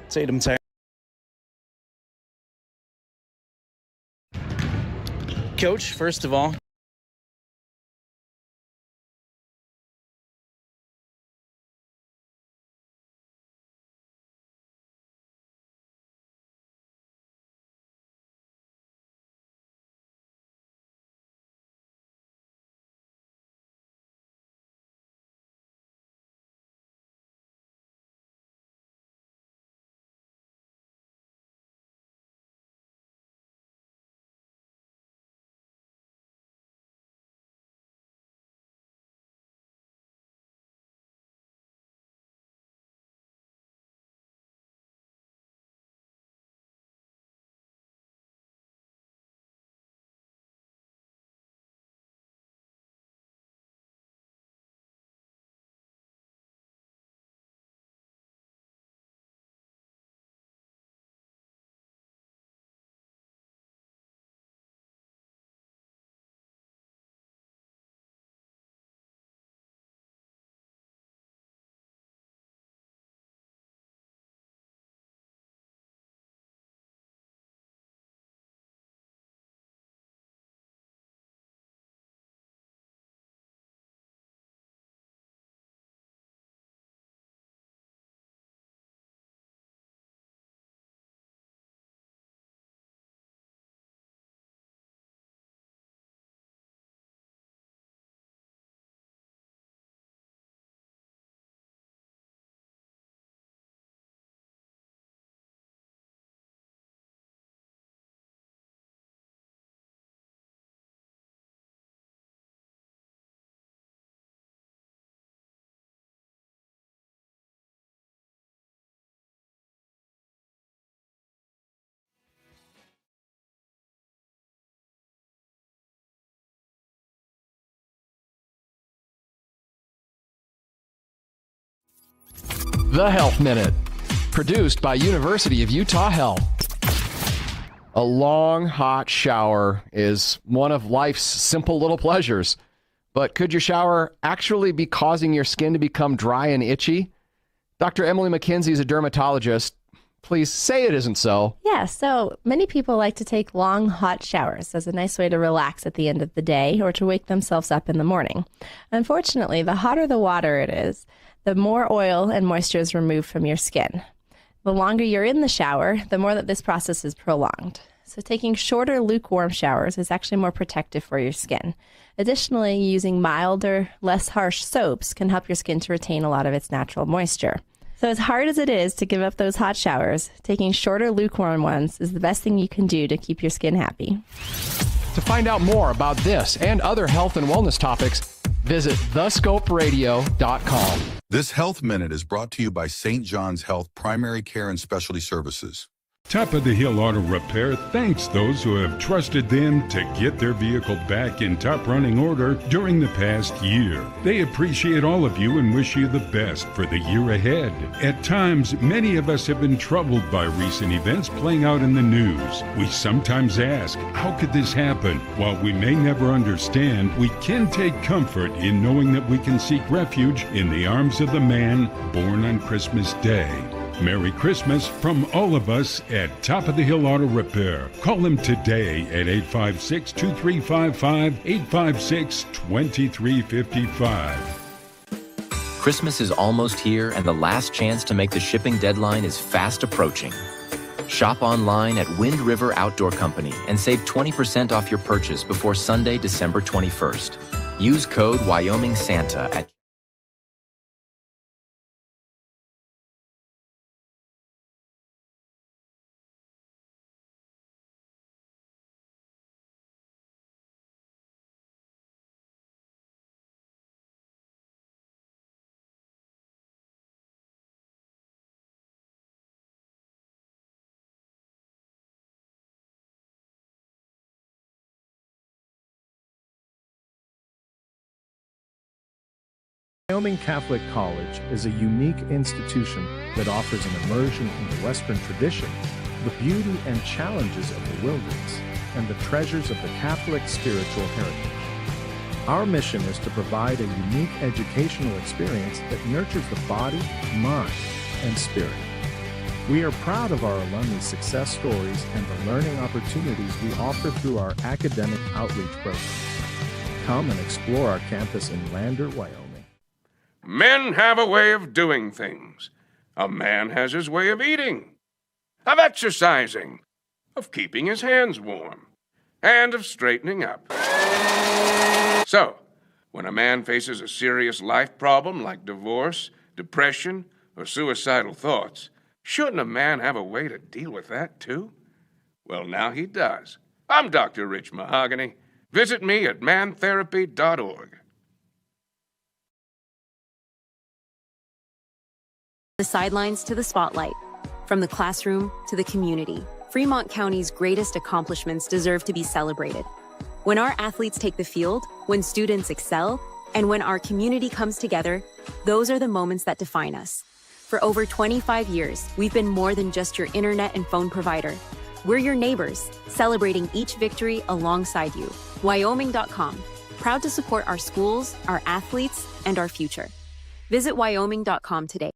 Tatum Taylor. Coach, first of all, The Health Minute, produced by University of Utah Health. A long, hot shower is one of life's simple little pleasures. But could your shower actually be causing your skin to become dry and itchy? Dr. Emily McKenzie is a dermatologist. Please say it isn't so. Yeah, so many people like to take long, hot showers as a nice way to relax at the end of the day or to wake themselves up in the morning. Unfortunately, the hotter the water it is, the more oil and moisture is removed from your skin. The longer you're in the shower, the more that this process is prolonged. So taking shorter, lukewarm showers is actually more protective for your skin. Additionally, using milder, less harsh soaps can help your skin to retain a lot of its natural moisture. So as hard as it is to give up those hot showers, taking shorter, lukewarm ones is the best thing you can do to keep your skin happy. To find out more about this and other health and wellness topics, visit thescoperadio.com. This Health Minute is brought to you by St. John's Health Primary Care and Specialty Services. Top of the Hill Auto Repair thanks those who have trusted them to get their vehicle back in top running order during the past year. They appreciate all of you and wish you the best for the year ahead. At times, many of us have been troubled by recent events playing out in the news. We sometimes ask, how could this happen? While we may never understand, we can take comfort in knowing that we can seek refuge in the arms of the man born on Christmas Day. Merry Christmas from all of us at Top of the Hill Auto Repair. Call them today at 856-2355, 856-2355. Christmas is almost here, and the last chance to make the shipping deadline is fast approaching. Shop online at Wind River Outdoor Company and save 20% off your purchase before Sunday, December 21st. Use code Wyoming Santa at Wyoming Catholic College is a unique institution that offers an immersion into Western tradition, the beauty and challenges of the wilderness, and the treasures of the Catholic spiritual heritage. Our mission is to provide a unique educational experience that nurtures the body, mind, and spirit. We are proud of our alumni success stories and the learning opportunities we offer through our academic outreach programs. Come and explore our campus in Lander, Wyoming. Men have a way of doing things. A man has his way of eating, of exercising, of keeping his hands warm, and of straightening up. So, when a man faces a serious life problem like divorce, depression, or suicidal thoughts, shouldn't a man have a way to deal with that, too? Well, now he does. I'm Dr. Rich Mahogany. Visit me at mantherapy.org. The sidelines to the spotlight. From the classroom to the community, Fremont County's greatest accomplishments deserve to be celebrated. When our athletes take the field, when students excel, and when our community comes together, those are the moments that define us. For over 25 years, we've been more than just your internet and phone provider. We're your neighbors, celebrating each victory alongside you. Wyoming.com, proud to support our schools, our athletes, and our future. Visit Wyoming.com today.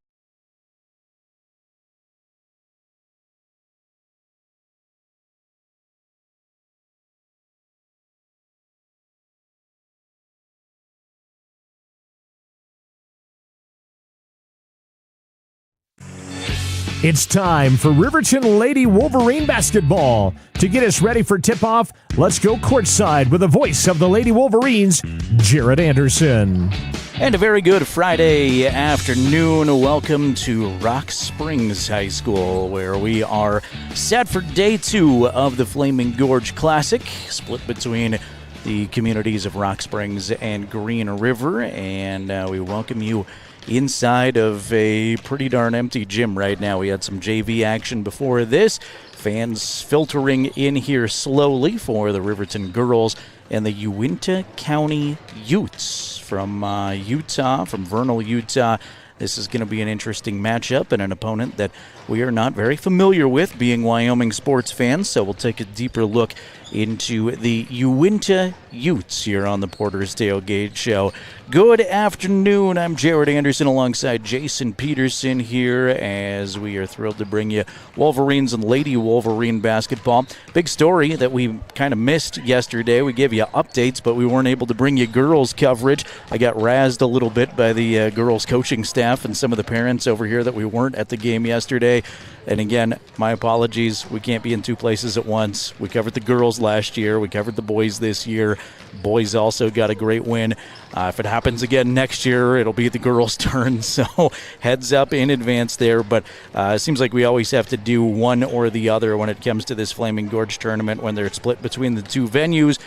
It's time for Riverton Lady Wolverine basketball. To get us ready for tip-off, let's go courtside with the voice of the Lady Wolverines, Jerrad Anderson. And a very good Friday afternoon. Welcome to Rock Springs High School, where we are set for day 2 of the Flaming Gorge Classic, split between the communities of Rock Springs and Green River. And we welcome you inside of a pretty darn empty gym right now. We had some JV action before this. Fans filtering in here slowly for the Riverton girls and the Uintah County Utes from Utah, from Vernal, Utah. This is going to be an interesting matchup and an opponent that we are not very familiar with, being Wyoming sports fans, so we'll take a deeper look into the Uintah Utes here on the Porter's Tailgate Show. Good afternoon. I'm Jerrad Anderson alongside Jason Peterson here as we are thrilled to bring you Wolverines and Lady Wolverine basketball. Big story that we kind of missed yesterday. We gave you updates, but we weren't able to bring you girls coverage. I got razzed a little bit by the girls coaching staff and some of the parents over here that we weren't at the game yesterday. And again, my apologies. We can't be in two places at once. We covered the girls last year. We covered the boys this year. Boys also got a great win. If it happens again next year, it'll be the girls' turn. So heads up in advance there. But it seems like we always have to do one or the other when it comes to this Flaming Gorge tournament when they're split between the two venues.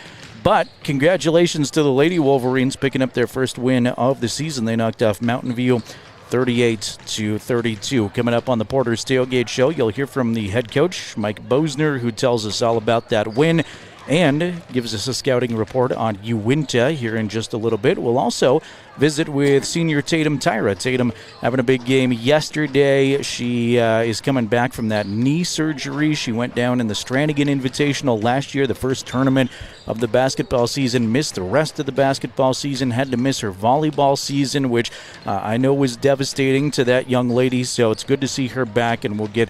But congratulations to the Lady Wolverines picking up their first win of the season. They knocked off Mountain View 38-32. Coming up on the Porter's Tailgate Show, you'll hear from the head coach, Mike Bosner, who tells us all about that win and gives us a scouting report on Uintah here in just a little bit. We'll also visit with senior Tatum Tyra. Tatum having a big game yesterday. She is coming back from that knee surgery. She went down in the Stranigan Invitational last year, the first tournament of the basketball season, missed the rest of the basketball season, had to miss her volleyball season, which I know was devastating to that young lady, so it's good to see her back, and we'll get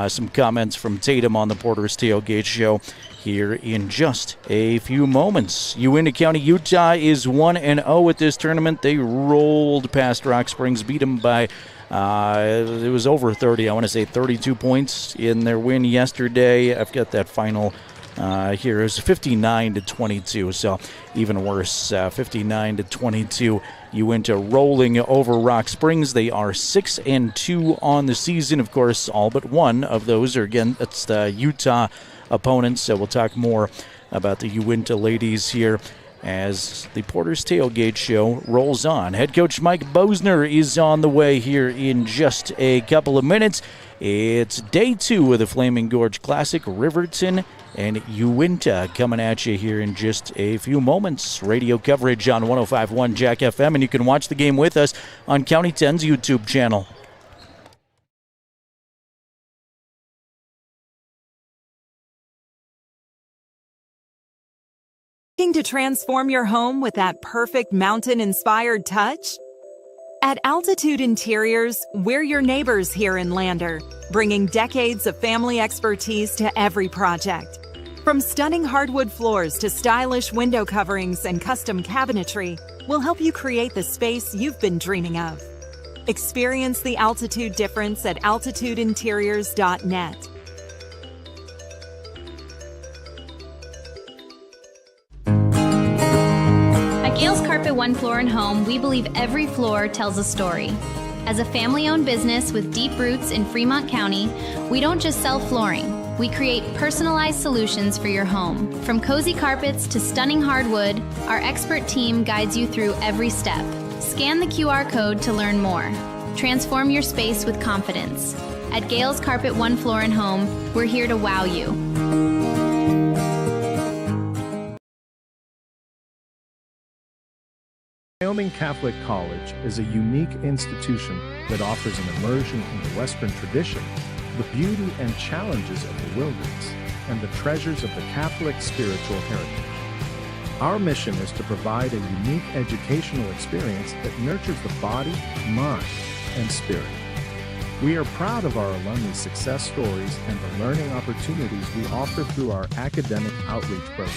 some comments from Tatum on the Porter's Tailgate Show here in just a few moments. Uintah County, Utah is 1-0 at this tournament. They rolled past Rock Springs, beat them by, it was over 30, I want to say 32 points in their win yesterday. I've got that final here. It was 59-22, so even worse, 59-22. Uintah rolling over Rock Springs. They are 6-2 on the season. Of course, all but one of those are, again, that's the Utah opponents. So we'll talk more about the Uintah ladies here as the Porter's Tailgate Show rolls on. Head coach Mike Bosner is on the way here in just a couple of minutes. It's day 2 of the Flaming Gorge Classic. Riverton and Uintah coming at you here in just a few moments. Radio coverage on 105.1 Jack FM, and you can watch the game with us on County 10's YouTube channel. Looking to transform your home with that perfect mountain-inspired touch? At Altitude Interiors, we're your neighbors here in Lander. bringing decades of family expertise to every project. From stunning hardwood floors to stylish window coverings and custom cabinetry, we'll help you create the space you've been dreaming of. Experience the altitude difference at altitudeinteriors.net. At Gales Carpet One Floor and Home, we believe every floor tells a story. As a family-owned business with deep roots in Fremont County, we don't just sell flooring. We create personalized solutions for your home. From cozy carpets to stunning hardwood, our expert team guides you through every step. Scan the QR code to learn more. Transform your space with confidence. At Gales Carpet One Floor and Home, we're here to wow you. Wyoming Catholic College is a unique institution that offers an immersion into Western tradition, the beauty and challenges of the wilderness, and the treasures of the Catholic spiritual heritage. Our mission is to provide a unique educational experience that nurtures the body, mind, and spirit. We are proud of our alumni success stories and the learning opportunities we offer through our academic outreach program.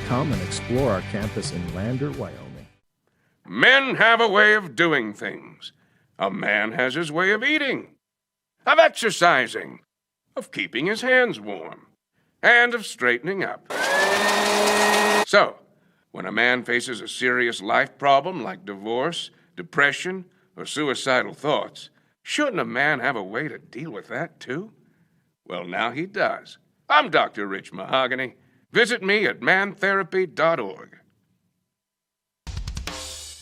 Come and explore our campus in Lander, Wyoming. Men have a way of doing things. A man has his way of eating, of exercising, of keeping his hands warm, and of straightening up. So, when a man faces a serious life problem like divorce, depression, or suicidal thoughts, shouldn't a man have a way to deal with that too? Well, now he does. I'm Dr. Rich Mahogany. Visit me at mantherapy.org.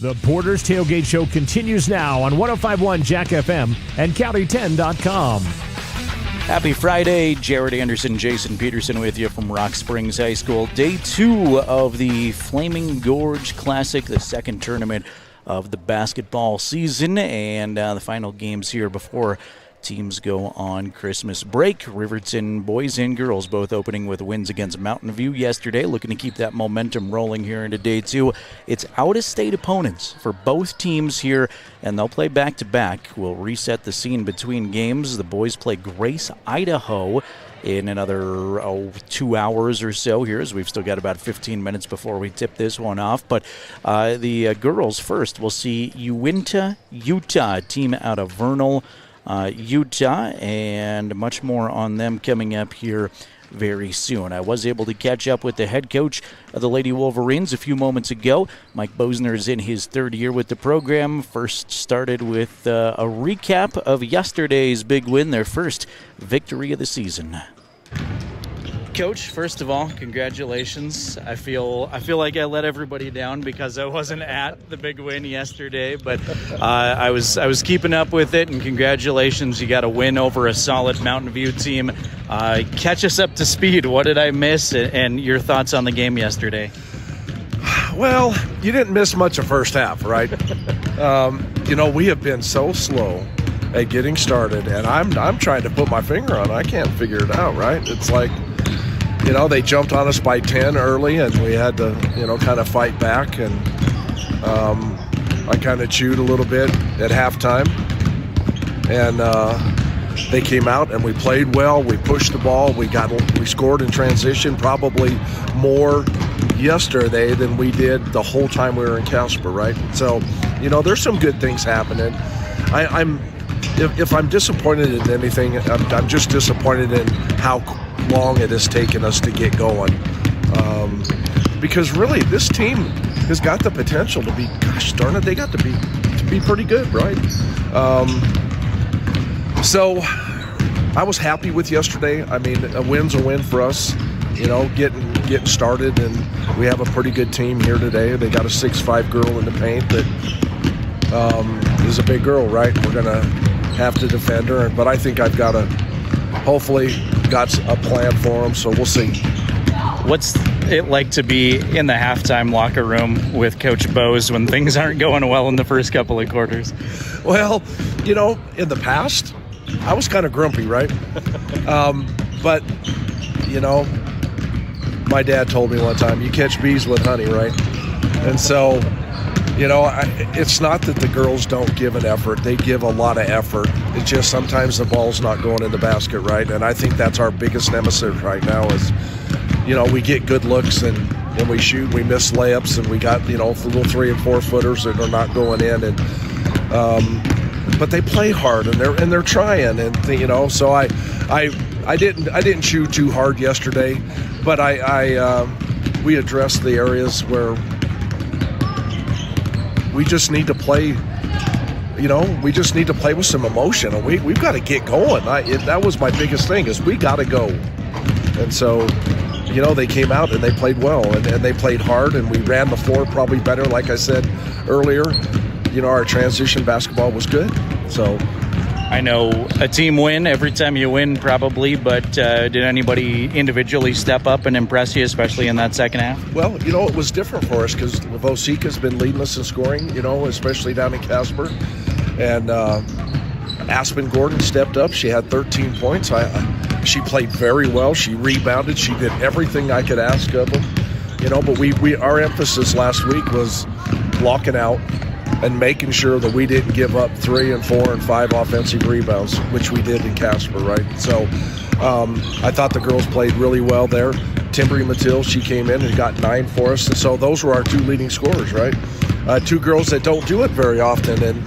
The Porter's Tailgate Show continues now on 105.1 Jack FM and County10.com. Happy Friday. Jerrad Anderson, Jason Peterson with you from Rock Springs High School. Day 2 of the Flaming Gorge Classic, the second tournament of the basketball season, and the final games here before teams go on Christmas break. Riverton boys and girls both opening with wins against Mountain View yesterday, looking to keep that momentum rolling here into day 2. It's out-of-state opponents for both teams here, and they'll play back-to-back. We'll reset the scene between games. The boys play Grace, Idaho in another 2 hours or so here, as we've still got about 15 minutes before we tip this one off. But the girls first, we'll see Uintah, Utah, a team out of Vernal, Utah, and much more on them coming up here very soon. I was able to catch up with the head coach of the Lady Wolverines a few moments ago. Mike Bosner is in his third year with the program. First started with a recap of yesterday's big win, their first victory of the season. Coach, first of all, congratulations. I feel like I let everybody down because I wasn't at the big win yesterday, but I was keeping up with it, and congratulations. You got a win over a solid Mountain View team. Catch us up to speed. What did I miss, and your thoughts on the game yesterday? Well, you didn't miss much of first half, right? We have been so slow at getting started, and I'm trying to put my finger on it. I can't figure it out, right? It's like, they jumped on us by 10 early, and we had to, kind of fight back. And I kind of chewed a little bit at halftime. And they came out, and we played well. We pushed the ball. We scored in transition, probably more yesterday than we did the whole time we were in Casper, right? So, there's some good things happening. If I'm disappointed in anything, I'm just disappointed in how long it has taken us to get going. Because really, this team has got the potential to be, gosh darn it, they got to be pretty good, right? So I was happy with yesterday. I mean, a win's a win for us, getting started, and we have a pretty good team here today. They got a 6'5" girl in the paint that is a big girl, right? We're going to have to defend her, but I think I've got hopefully got a plan for them, so we'll see. What's it like to be in the halftime locker room with Coach Bose when things aren't going well in the first couple of quarters? Well, in the past, I was kind of grumpy, right? But, my dad told me one time, you catch bees with honey, right? And so It's not that the girls don't give an effort. They give a lot of effort. It's just sometimes the ball's not going in the basket, right? And I think that's our biggest nemesis right now is, we get good looks and when we shoot, we miss layups and we got, little 3 and 4 footers that are not going in. And but they play hard and they're trying and so I didn't shoot too hard yesterday, but we addressed the areas where we just need to play. We just need to play with some emotion, and we've got to get going. That was my biggest thing is we got to go. And so, they came out and they played well, and they played hard, and we ran the floor probably better. Like I said earlier, our transition basketball was good. So I know a team win every time you win probably, but did anybody individually step up and impress you, especially in that second half? Well, it was different for us because Vosika's been leading us in scoring, especially down in Casper. And Aspen Gordon stepped up. She had 13 points. She played very well. She rebounded. She did everything I could ask of them. But our emphasis last week was blocking out and making sure that we didn't give up 3 and 4 and 5 offensive rebounds, which we did in Casper, right? So I thought the girls played really well there. Timbri Matil, she came in and got 9 for us. And so those were our 2 leading scorers, right? 2 girls that don't do it very often. And,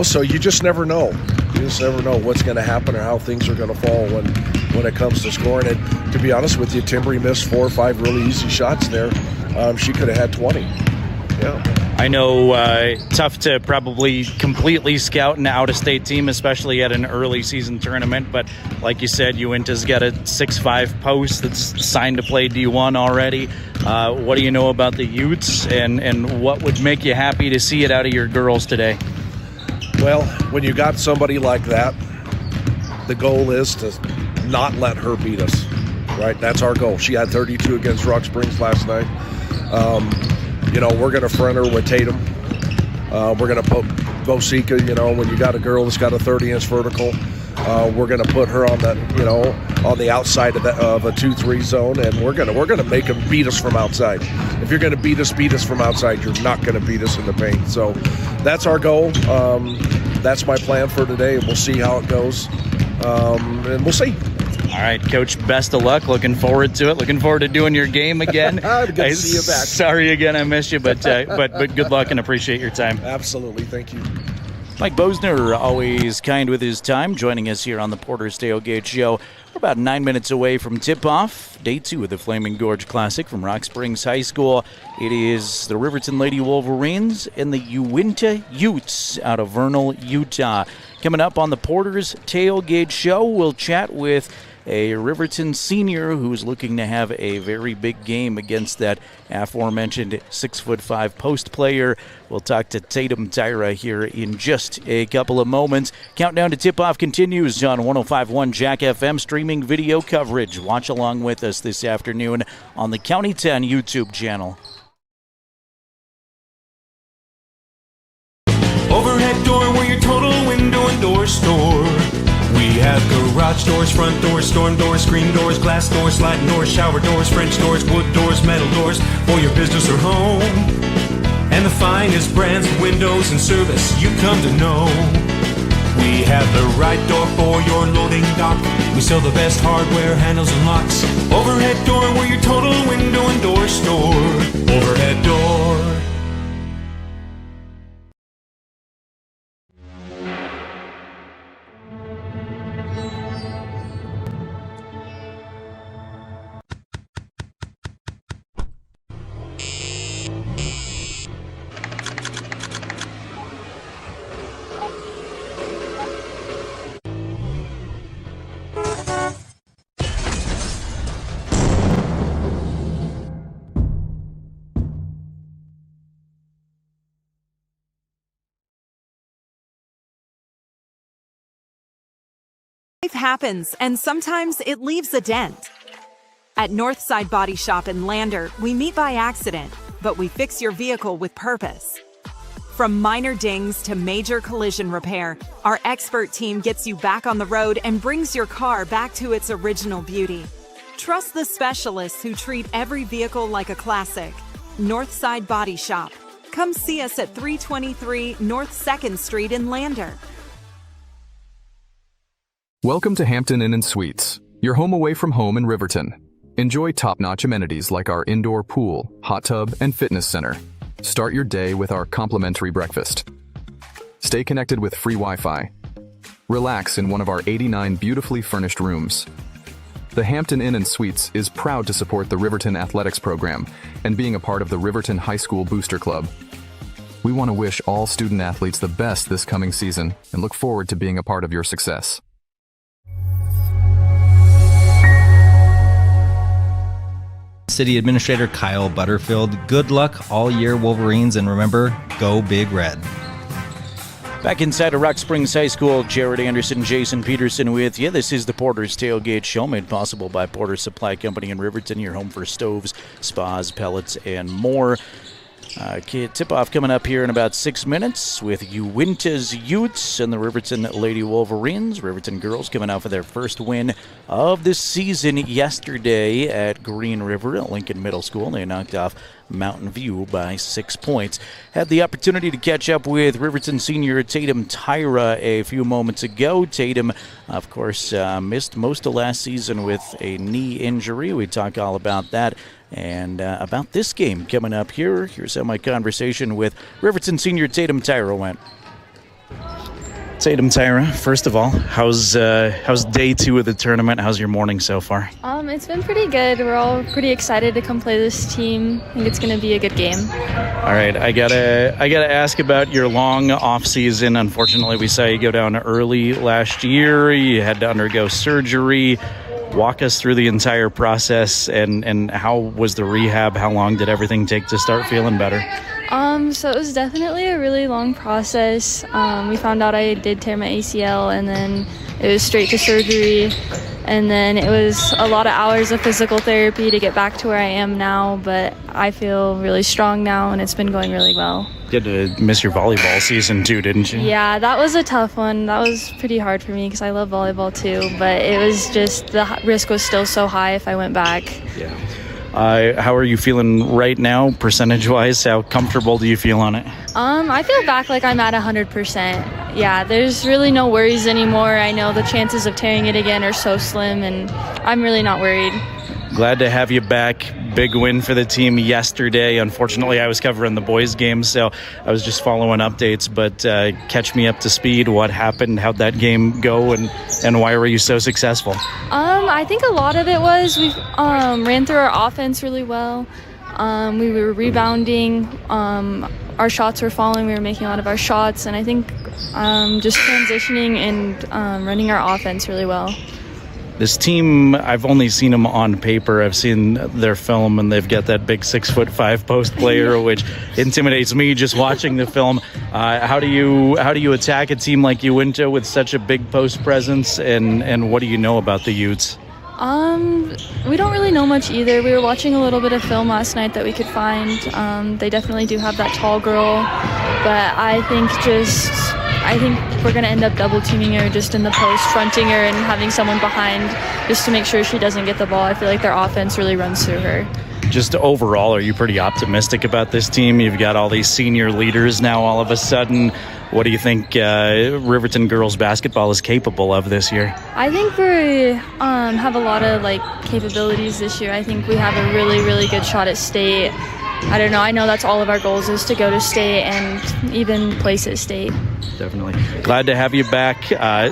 so you just never know. You just never know what's going to happen or how things are going to fall when it comes to scoring. And to be honest with you, Timbri missed 4 or 5 really easy shots there. She could have had 20. Yeah. I know tough to probably completely scout an out-of-state team, especially at an early season tournament. But like you said, Uintah's got a 6'5" post that's signed to play D1 already. What do you know about the Utes, and what would make you happy to see it out of your girls today? Well, when you got somebody like that, the goal is to not let her beat us, right? That's our goal. She had 32 against Rock Springs last night. We're going to front her with Tatum. We're going to put Vosika, when you got a girl that's got a 30-inch vertical, we're going to put her on on the outside of a 2-3 zone, and we're going to make them beat us from outside. If you're going to beat us from outside, you're not going to beat us in the paint. So that's our goal. That's my plan for today, and we'll see how it goes. And we'll see. All right, Coach, best of luck. Looking forward to it. Looking forward to doing your game again. Good to see you back. Sorry again I missed you, but good luck and appreciate your time. Absolutely. Thank you. Mike Bosner, always kind with his time, joining us here on the Porter's Tailgate Show. We're about 9 minutes away from tip-off, day 2 of the Flaming Gorge Classic from Rock Springs High School. It is the Riverton Lady Wolverines and the Uintah Utes out of Vernal, Utah. Coming up on the Porter's Tailgate Show, we'll chat with a Riverton senior who's looking to have a very big game against that aforementioned 6'5" post player. We'll talk to Tatum Tyra here in just a couple of moments. Countdown to tip-off continues on 105.1 Jack FM, streaming video coverage. Watch along with us this afternoon on the County 10 YouTube channel. Overhead door, we're your total window and door store. We have garage doors, front doors, storm doors, screen doors, glass doors, sliding doors, shower doors, French doors, wood doors, metal doors for your business or home. And the finest brands of windows and service you come to know. We have the right door for your loading dock. We sell the best hardware, handles, and locks. Overhead door, we're your total window and door store. Overhead door. Life happens, and sometimes it leaves a dent. At Northside Body Shop in Lander, we meet by accident, but we fix your vehicle with purpose. From minor dings to major collision repair, our expert team gets you back on the road and brings your car back to its original beauty. Trust the specialists who treat every vehicle like a classic. Northside Body Shop. come see us at 323 North 2nd Street in Lander. Welcome to Hampton Inn & Suites, your home away from home in Riverton. Enjoy top-notch amenities like our indoor pool, hot tub, and fitness center. Start your day with our complimentary breakfast. Stay connected with free Wi-Fi. Relax in one of our 89 beautifully furnished rooms. The Hampton Inn & Suites is proud to support the Riverton Athletics Program and being a part of the Riverton High School Booster Club. We want to wish all student athletes the best this coming season and look forward to being a part of your success. City Administrator Kyle Butterfield. Good luck all year, Wolverines, and remember, go Big Red. Back inside of Rock Springs High School, Jerrad Anderson, Jason Peterson with you. This is the Porter's Tailgate Show, made possible by Porter's Supply Company in Riverton, your home for stoves, spas, pellets, and more. Tip-off coming up here in about 6 minutes with Uintah's Utes and the Riverton Lady Wolverines. Riverton girls coming out for their first win of the season yesterday at Green River at Lincoln Middle School. They knocked off Mountain View by 6 points. Had the opportunity to catch up with Riverton senior Tatum Tyra a few moments ago. Tatum, of course, missed most of last season with a knee injury. We talk all about that and about this game coming up here. Here's how my conversation with Riverton senior Tatum Tyra went. Tatum Tyra, first of all, how's day 2 of the tournament? How's your morning so far? It's been pretty good. We're all pretty excited to come play this team. I think it's going to be a good game. All right, I gotta ask about your long off season. Unfortunately, we saw you go down early last year. You had to undergo surgery. Walk us through the entire process and how was the rehab? How long did everything take to start feeling better? So it was definitely a really long process. We found out I did tear my ACL, and then it was straight to surgery. And then it was a lot of hours of physical therapy to get back to where I am now, but I feel really strong now, and it's been going really well. You had to miss your volleyball season too, didn't you? Yeah, that was a tough one. That was pretty hard for me because I love volleyball too, but it was just the risk was still so high if I went back. Yeah. How are you feeling right now, percentage-wise? How comfortable do you feel on it? I feel back like I'm at 100%. Yeah, there's really no worries anymore. I know the chances of tearing it again are so slim, and I'm really not worried. Glad to have you back. Big win for the team yesterday. Unfortunately, I was covering the boys' game, so I was just following updates. But catch me up to speed. What happened? How'd that game go? And why were you so successful? I think a lot of it was we ran through our offense really well. We were rebounding. Our shots were falling. We were making a lot of our shots. And I think just transitioning and running our offense really well. This team, I've only seen them on paper. I've seen their film, and they've got that big 6'5" post player, which intimidates me just watching the film. How do you attack a team like Uintah with such a big post presence, and what do you know about the Utes? We don't really know much either. We were watching a little bit of film last night that we could find. They definitely do have that tall girl, but I think we're going to end up double teaming her just in the post, fronting her and having someone behind just to make sure she doesn't get the ball. I feel like their offense really runs through her. Just overall, are you pretty optimistic about this team? You've got all these senior leaders now all of a sudden. What do you think Riverton girls basketball is capable of this year? I think we have a lot of capabilities this year. I think we have a really, really good shot at state. I don't know. I know that's all of our goals is to go to state and even place at state. Definitely. Glad to have you back.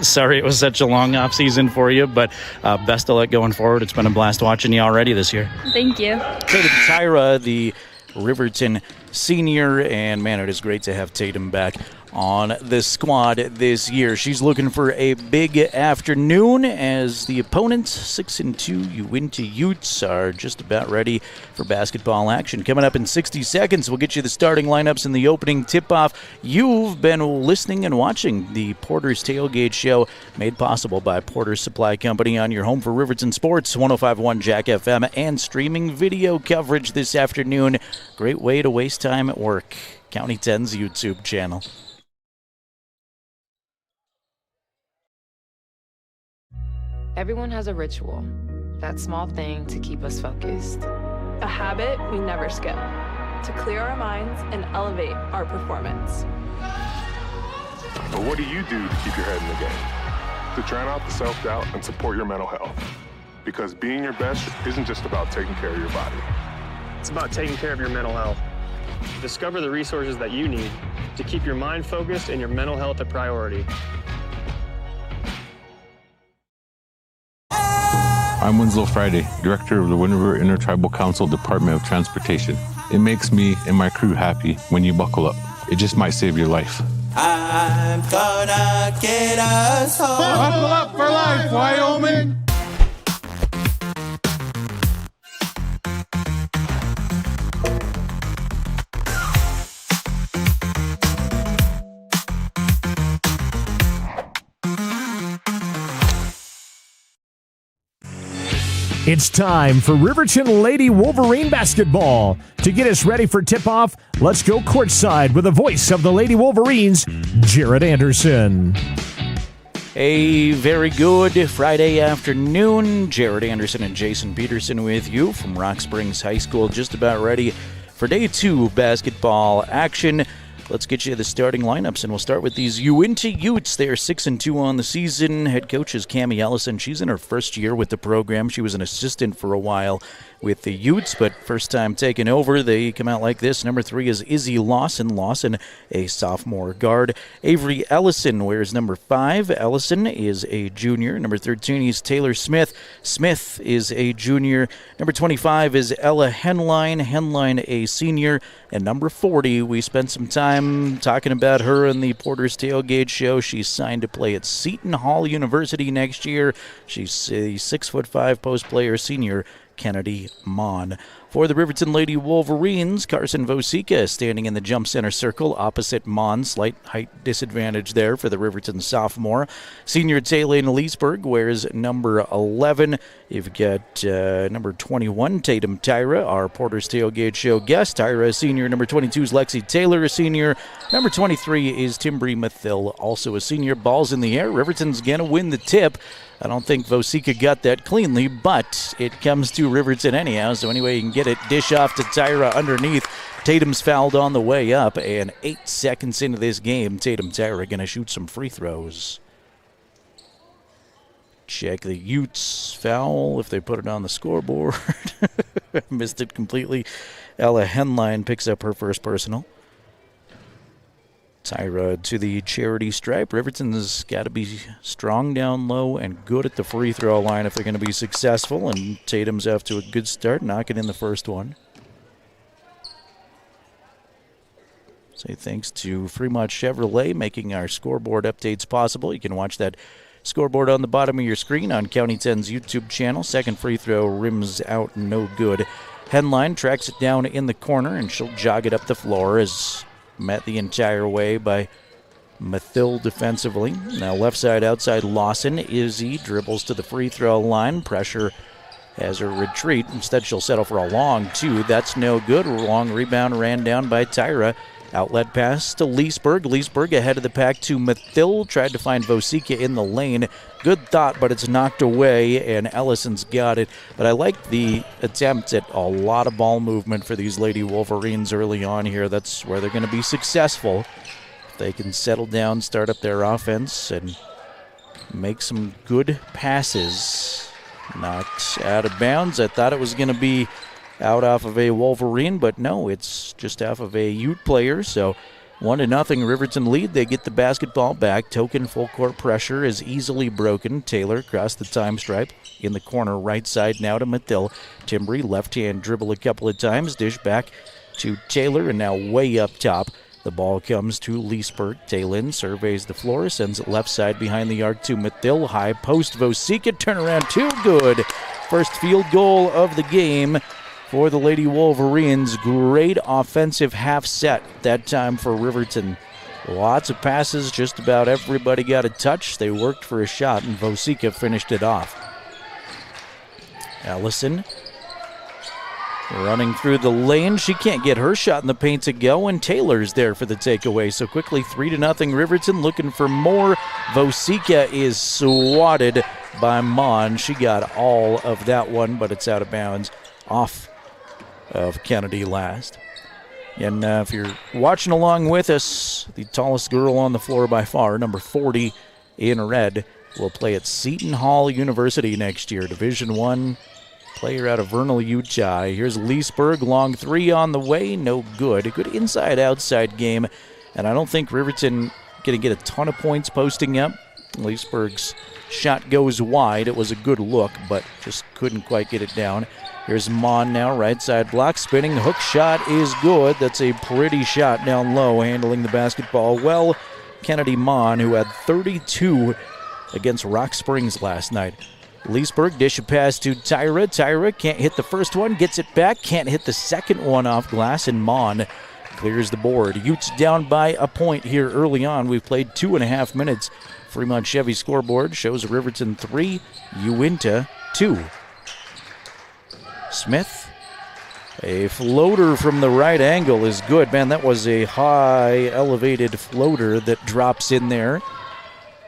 Sorry it was such a long off season for you, but best of luck going forward. It's been a blast watching you already this year. Thank you. Tatum Tyra, the Riverton senior, and man, it is great to have Tatum back on the squad this year. She's looking for a big afternoon as the opponents, 6-2 Uintah Utes, are just about ready for basketball action. Coming up in 60 seconds, we'll get you the starting lineups in the opening tip-off. You've been listening and watching the Porter's Tailgate Show, made possible by Porter's Supply Company on your home for Riverton Sports, 105.1 Jack FM, and streaming video coverage this afternoon. Great way to waste time at work. County 10's YouTube channel. Everyone has a ritual, that small thing to keep us focused. A habit we never skip. to clear our minds and elevate our performance. But what do you do to keep your head in the game? To drown out the self-doubt and support your mental health. Because being your best isn't just about taking care of your body. It's about taking care of your mental health. Discover the resources that you need to keep your mind focused and your mental health a priority. I'm Winslow Friday, Director of the Wind River Intertribal Council Department of Transportation. It makes me and my crew happy when you buckle up. It just might save your life. I'm gonna get us home. Buckle up for life, Wyoming! It's time for Riverton Lady Wolverine basketball. To get us ready for tip-off, let's go courtside with the voice of the Lady Wolverines, Jerrad Anderson. A very good Friday afternoon. Jerrad Anderson and Jason Peterson with you from Rock Springs High School, just about ready for day 2 basketball action. Let's get you the starting lineups, and we'll start with these Uintah Utes. They're 6-2 on the season. Head coach is Cammie Ellison. She's in her first year with the program. She was an assistant for a while with the Utes, but first time taking over. They come out like this. Number 3 is Izzy Lawson. Lawson, a sophomore guard. Avery Ellison wears number 5. Ellison is a junior. Number 13 is Taylor Smith. Smith is a junior. Number 25 is Ella Henline. Henline, a senior. And number 40, we spent some time talking about her in the Porter's Tailgate show. She's signed to play at Seton Hall University next year. She's a 6'5" post player, senior Kennedy Mon. For the Riverton Lady Wolverines, Carson Vosica standing in the jump center circle opposite Mon. Slight height disadvantage there for the Riverton sophomore. Senior Taylene Leesburg wears number 11. You've got number 21, Tatum Tyra, our Porter's Tailgate show guest. Tyra, a senior. Number 22 is Lexi Taylor, a senior. Number 23 is Timbri Mathil, also a senior. Ball's in the air. Riverton's going to win the tip. I don't think Vosica got that cleanly, but it comes to Riverton anyhow, so anyway you can get it. Dish off to Tyra underneath. Tatum's fouled on the way up, and 8 seconds into this game, Tatum Tyra going to shoot some free throws. Check the Utes foul if they put it on the scoreboard. Missed it completely. Ella Henline picks up her first personal. Tyra to the charity stripe. Riverton's got to be strong down low and good at the free throw line if they're going to be successful, and Tatum's off to a good start, knocking in the first one. Say thanks to Fremont Chevrolet making our scoreboard updates possible. You can watch that scoreboard on the bottom of your screen on County 10's YouTube channel. Second free throw rims out, no good. Henline tracks it down in the corner, and she'll jog it up the floor as met the entire way by Mathil defensively. Now left side outside Lawson. Izzy dribbles to the free throw line. Pressure has her retreat. Instead she'll settle for a long 2. That's no good. Long rebound ran down by Tyra. Outlet pass to Leesburg. Leesburg ahead of the pack to Mathil. Tried to find Vosica in the lane. Good thought, but it's knocked away, and Ellison's got it. But I like the attempt at a lot of ball movement for these Lady Wolverines early on here. That's where they're going to be successful. If they can settle down, start up their offense, and make some good passes. Knocked out of bounds. I thought it was going to be out off of a Wolverine, but no, it's just off of a Ute player. So 1-0 Riverton lead. They get the basketball back. Token full court pressure is easily broken. Taylor across the time stripe in the corner right side now to Mathil. Timbri left hand dribble a couple of times. Dish back to Taylor, and now way up top. The ball comes to Leesburg. Taylin surveys the floor, sends it left side behind the arc to Mathil. High post Vosica. Turnaround too good. First field goal of the game for the Lady Wolverines. Great offensive half set that time for Riverton. Lots of passes, just about everybody got a touch. They worked for a shot, and Vosica finished it off. Ellison running through the lane. She can't get her shot in the paint to go, and Taylor's there for the takeaway. So quickly 3-0 Riverton, looking for more. Vosica is swatted by Mon. She got all of that one, but it's out of bounds off of Kennedy last. And if you're watching along with us, the tallest girl on the floor by far, number 40 in red, will play at Seton Hall University next year. Division I player out of Vernal, Utah. Here's Leesburg, long three on the way, no good. A good inside-outside game, and I don't think Riverton going to get a ton of points posting up. Leesburg's shot goes wide. It was a good look, but just couldn't quite get it down. Here's Mon now, right side block, spinning, hook shot is good. That's a pretty shot down low, handling the basketball well. Kennedy Mon, who had 32 against Rock Springs last night. Leesburg dish a pass to Tyra. Tyra can't hit the first one, gets it back, can't hit the second one off glass, and Mon clears the board. Utes down by a point here early on. We've played 2.5 minutes. Fremont Chevy scoreboard shows Riverton 3, Uintah 2. Smith, a floater from the right angle is good. Man, that was a high elevated floater that drops in there.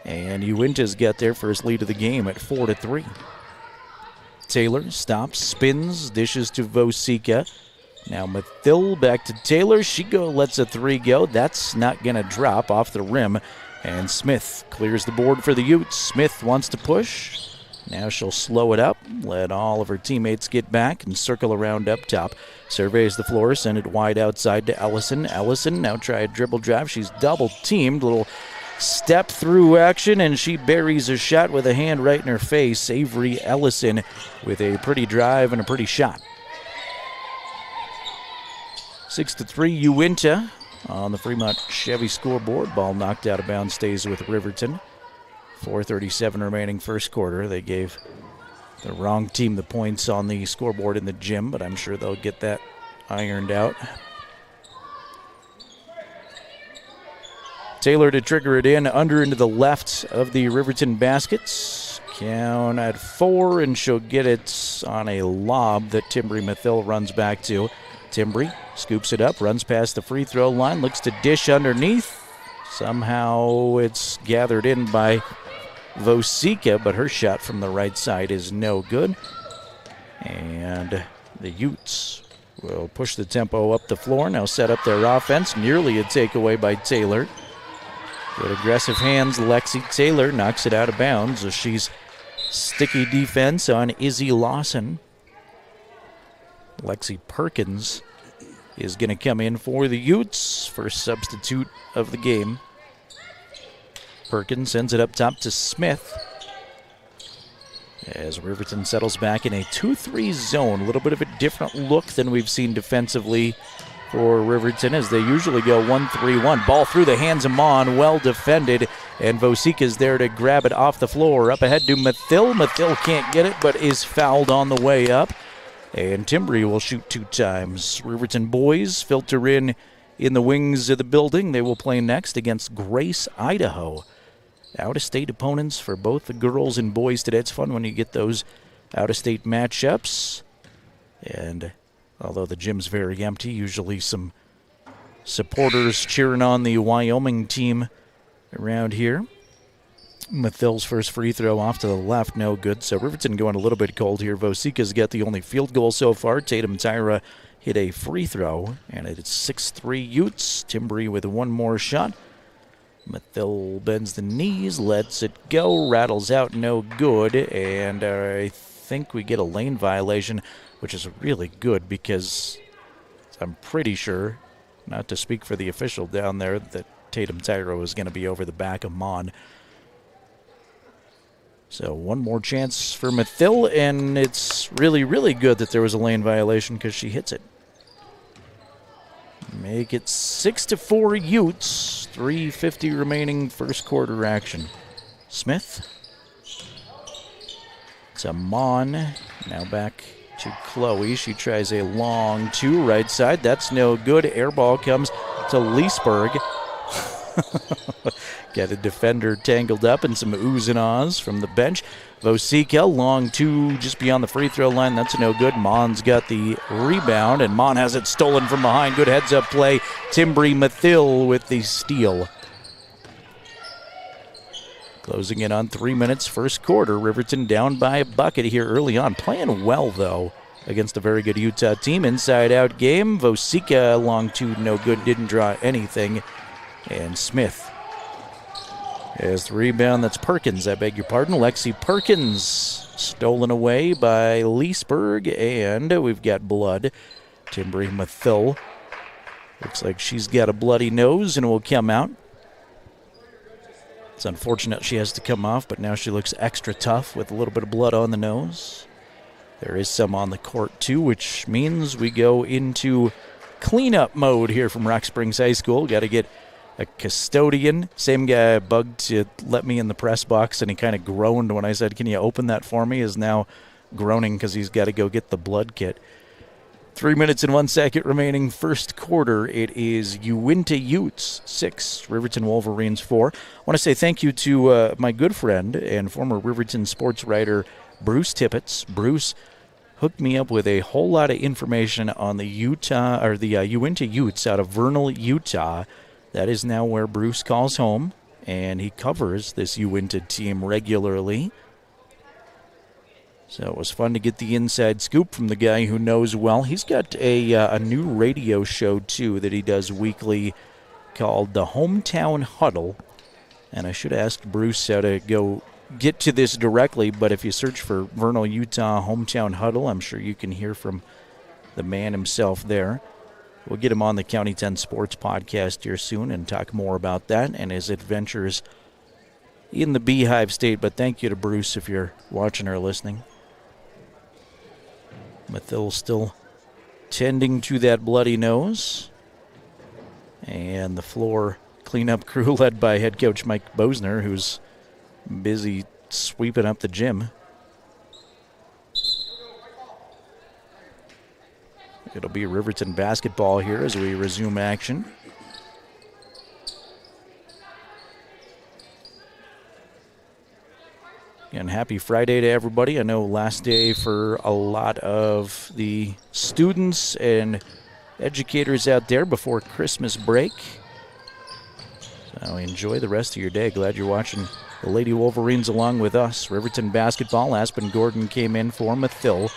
And Uintah's got their first lead of the game at 4-3. Taylor stops, spins, dishes to Vosika. Now Mathil back to Taylor. She lets a three go. That's not going to drop off the rim. And Smith clears the board for the Utes. Smith wants to push. Now she'll slow it up, let all of her teammates get back, and circle around up top. Surveys the floor, send it wide outside to Ellison. Ellison now try a dribble drive. She's double-teamed. Little step through action, and she buries a shot with a hand right in her face. Avery Ellison with a pretty drive and a pretty shot. 6-3 Uintah on the Fremont Chevy scoreboard. Ball knocked out of bounds, stays with Riverton. 4:37 remaining first quarter. They gave the wrong team the points on the scoreboard in the gym, but I'm sure they'll get that ironed out. Taylor to trigger it in, under into the left of the Riverton baskets. Count at 4, and she'll get it on a lob that Timbri Mathil runs back to. Timbri scoops it up, runs past the free throw line, looks to dish underneath. Somehow it's gathered in by Vosika, but her shot from the right side is no good. And the Utes will push the tempo up the floor, now set up their offense. Nearly a takeaway by Taylor. Good aggressive hands. Lexi Taylor knocks it out of bounds. So she's sticky defense on Izzy Lawson. Lexi Perkins is going to come in for the Utes, first substitute of the game. Perkins sends it up top to Smith as Riverton settles back in a 2-3 zone. A little bit of a different look than we've seen defensively for Riverton, as they usually go 1-3-1. Ball through the hands of Mon, well defended, and Vosika's there to grab it off the floor. Up ahead to Mathil. Mathil can't get it, but is fouled on the way up. And Timbri will shoot 2 times. Riverton boys filter in the wings of the building. They will play next against Grace, Idaho. Out-of-state opponents for both the girls and boys today. It's fun when you get those out-of-state matchups. And although the gym's very empty, usually some supporters cheering on the Wyoming team around here. Mathil's first free throw off to the left, no good. So Riverton going a little bit cold here. Vosika's got the only field goal so far. Tatum Tyra hit a free throw, and it's 6-3 Utes. Timbri with one more shot. Mathil bends the knees, lets it go, rattles out, no good, and I think we get a lane violation, which is really good because I'm pretty sure, not to speak for the official down there, that Tatum Tyro is going to be over the back of Mon. So one more chance for Mathil, and it's really, really good that there was a lane violation because she hits it. Make it 6-4 Utes. 3:50 remaining first quarter action. Smith. To Mon. Now back to Chloe. She tries a long 2 right side. That's no good. Air ball comes to Leesburg. Got a defender tangled up and some oohs and ahs from the bench. Vosika, long 2 just beyond the free throw line. That's no good. Mon's got the rebound, and Mon has it stolen from behind. Good heads-up play. Timbri Mathil with the steal. Closing in on 3 minutes, first quarter. Riverton down by a bucket here early on. Playing well, though. against a very good Utah team. Inside-out game. Vosika, long two, no good, didn't draw anything. And Smith has the rebound. That's Perkins, I beg your pardon. Lexi Perkins stolen away by Leesburg, and we've got blood. Timbri Mathil looks like she's got a bloody nose and will come out. It's unfortunate she has to come off, but now she looks extra tough with a little bit of blood on the nose. There is some on the court, too, which means we go into cleanup mode here from Rock Springs High School. Got to get a custodian. Same guy bugged to let me in the press box, and he kind of groaned when I said, "Can you open that for me?" Is now groaning because he's got to go get the blood kit. 3 minutes and 1 second remaining. First quarter, it is Uintah Utes 6, Riverton Wolverines 4. I want to say thank you to my good friend and former Riverton sports writer, Bruce Tippett. Bruce hooked me up with a whole lot of information on the Uintah Utes out of Vernal, Utah. That is now where Bruce calls home, and he covers this Uintah team regularly. So it was fun to get the inside scoop from the guy who knows well. He's got a new radio show, too, that he does weekly called The Hometown Huddle. And I should ask Bruce how to go get to this directly, but if you search for Vernal, Utah Hometown Huddle, I'm sure you can hear from the man himself there. We'll get him on the County 10 Sports podcast here soon and talk more about that and his adventures in the Beehive State. But thank you to Bruce if you're watching or listening. Mathil still tending to that bloody nose. And the floor cleanup crew led by head coach Mike Bosner, who's busy sweeping up the gym. It'll be Riverton basketball here as we resume action. And happy Friday to everybody. I know last day for a lot of the students and educators out there before Christmas break. So enjoy the rest of your day. Glad you're watching the Lady Wolverines along with us. Riverton basketball. Aspen Gordon came in for Mathil.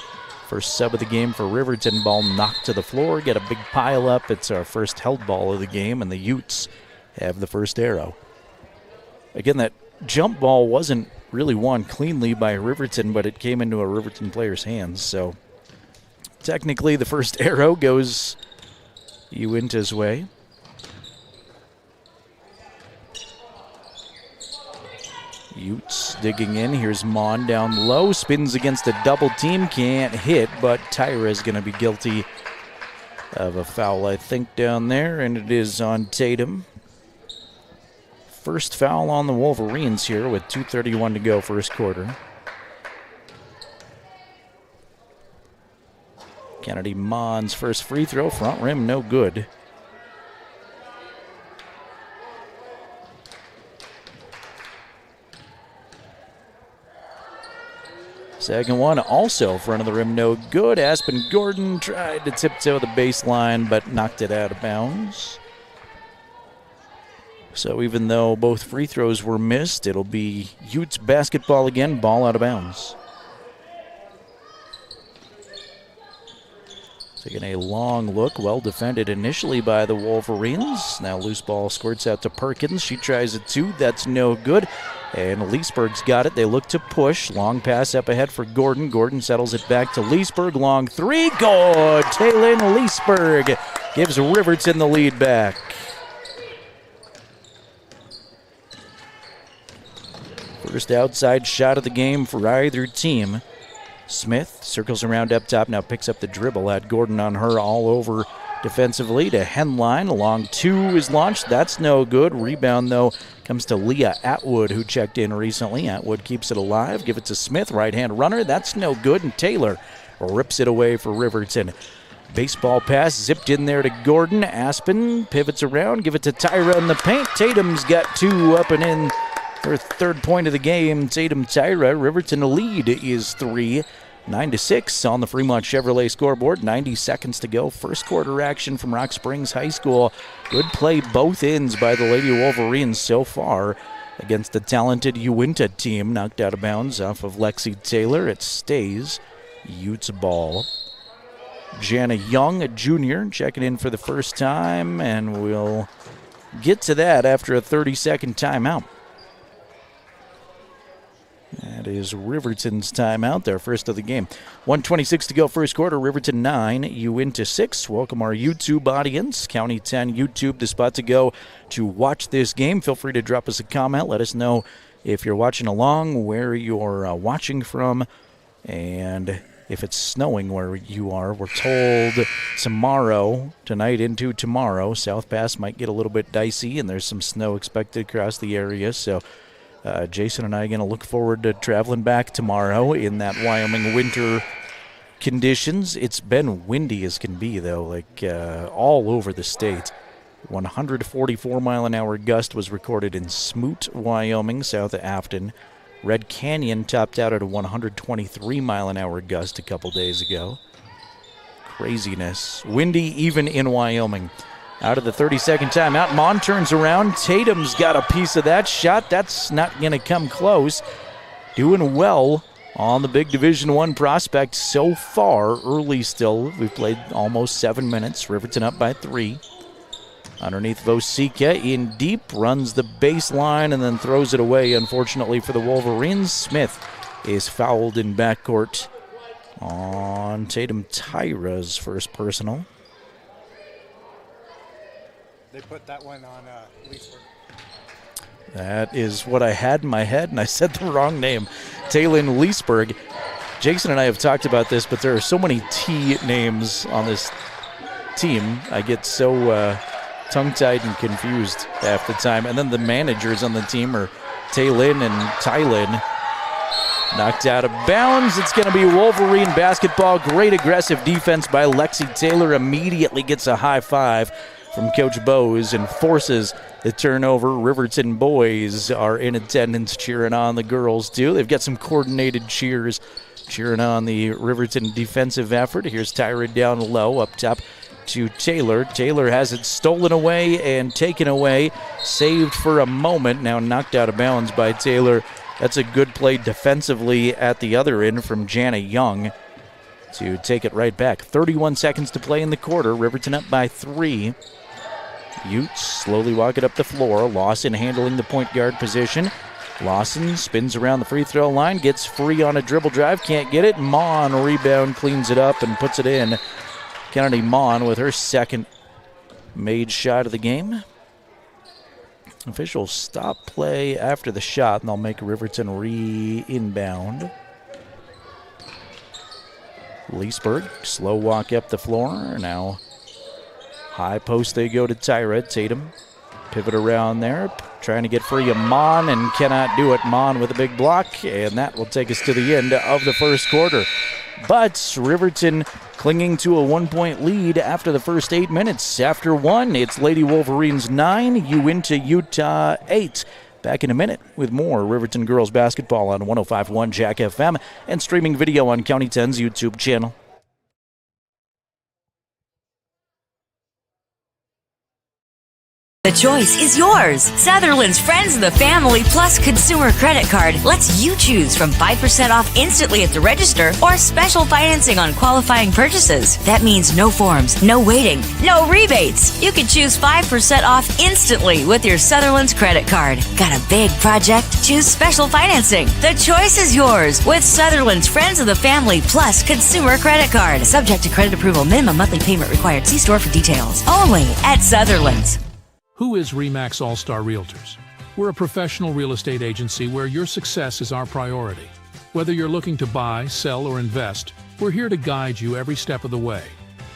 First sub of the game for Riverton. Ball knocked to the floor. Get a big pile up. It's our first held ball of the game, and the Utes have the first arrow. Again, that jump ball wasn't really won cleanly by Riverton, but it came into a Riverton player's hands. So technically the first arrow goes Uintah's way. Utes digging in. Here's Mon down low. Spins against a double team. Can't hit, but Tyra is going to be guilty of a foul, I think, down there, and it is on Tatum. First foul on the Wolverines here with 2:31 to go first quarter. Kennedy Mon's first free throw. Front rim, no good. Second one, also front of the rim, no good. Aspen Gordon tried to tiptoe the baseline, but knocked it out of bounds. So even though both free throws were missed, it'll be Utes basketball again, ball out of bounds. Taking a long look, well defended initially by the Wolverines. Now loose ball squirts out to Perkins. She tries a two, that's no good. And Leesburg's got it. They look to push. Long pass up ahead for Gordon. Gordon settles it back to Leesburg. Long three, good. Taylin Leesburg gives Riverton the lead back. First outside shot of the game for either team. Smith circles around up top, now picks up the dribble. Had Gordon on her all over defensively to Henline. A long two is launched. That's no good. Rebound, though, comes to Leah Atwood, who checked in recently. Atwood keeps it alive. Give it to Smith. Right-hand runner. That's no good. And Taylor rips it away for Riverton. Baseball pass zipped in there to Gordon. Aspen pivots around. Give it to Tyra in the paint. Tatum's got two up and in. Her third point of the game, Tatum Tyra. Riverton lead is 3, 9-6 on the Fremont Chevrolet scoreboard. 90 seconds to go. First quarter action from Rock Springs High School. Good play both ends by the Lady Wolverines so far against the talented Uintah team. Knocked out of bounds off of Lexi Taylor. It stays Utes ball. Jana Young, a junior, checking in for the first time, and we'll get to that after a 30-second timeout. That is Riverton's timeout, their first of the game. 1:26 to go, first quarter. Riverton 9, Uintah 6. Welcome our YouTube audience. County 10 YouTube, the spot to go to watch this game. Feel free to drop us a comment. Let us know if you're watching along, where you're watching from, and if it's snowing where you are. We're told tonight into tomorrow, South Pass might get a little bit dicey, and there's some snow expected across the area, so Jason and I are going to look forward to traveling back tomorrow in that Wyoming winter conditions. It's been windy as can be, though, like all over the state. 144-mile-an-hour gust was recorded in Smoot, Wyoming, south of Afton. Red Canyon topped out at a 123-mile-an-hour gust a couple days ago. Craziness. Windy even in Wyoming. Out of the 30-second timeout, Mon turns around. Tatum's got a piece of that shot. That's not going to come close. Doing well on the big Division I prospect so far. Early still. We've played almost 7 minutes. Riverton up by 3. Underneath Vosika in deep. Runs the baseline and then throws it away, unfortunately, for the Wolverines. Smith is fouled in backcourt on Tatum Tyra's first personal. They put that one on Leesburg. That is what I had in my head, and I said the wrong name. Taylin Leesburg. Jason and I have talked about this, but there are so many T names on this team. I get so tongue-tied and confused half the time. And then the managers on the team are Taylin and Tylin. Knocked out of bounds. It's going to be Wolverine basketball. Great aggressive defense by Lexi Taylor. Immediately gets a high five from Coach Bowes and forces the turnover. Riverton boys are in attendance cheering on the girls, too. They've got some coordinated cheers cheering on the Riverton defensive effort. Here's Tyra down low, up top to Taylor. Taylor has it stolen away and taken away. Saved for a moment. Now knocked out of bounds by Taylor. That's a good play defensively at the other end from Jana Young to take it right back. 31 seconds to play in the quarter. Riverton up by 3. Utes slowly walking up the floor. Lawson handling the point guard position. Lawson spins around the free throw line, gets free on a dribble drive, can't get it. Mon rebound, cleans it up and puts it in. Kennedy Mon with her second made shot of the game. Officials stop play after the shot, and they'll make Riverton re-inbound. Leesburg, slow walk up the floor. Now high post they go to Tyra. Tatum, pivot around there, trying to get free of Mon and cannot do it. Mon with a big block, and that will take us to the end of the first quarter. But Riverton clinging to a 1-point lead after the first 8 minutes. After 1, it's Lady Wolverines 9, Uintah Utah 8. Back in a minute with more Riverton girls basketball on 105.1 Jack FM and streaming video on County 10's YouTube channel. The choice is yours. Sutherland's Friends of the Family Plus Consumer Credit Card lets you choose from 5% off instantly at the register or special financing on qualifying purchases. That means no forms, no waiting, no rebates. You can choose 5% off instantly with your Sutherland's credit card. Got a big project? Choose special financing. The choice is yours with Sutherland's Friends of the Family Plus Consumer Credit Card. Subject to credit approval. Minimum monthly payment required. See store for details. Only at Sutherland's. Who is RE/MAX All-Star Realtors? We're a professional real estate agency where your success is our priority. Whether you're looking to buy, sell, or invest, we're here to guide you every step of the way.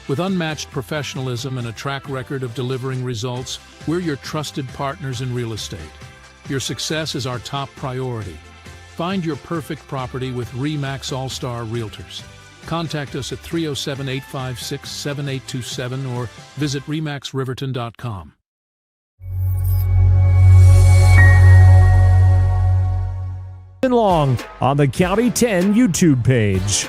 With unmatched professionalism and a track record of delivering results, we're your trusted partners in real estate. Your success is our top priority. Find your perfect property with RE/MAX All-Star Realtors. Contact us at 307-856-7827 or visit remaxriverton.com. Long on the County 10 YouTube page.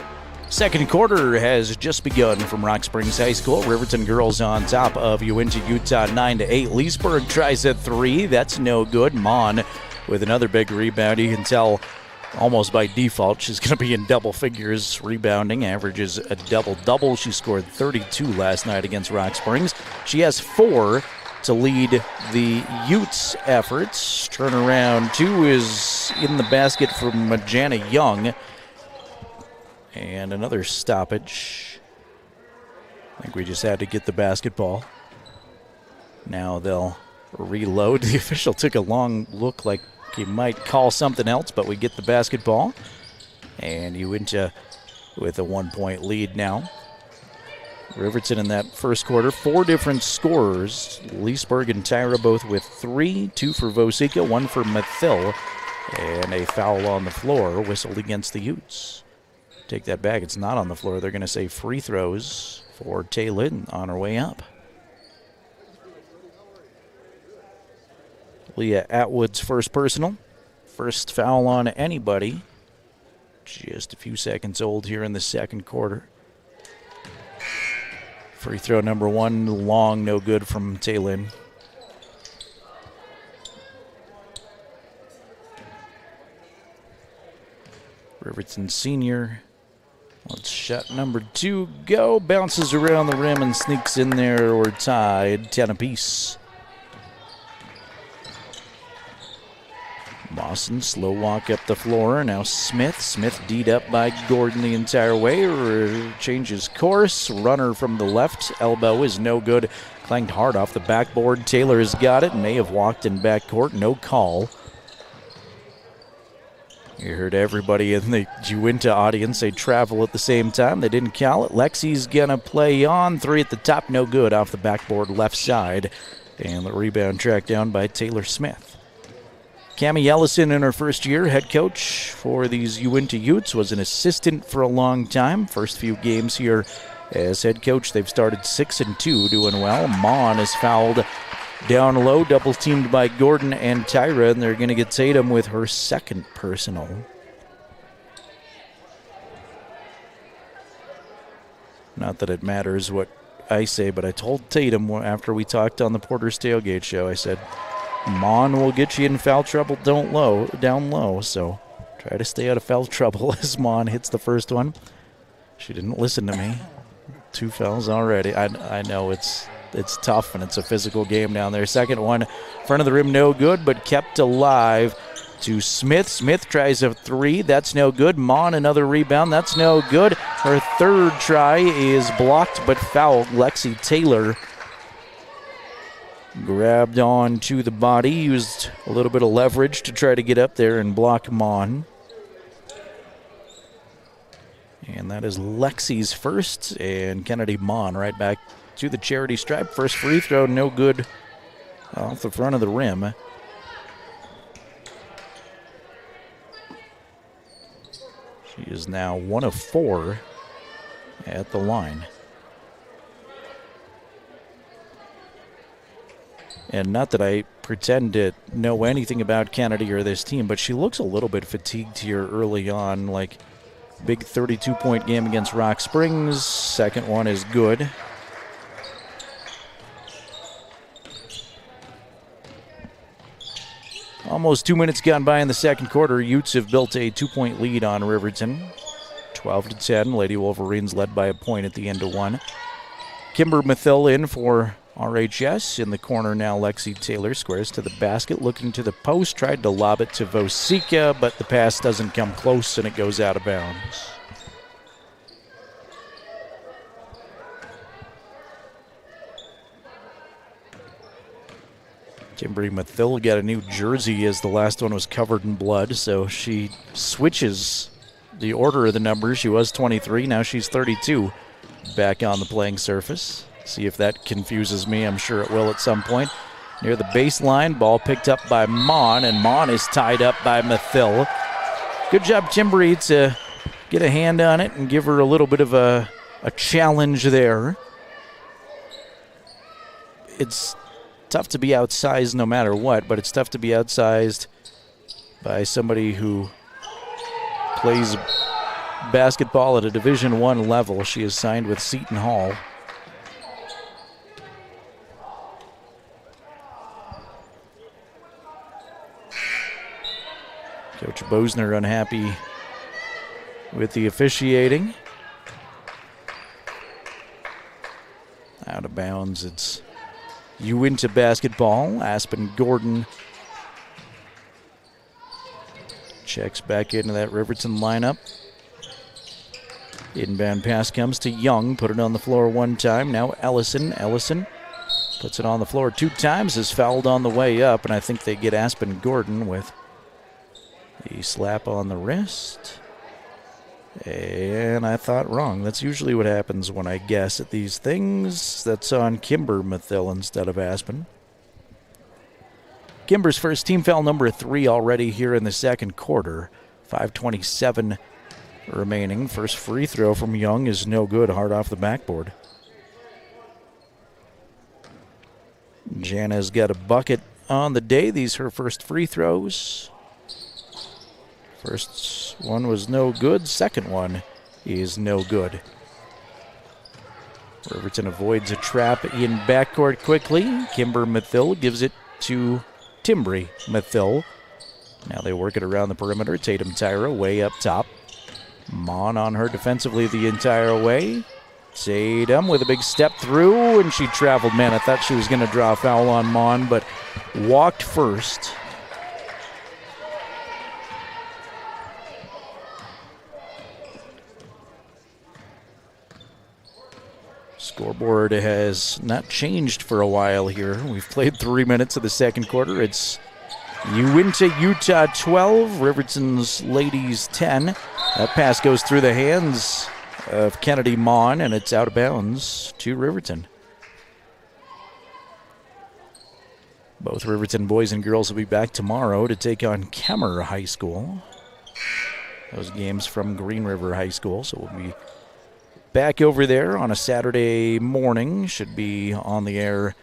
Second quarter has just begun from Rock Springs High School. Riverton girls on top of Uintah Utah 9-8. Leesburg tries at 3. That's no good. Mon with another big rebound. You can tell almost by default, she's going to be in double figures rebounding, averages a double-double. She scored 32 last night against Rock Springs. She has 4 to lead the Utes' efforts. Turnaround 2 is in the basket from Jana Young. And another stoppage. I think we just had to get the basketball. Now they'll reload. The official took a long look like he might call something else, but we get the basketball. And Uintah with a 1-point lead now. Riverton in that first quarter, 4 different scorers. Leesburg and Tyra both with 3, 2 for Vosika, 1 for Mathil, and a foul on the floor whistled against the Utes. Take that back, it's not on the floor. They're going to say free throws for Taylor on her way up. Leah Atwood's first personal. First foul on anybody. Just a few seconds old here in the second quarter. Free throw number 1, long, no good from Taylin. Riverton senior. Let's shot number 2 go. Bounces around the rim and sneaks in there. We're tied 10 apiece. Mawson, slow walk up the floor. Now Smith. Smith D'd up by Gordon the entire way. Changes course. Runner from the left. Elbow is no good. Clanged hard off the backboard. Taylor has got it. May have walked in backcourt. No call. You heard everybody in the Uintah audience say travel at the same time. They didn't call it. Lexi's going to play on. 3 at the top. No good off the backboard left side. And the rebound tracked down by Taylor Smith. Cammie Ellison in her first year, head coach for these Uintah Utes, was an assistant for a long time. First few games here as head coach, they've started 6-2, doing well. Mon is fouled down low, double teamed by Gordon and Tyra, and they're going to get Tatum with her second personal. Not that it matters what I say, but I told Tatum after we talked on the Porter's Tailgate show, I said, Mon will get you in foul trouble down low, so try to stay out of foul trouble as Mon hits the first one. She didn't listen to me. 2 fouls already. I know it's tough and it's a physical game down there. Second one, front of the rim, no good, but kept alive to Smith. Smith tries a 3. That's no good. Mon, another rebound. That's no good. Her third try is blocked but fouled. Lexi Taylor grabbed on to the body, used a little bit of leverage to try to get up there and block Mon. And that is Lexi's first, and Kennedy Mon right back to the charity stripe. First free throw, no good off the front of the rim. She is now 1 of 4 at the line. And not that I pretend to know anything about Kennedy or this team, but she looks a little bit fatigued here early on. Like, big 32-point game against Rock Springs. Second one is good. Almost 2 minutes gone by in the second quarter. Utes have built a 2-point lead on Riverton. 12-10. Lady Wolverines led by a point at the end of one. Kimber Mathil in for RHS. In the corner now, Lexi Taylor squares to the basket, looking to the post, tried to lob it to Vosika, but the pass doesn't come close and it goes out of bounds. Kimberly Mathil got a new jersey as the last one was covered in blood, so she switches the order of the numbers. She was 23, now she's 32 back on the playing surface. See if that confuses me. I'm sure it will at some point. Near the baseline, ball picked up by Mon, and Mon is tied up by Mathil. Good job, Timbery, to get a hand on it and give her a little bit of a challenge there. It's tough to be outsized no matter what, but it's tough to be outsized by somebody who plays basketball at a Division I level. She is signed with Seton Hall. Coach Bosner unhappy with the officiating. Out of bounds, it's Uintah basketball. Aspen Gordon checks back into that Riverton lineup. Inbound pass comes to Young, put it on the floor one time. Now Ellison puts it on the floor 2 times, is fouled on the way up, and I think they get Aspen Gordon with the slap on the wrist. And I thought wrong. That's usually what happens when I guess at these things. That's on Kimber Mathill instead of Aspen. Kimber's first team foul number 3 already here in the second quarter. 5:27 remaining. First free throw from Young is no good, hard off the backboard. Jana's got a bucket on the day. These are her first free throws. First one was no good. Second one is no good. Riverton avoids a trap in backcourt quickly. Kimber Mathill gives it to Timbri Mathill. Now they work it around the perimeter. Tatum Tyra way up top. Mon on her defensively the entire way. Tatum with a big step through, and she traveled. Man, I thought she was going to draw a foul on Mon, but walked first. Scoreboard has not changed for a while here. We've played 3 minutes of the second quarter. It's Uintah, Utah 12, Riverton's ladies 10. That pass goes through the hands of Kennedy Mon, and it's out of bounds to Riverton. Both Riverton boys and girls will be back tomorrow to take on Kemmer High School. Those games from Green River High School, so we'll be back over there on a Saturday morning. Should be on the air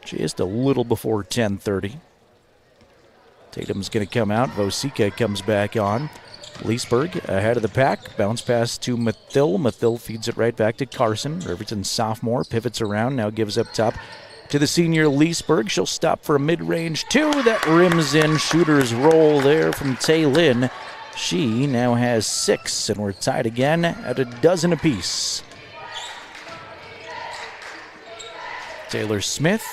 just a little before 10:30. Tatum's going to come out. Vosika comes back on. Leesburg ahead of the pack. Bounce pass to Mathill. Mathill feeds it right back to Carson. Riverton sophomore pivots around. Now gives up top to the senior Leesburg. She'll stop for a mid-range 2. That rims in. Shooter's roll there from Tay Lynn. She now has 6, and we're tied again at a dozen apiece. Taylor Smith.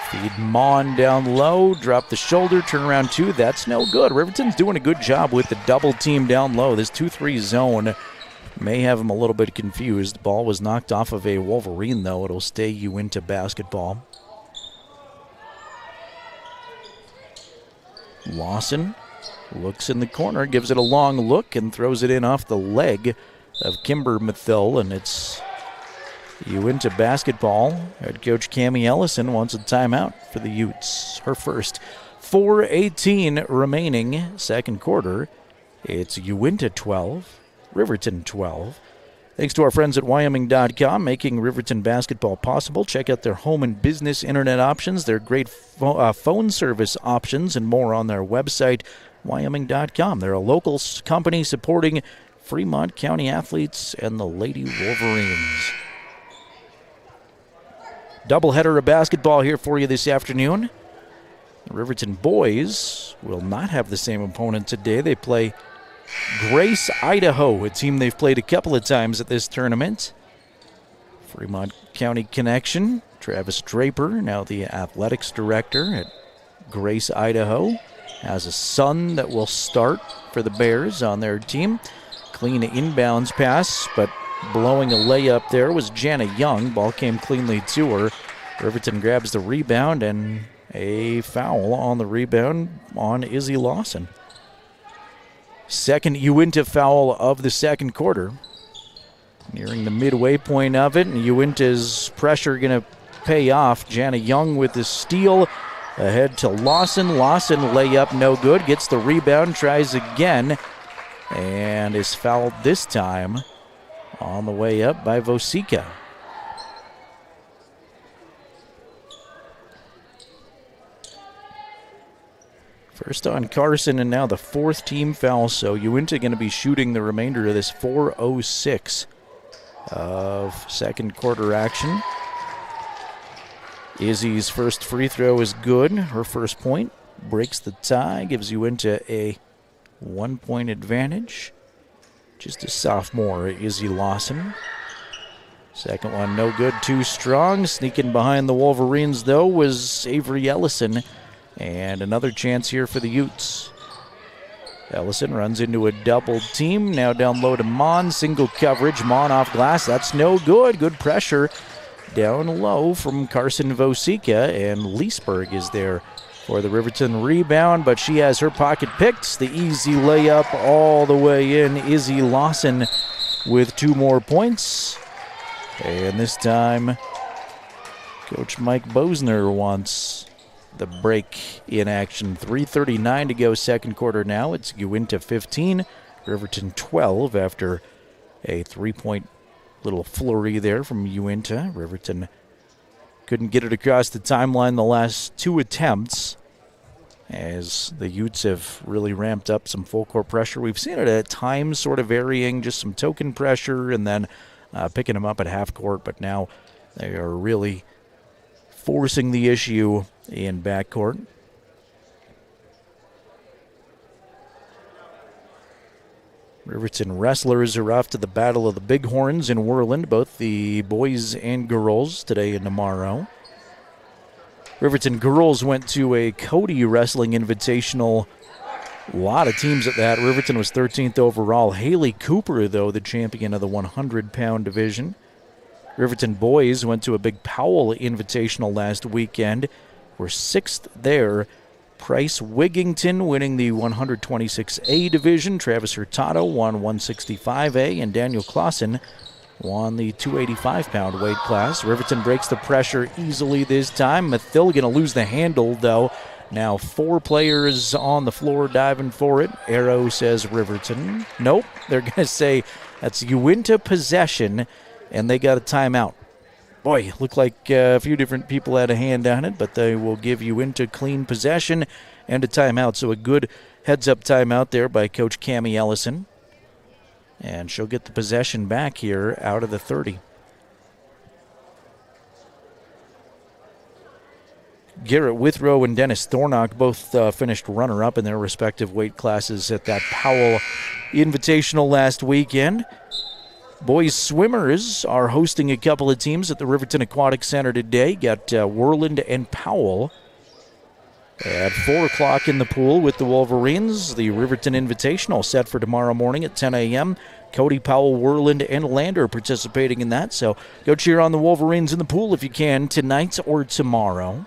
Feed Mon down low, drop the shoulder, turn around 2. That's no good. Riverton's doing a good job with the double team down low. This 2-3 zone may have him a little bit confused. The ball was knocked off of a Wolverine, though. It'll stay Uintah basketball. Lawson looks in the corner, gives it a long look, and throws it in off the leg of Kimber Mathill, and it's Uintah basketball. Head coach Cammie Ellison wants a timeout for the Utes. Her first. 4:18 remaining, second quarter. It's Uintah 12, Riverton 12. Thanks to our friends at Wyoming.com, making Riverton basketball possible. Check out their home and business internet options, their great phone service options, and more on their website, Wyoming.com. They're a local company supporting Fremont County athletes and the Lady Wolverines. Doubleheader of basketball here for you this afternoon. The Riverton boys will not have the same opponent today. They play Grace, Idaho, a team they've played a couple of times at this tournament. Fremont County connection. Travis Draper, now the athletics director at Grace, Idaho, has a son that will start for the Bears on their team. Clean inbounds pass, but blowing a layup there was Jana Young. Ball came cleanly to her. Riverton grabs the rebound, and a foul on the rebound on Izzy Lawson. Second Uintah foul of the second quarter. Nearing the midway point of it, and Uintah's pressure going to pay off. Jana Young with the steal. Ahead to Lawson. Lawson layup no good. Gets the rebound, tries again, and is fouled this time on the way up by Vosika. First on Carson, and now the fourth team foul, so Uintah going to be shooting the remainder of this 4:06 of second quarter action. Izzy's first free throw is good, her first point. breaks the tie, gives Uintah a 1-point advantage. Just a sophomore, Izzy Lawson. Second one, no good, too strong. Sneaking behind the Wolverines, though, was Avery Ellison. And another chance here for the Utes. Ellison runs into a double team. Now down low to Mon. Single coverage. Mon off glass. That's no good. Good pressure down low from Carson Vosica. And Leesburg is there for the Riverton rebound, but she has her pocket picked. The easy layup all the way in. Izzy Lawson with 2 more points. And this time, Coach Mike Bosner wants the break in action. 3:39 to go, second quarter now. It's Uintah 15, Riverton 12 after a 3-point little flurry there from Uintah. Riverton couldn't get it across the timeline the last 2 attempts, as the Utes have really ramped up some full court pressure. We've seen it at times sort of varying, just some token pressure and then picking them up at half court, but now they are really forcing the issue in backcourt. Riverton wrestlers are off to the Battle of the Bighorns in Worland, both the boys and girls today and tomorrow. Riverton girls went to a Cody Wrestling Invitational. A lot of teams at that. Riverton was 13th overall. Haley Cooper, though, the champion of the 100-pound division. Riverton boys went to a big Powell Invitational last weekend. Were 6th there. Price Wigington winning the 126A division. Travis Hurtado won 165A, and Daniel Clausen won the 285-pound weight class. Riverton breaks the pressure easily this time. Mathill going to lose the handle, though. Now 4 players on the floor diving for it. Arrow says Riverton. Nope, they're going to say that's Uintah possession, and they got a timeout. Boy, looked like a few different people had a hand on it, but they will give Uintah clean possession and a timeout. So a good heads-up timeout there by Coach Cammie Ellison. And she'll get the possession back here out of the 30. Garrett Withrow and Dennis Thornock both finished runner-up in their respective weight classes at that Powell Invitational last weekend. Boys swimmers are hosting a couple of teams at the Riverton Aquatic Center today. Got Worland and Powell at 4 o'clock in the pool with the Wolverines. The Riverton Invitational set for tomorrow morning at 10 a.m. Cody, Powell, Worland, and Lander participating in that. So go cheer on the Wolverines in the pool if you can tonight or tomorrow.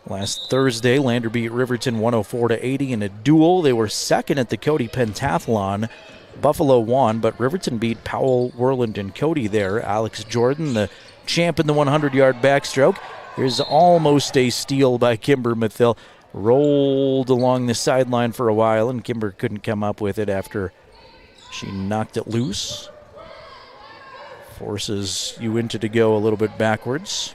Last Thursday, Lander beat Riverton 104-80 in a duel. They were second at the Cody Pentathlon. Buffalo won, but Riverton beat Powell, Worland, and Cody there. Alex Jordan, the champ in the 100-yard backstroke. Here's almost a steal by Kimber Mathill. Rolled along the sideline for a while, and Kimber couldn't come up with it after she knocked it loose. Forces Uintah to go a little bit backwards.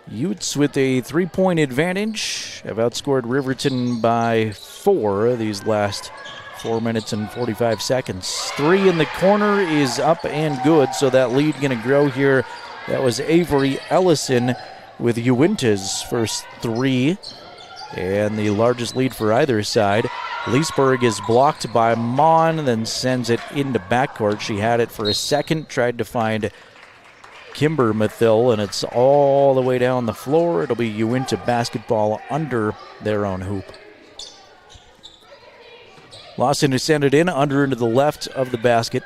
Utes with a 3-point advantage have outscored Riverton by 4 these last 4 minutes and 45 seconds. 3 in the corner is up and good, so that lead going to grow here. That was Avery Ellison with Uintah's first 3, and the largest lead for either side. Leesburg is blocked by Mon, then sends it into backcourt. She had it for a second, tried to find Kimber Mathill, and it's all the way down the floor. It'll be Uintah basketball under their own hoop. Lawson is sent it in, under into the left of the basket.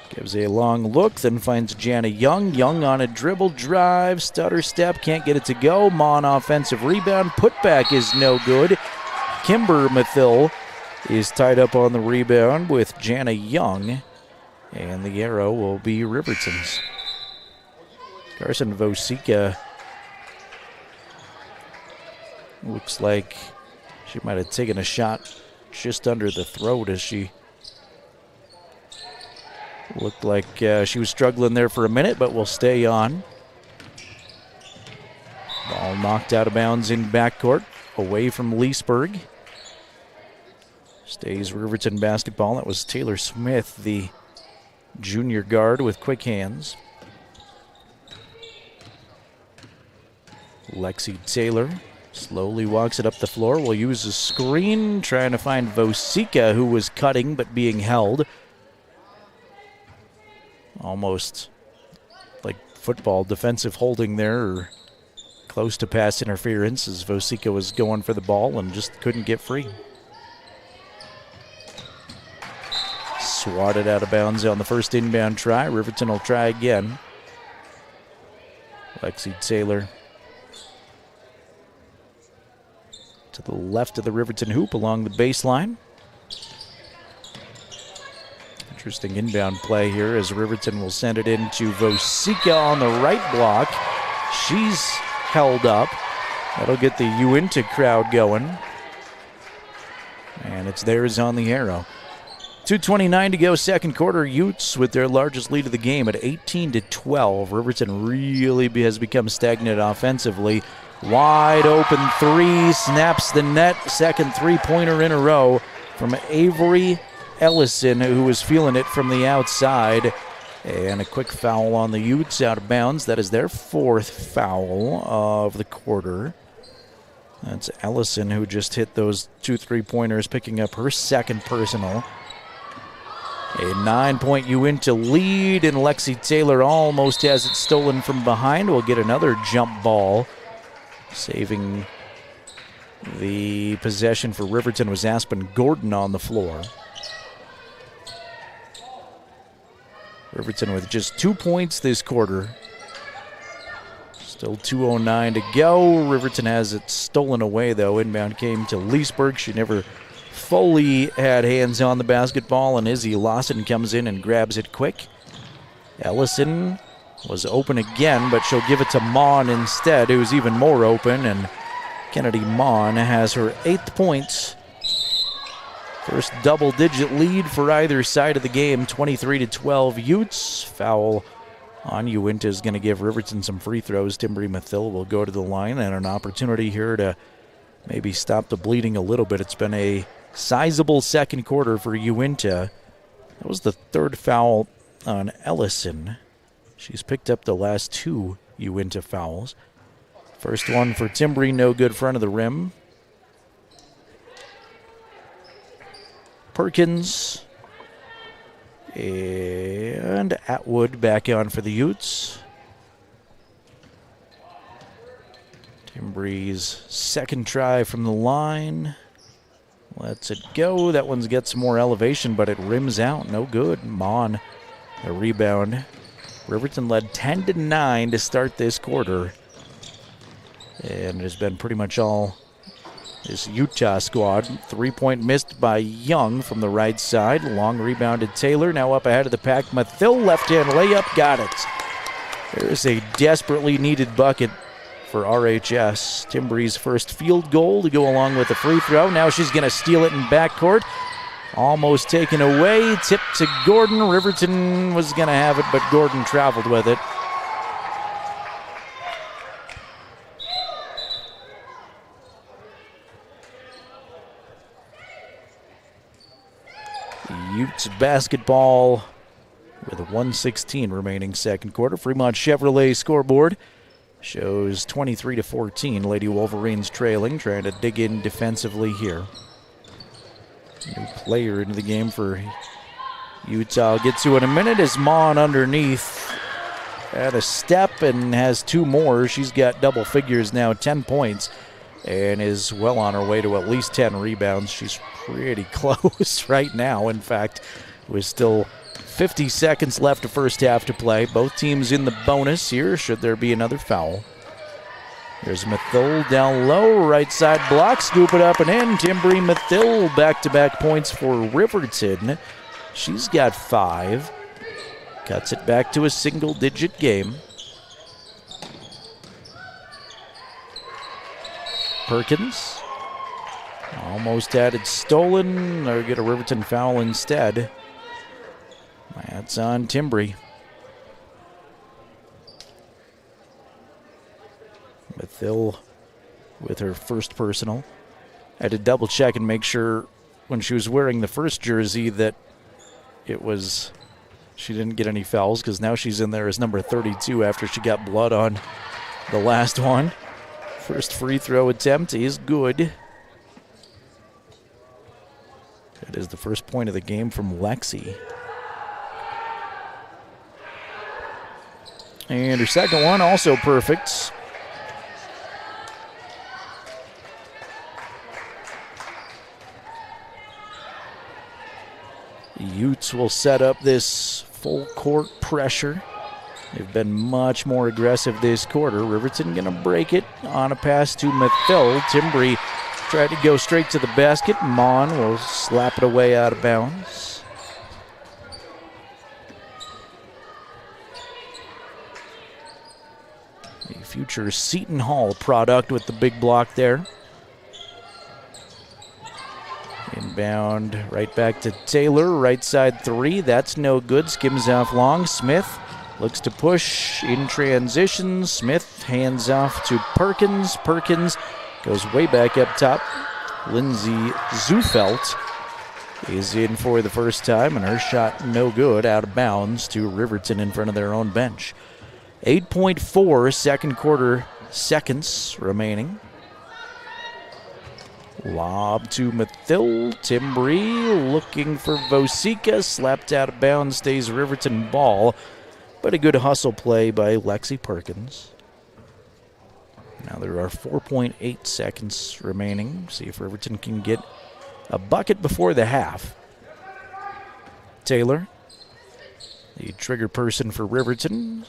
Gives a long look, then finds Jana Young. Young on a dribble drive, stutter step, can't get it to go. Mon offensive rebound, putback is no good. Kimber Mathill is tied up on the rebound with Jana Young. And the arrow will be Riverton's. Carson Vosica looks like she might have taken a shot just under the throat as she looked like she was struggling there for a minute, but will stay on. Ball knocked out of bounds in backcourt, away from Leesburg. Stays Riverton basketball. That was Taylor Smith, the junior guard with quick hands. Lexi Taylor slowly walks it up the floor. Will use a screen, trying to find Vosika, who was cutting but being held. Almost like football defensive holding there, or close to pass interference, as Vosika was going for the ball and just couldn't get free. Swatted out of bounds on the first inbound try. Riverton will try again. Lexi Taylor to the left of the Riverton hoop along the baseline. Interesting inbound play here as Riverton will send it into Vosika on the right block. She's held up. That'll get the Uintah crowd going. And it's theirs on the arrow. 2:29 to go, second quarter. Utes with their largest lead of the game at 18-12. Riverton really has become stagnant offensively. Wide open three, snaps the net. Second three-pointer in a row from Avery Ellison, who was feeling it from the outside. And a quick foul on the Utes out of bounds. That is their fourth foul of the quarter. That's Ellison, who just hit those 2 3-pointers, picking up her second personal. A 9-point Uintah lead, and Lexi Taylor almost has it stolen from behind. Will get another jump ball. Saving the possession for Riverton was Aspen Gordon on the floor. Riverton with just 2 points this quarter. Still 2:09 to go. Riverton has it stolen away, though. Inbound came to Leesburg. She never fully had hands on the basketball, and Izzy Lawson comes in and grabs it quick. Ellison was open again, but she'll give it to Mon instead, who's even more open, and Kennedy Mon has her 8th points. First double-digit lead for either side of the game, 23-12 Utes. Foul on Uintah is going to give Riverton some free throws. Timbri Mathil will go to the line, and an opportunity here to maybe stop the bleeding a little bit. It's been a sizable second quarter for Uintah. That was the third foul on Ellison. She's picked up the last 2 Uintah fouls. First one for Timbri, no good front of the rim. Perkins and Atwood back on for the Utes. Timbri's second try from the line. Lets it go. That one's got some more elevation, but it rims out. No good. Mon, a rebound. Riverton led 10-9 to start this quarter. And it has been pretty much all this Utah squad. 3-point missed by Young from the right side. Long rebounded Taylor. Now up ahead of the pack. Mathil left-hand layup. Got it. There's a desperately needed bucket for RHS. Timbri's first field goal to go along with the free throw. Now she's going to steal it in backcourt. Almost taken away. Tip to Gordon. Riverton was going to have it, but Gordon traveled with it. Utes basketball with 1:16 remaining second quarter. Fremont Chevrolet scoreboard shows 23-14. Lady Wolverines trailing, trying to dig in defensively here. New player into the game for Utah. I'll get to in a minute as Mon underneath at a step and has 2 more. She's got double figures now, 10 points, and is well on her way to at least 10 rebounds. She's pretty close right now. In fact, with still 50 seconds left of first half to play. Both teams in the bonus here should there be another foul. There's Mathil down low, right side block, scoop it up and in. Timbri Mathil back-to-back points for Riverton. She's got 5. Cuts it back to a single-digit game. Perkins almost had it stolen. They'll get a Riverton foul instead. That's on Timbri. Mathil with her first personal. Had to double check and make sure when she was wearing the first jersey that it was She didn't get any fouls because now she's in there as number 32 after she got blood on the last one. First free throw attempt is good. It is the first point of the game from Lexi. And her second one also perfect. The Utes will set up this full court pressure. They've been much more aggressive this quarter. Riverton going to break it on a pass to Mathil. Timbry tried to go straight to the basket. Mon will slap it away out of bounds. The future Seton Hall product with the big block there. Inbound right back to Taylor, right side three. That's no good. Skims off long. Smith looks to push in transition. Smith hands off to Perkins. Perkins goes way back up top. Lindsay Zufelt is in for the first time, and her shot no good, out of bounds to Riverton in front of their own bench. 8.4 second quarter seconds remaining. Lob to Mathil. Timbry looking for Vosika. Slapped out of bounds, stays Riverton ball. But a good hustle play by Lexi Perkins. Now there are 4.8 seconds remaining. See if Riverton can get a bucket before the half. Taylor, the trigger person for Riverton.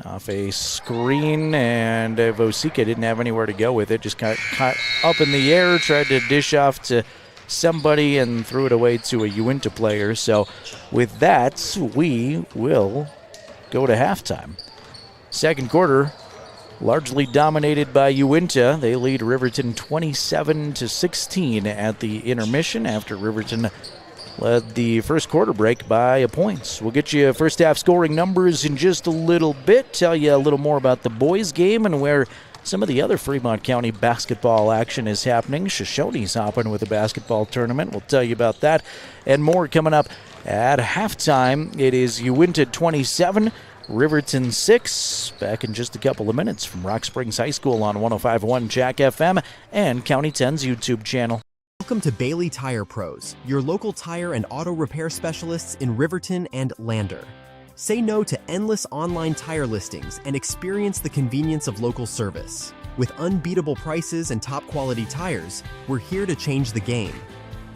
Off a screen, and Vosika didn't have anywhere to go with it. Just got caught up in the air, tried to dish off to somebody and threw it away to a Uintah player. So with that, we will go to halftime. Second quarter, largely dominated by Uintah. They lead Riverton 27-16 at the intermission after Riverton led the first quarter break by points. We'll get you first half scoring numbers in just a little bit, tell you a little more about the boys game and where some of the other Fremont County basketball action is happening. Shoshone's hopping with a basketball tournament. We'll tell you about that and more coming up at halftime. It is Uintah 27, Riverton 6. Back in just a couple of minutes from Rock Springs High School on 105.1 Jack FM and County 10's YouTube channel. Welcome to Bailey Tire Pros, your local tire and auto repair specialists in Riverton and Lander. Say no to endless online tire listings and experience the convenience of local service. With unbeatable prices and top quality tires, we're here to change the game.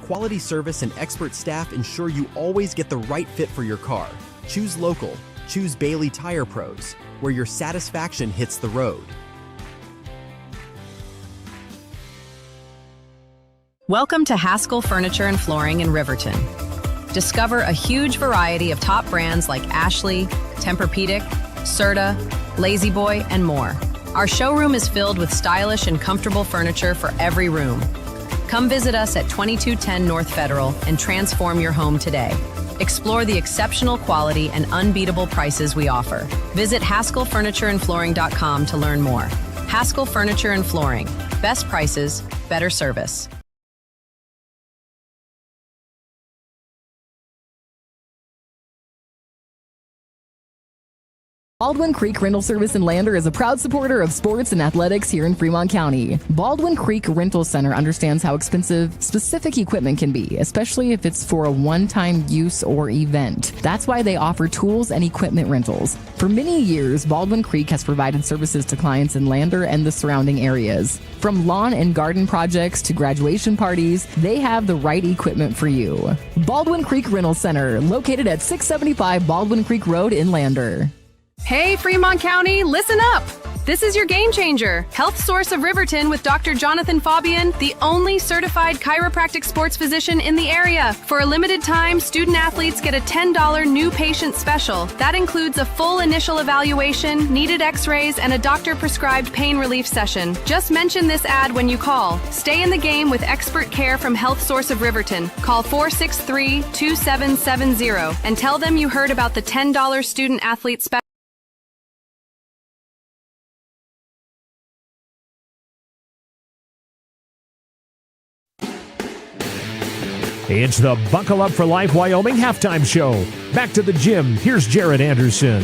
Quality service and expert staff ensure you always get the right fit for your car. Choose local. Choose Bailey Tire Pros, where your satisfaction hits the road. Welcome to Haskell Furniture and Flooring in Riverton. Discover a huge variety of top brands like Ashley, Tempur-Pedic, Serta, Lazy Boy, and more. Our showroom is filled with stylish and comfortable furniture for every room. Come visit us at 2210 North Federal and transform your home today. Explore the exceptional quality and unbeatable prices we offer. Visit HaskellFurnitureandFlooring.com to learn more. Haskell Furniture and Flooring. Best prices, better service. Baldwin Creek Rental Service in Lander is a proud supporter of sports and athletics here in Fremont County. Baldwin Creek Rental Center understands how expensive specific equipment can be, especially if it's for a one-time use or event. That's why they offer tools and equipment rentals. For many years, Baldwin Creek has provided services to clients in Lander and the surrounding areas. From lawn and garden projects to graduation parties, they have the right equipment for you. Baldwin Creek Rental Center, located at 675 Baldwin Creek Road in Lander. Hey, Fremont County, listen up! This is your game changer, Health Source of Riverton with Dr. Jonathan Fabian, the only certified chiropractic sports physician in the area. For a limited time, student athletes get a $10 new patient special. That includes a full initial evaluation, needed x-rays, and a doctor-prescribed pain relief session. Just mention this ad when you call. Stay in the game with expert care from Health Source of Riverton. Call 463-2770 and tell them you heard about the $10 student athlete special. It's the Buckle Up for Life Wyoming halftime show. Back to the gym. Here's Jerrad Anderson.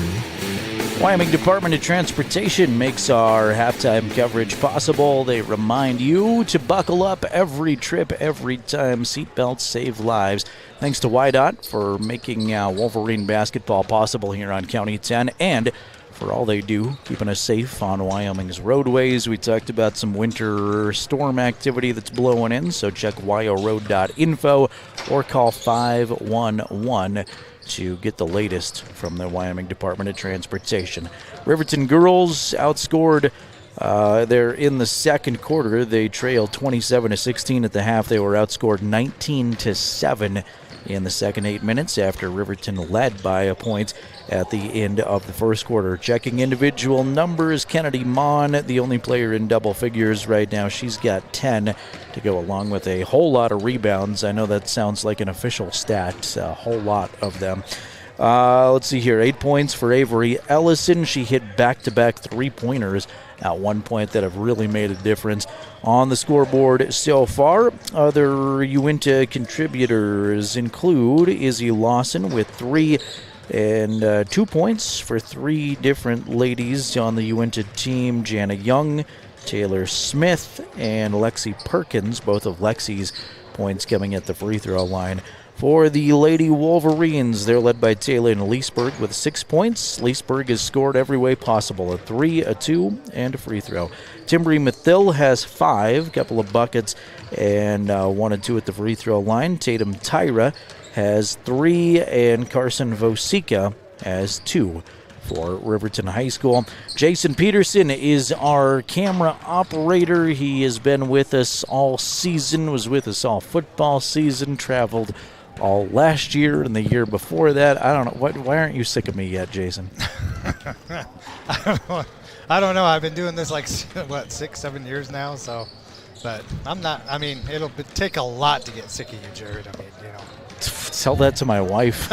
Wyoming Department of Transportation makes our halftime coverage possible. They remind you to buckle up every trip, every time. Seatbelts save lives. Thanks to WYDOT for making Wolverine basketball possible here on County 10 and for all they do, keeping us safe on Wyoming's roadways. We talked about some winter storm activity that's blowing in, so check wyoroad.info or call 511 to get the latest from the Wyoming Department of Transportation. Riverton girls outscored. They're in the second quarter. They trailed 27-16 at the half. They were outscored 19-7 in the second 8 minutes after Riverton led by a point at the end of the first quarter. Checking individual numbers, Kennedy Mon, the only player in double figures right now. She's got 10 to go along with a whole lot of rebounds. I know that sounds like an official stat, a whole lot of them. Let's see here, 8 points for Avery Ellison. She hit back-to-back three-pointers at one point that have really made a difference on the scoreboard so far. Other Uintah contributors include Izzy Lawson with 3 and 2 points for 3 different ladies on the Uintah team. Jana Young, Taylor Smith, and Lexi Perkins, both of Lexi's points coming at the free throw line. For the Lady Wolverines, they're led by Taylor and Leesburg with 6 points. Leesburg has scored every way possible, a 3, a 2, and a free throw. Timbri Mathill has 5, couple of buckets, and 1 and 2 at the free throw line. Tatum Tyra has 3, and Carson Vosica has 2 for Riverton High School. Jason Peterson is our camera operator. He has been with us all season, was with us all football season, traveled all last year and the year before that. I don't know. Why aren't you sick of me yet, Jason? I don't know. I've been doing this 6-7 years now. So, but I'm not. I mean, it'll take a lot to get sick of you, Jerrad. I mean, Tell that to my wife.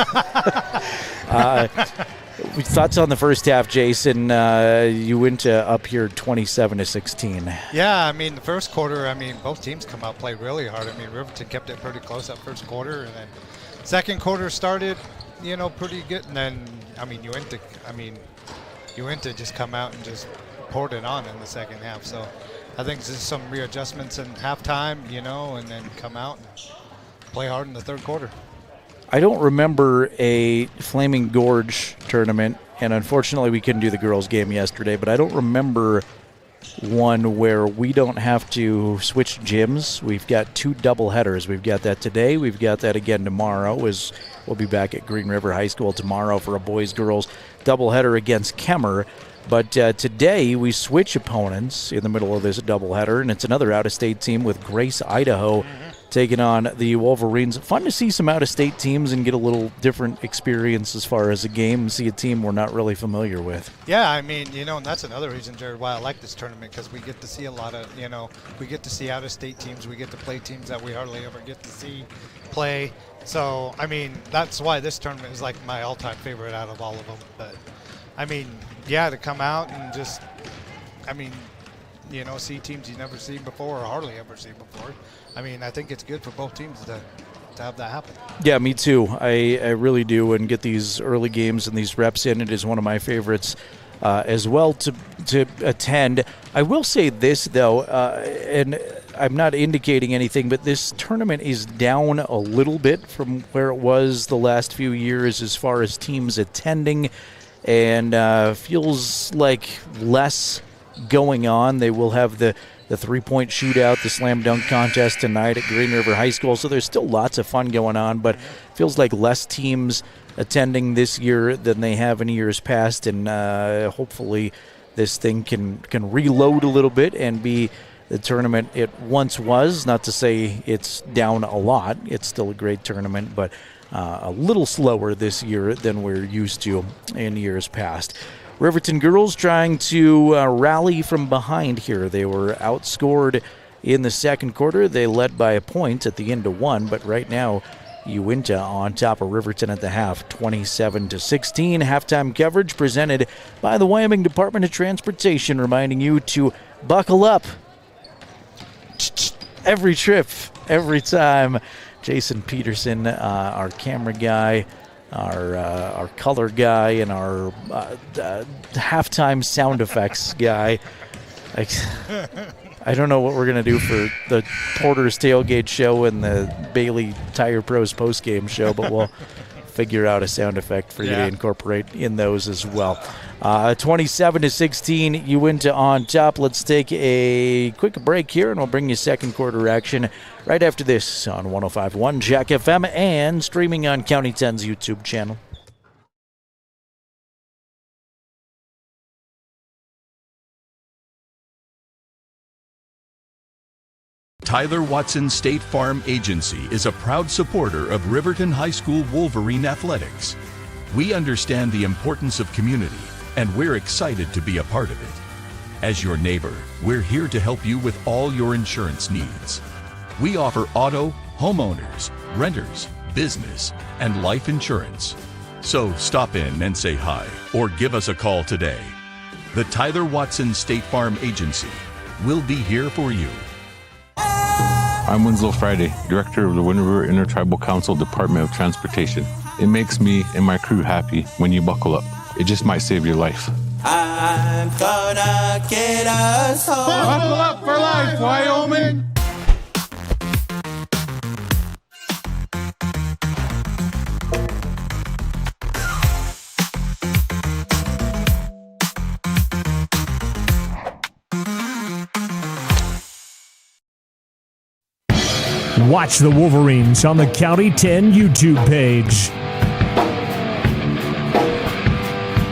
Thoughts on the first half, Jason? You went up here 27-16. Yeah, I mean, the first quarter, both teams come out, played really hard. Riverton kept it pretty close that first quarter, and then second quarter started, pretty good. And then, Uintah just come out and just poured it on in the second half. So I think there's some readjustments in halftime, and then come out and play hard in the third quarter. I don't remember a Flaming Gorge tournament, and unfortunately we couldn't do the girls' game yesterday, but I don't remember one where we don't have to switch gyms. We've got 2 double headers. We've got that today. We've got that again tomorrow. We'll be back at Green River High School tomorrow for a boys-girls doubleheader against Kemmer. But today we switch opponents in the middle of this doubleheader, and it's another out-of-state team with Grace, Idaho, taking on the Wolverines. Fun to see some out-of-state teams and get a little different experience as far as a game and see a team we're not really familiar with. Yeah, and that's another reason, Jerrad, why I like this tournament, because we get to see a lot of, we get to see out-of-state teams. We get to play teams that we hardly ever get to see play. So, that's why this tournament is like my all-time favorite out of all of them. But, to come out and just, see teams you never seen before or hardly ever seen before. I think it's good for both teams to have that happen. Yeah, me too. I really do, and get these early games and these reps in. It is one of my favorites as well to attend. I will say this, though, and I'm not indicating anything, but this tournament is down a little bit from where it was the last few years as far as teams attending, and feels like less going on. They will have the three-point shootout, the slam dunk contest tonight at Green River High School, so there's still lots of fun going on, but feels like less teams attending this year than they have in years past, and hopefully this thing can reload a little bit and be the tournament it once was. Not to say it's down a lot. It's still a great tournament, but a little slower this year than we're used to in years past. Riverton girls trying to rally from behind here. They were outscored in the second quarter. They led by a point at the end of 1, but right now Uintah on top of Riverton at the half, 27-16. Halftime coverage presented by the Wyoming Department of Transportation, reminding you to buckle up every trip, every time. Jason Peterson, our camera guy, our color guy, and our halftime sound effects guy. I don't know what we're going to do for the Porter's Tailgate show and the Bailey Tire Pros postgame show, but we'll figure out a sound effect for you to incorporate in those as well. 27-16, Uintah on top. Let's take a quick break here, and we'll bring you second quarter action right after this on 105.1 Jack FM and streaming on County 10's YouTube channel. Tyler Watson State Farm Agency is a proud supporter of Riverton High School Wolverine athletics. We understand the importance of community, and we're excited to be a part of it. As your neighbor, we're here to help you with all your insurance needs. We offer auto, homeowners, renters, business, and life insurance. So stop in and say hi, or give us a call today. The Tyler Watson State Farm Agency will be here for you. I'm Winslow Friday, Director of the Wind River Intertribal Council Department of Transportation. It makes me and my crew happy when you buckle up. It just might save your life. I'm gonna get us home. Buckle up for life, Wyoming. Watch the Wolverines on the County 10 YouTube page.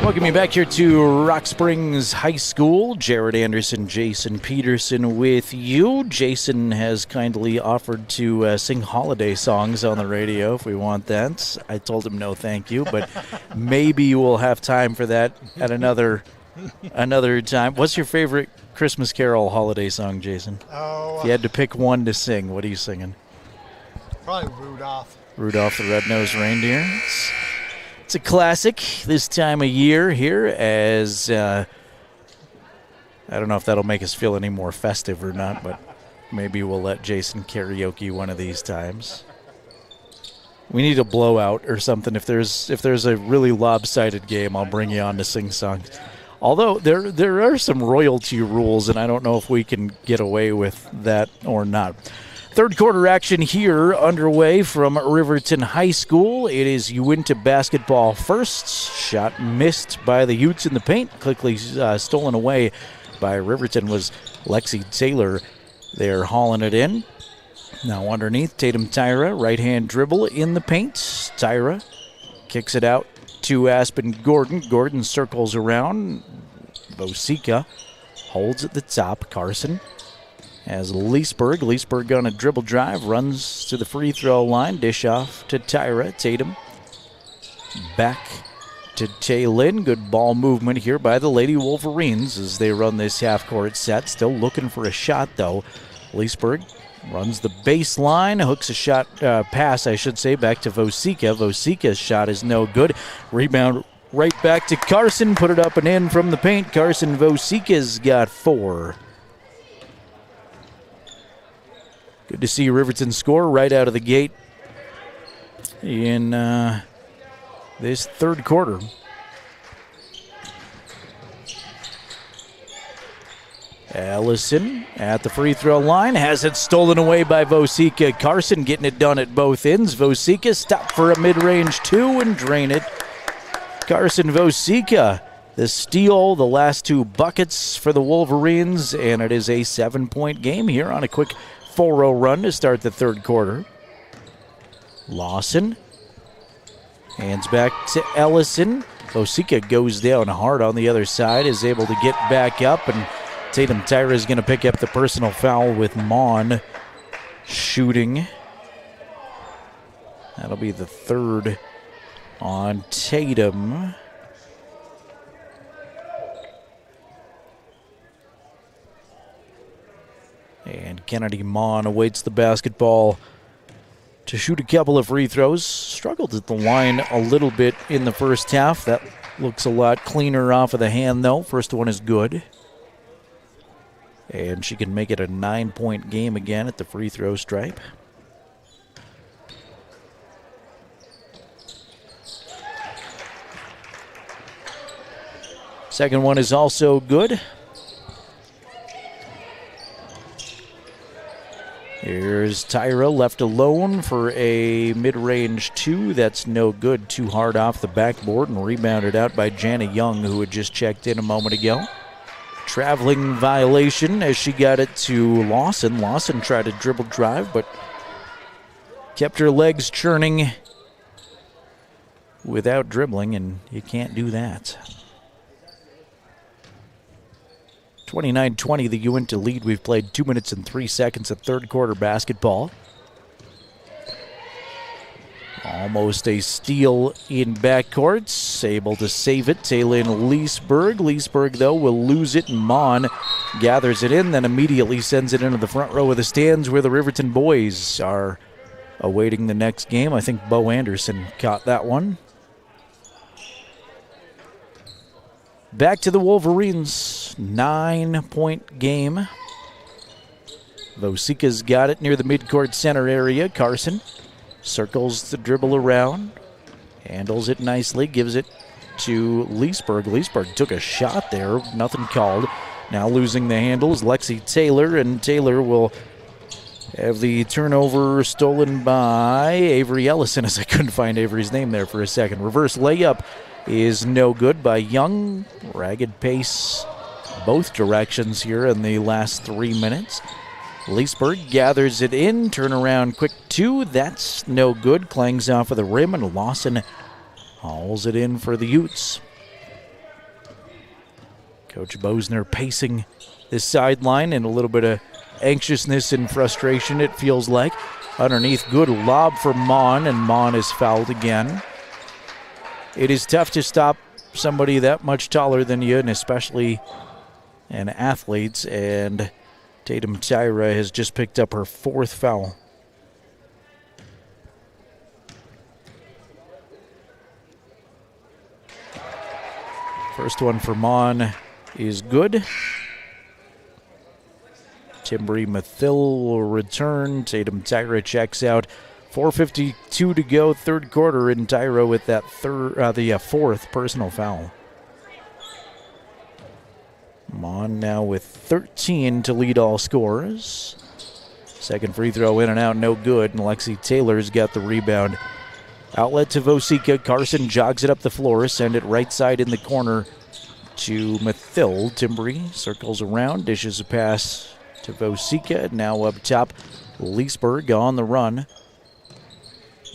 Welcome you back here to Rock Springs High School. Jerrad Anderson, Jason Peterson with you. Jason has kindly offered to sing holiday songs on the radio if we want that. I told him no thank you, but maybe we'll have time for that at another time. What's your favorite Christmas Carol holiday song, Jason? Oh, if you had to pick one to sing, what are you singing? Probably Rudolph. Rudolph the Red-Nosed Reindeer. It's a classic this time of year here, as I don't know if that'll make us feel any more festive or not, but maybe we'll let Jason karaoke one of these times. We need a blowout or something. If there's a really lopsided game, I'll bring you on to sing songs. Although there are some royalty rules, and I don't know if we can get away with that or not. Third quarter action here underway from Riverton High School. It is Uintah basketball first. Shot missed by the Utes in the paint. Quickly stolen away by Riverton was Lexi Taylor. They're hauling it in. Now underneath, Tatum Tyra, right-hand dribble in the paint. Tyra kicks it out to Aspen Gordon. Gordon circles around. Vosika holds at the top. Carson has Leesburg. Leesburg on a dribble drive, runs to the free throw line. Dish off to Tyra. Tatum back to Taylin. Good ball movement here by the Lady Wolverines as they run this half-court set. Still looking for a shot, though. Leesburg runs the baseline, hooks a shot, pass, I should say, back to Vosika. Vosika's shot is no good. Rebound right back to Carson. Put it up and in from the paint. Carson Vosika's got 4. Good to see Riverton score right out of the gate in this third quarter. Allison at the free throw line has it stolen away by Vosika. Carson getting it done at both ends. Vosika stopped for a mid-range 2 and drain it. Carson Vosika, the steal, the last 2 buckets for the Wolverines, and it is a 7-point game here on a quick 4-0 run to start the third quarter. Lawson hands back to Ellison. Vosika goes down hard on the other side, is able to get back up, and Tatum Tyra is going to pick up the personal foul with Mon shooting. That'll be the third on Tatum. And Kennedy Mon awaits the basketball to shoot a couple of free throws. Struggled at the line a little bit in the first half. That looks a lot cleaner off of the hand, though. First one is good. And she can make it a 9-point game again at the free throw stripe. Second one is also good. Here's Tyra left alone for a mid-range 2. That's no good. Too hard off the backboard and rebounded out by Jana Young, who had just checked in a moment ago. Traveling violation as she got it to Lawson. Lawson tried to dribble drive, but kept her legs churning without dribbling, and you can't do that. 29-20, the Uintah lead. We've played 2 minutes and 3 seconds of third quarter basketball. Almost a steal in backcourts. Able to save it. Taylin Leesburg. Leesburg, though, will lose it. Mon gathers it in, then immediately sends it into the front row of the stands where the Riverton boys are awaiting the next game. I think Bo Anderson caught that one. Back to the Wolverines. 9-point game. Vosika's got it near the midcourt center area. Carson circles the dribble around. Handles it nicely. Gives it to Leesburg. Leesburg took a shot there. Nothing called. Now losing the handle is Lexi Taylor. And Taylor will have the turnover stolen by Avery Ellison, as I couldn't find Avery's name there for a second. Reverse layup is no good by Young. Ragged pace both directions here in the last 3 minutes. Leesburg gathers it in. Turnaround quick 2. That's no good. Clangs off of the rim, and Lawson hauls it in for the Utes. Coach Bosner pacing this sideline in a little bit of anxiousness and frustration, it feels like. Underneath, good lob for Mon, and Mon is fouled again. It is tough to stop somebody that much taller than you, and especially an athlete, and Tatum Tyra has just picked up her 4th foul. First one for Mon is good. Timbri Mathil will return. Tatum Tyra checks out. 4:52 to go, third quarter, and Tyra with that 4th personal foul. Mon now with 13 to lead all scorers. Second free throw in and out, no good, and Lexi Taylor's got the rebound. Outlet to Vosika. Carson jogs it up the floor, send it right side in the corner to Mathil. Timbri circles around, dishes a pass to Vosika. Now up top, Leesburg on the run.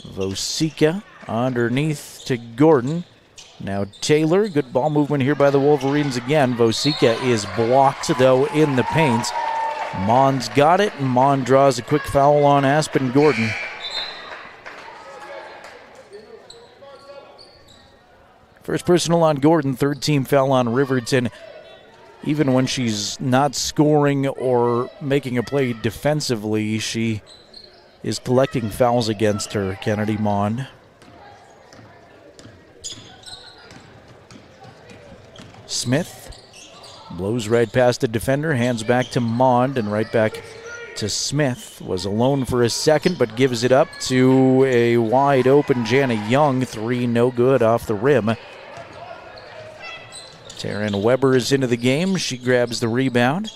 Vosika underneath to Gordon. Now Taylor, good ball movement here by the Wolverines again. Vosika is blocked, though, in the paint. Mon's got it, and Mon draws a quick foul on Aspen Gordon. First personal on Gordon, third team foul on Riverton. Even when she's not scoring or making a play defensively, she is collecting fouls against her, Kennedy Mon. Smith blows right past the defender, hands back to Mond, and right back to Smith. Was alone for a second, but gives it up to a wide open Jana Young. 3 no good off the rim. Taryn Weber is into the game. She grabs the rebound.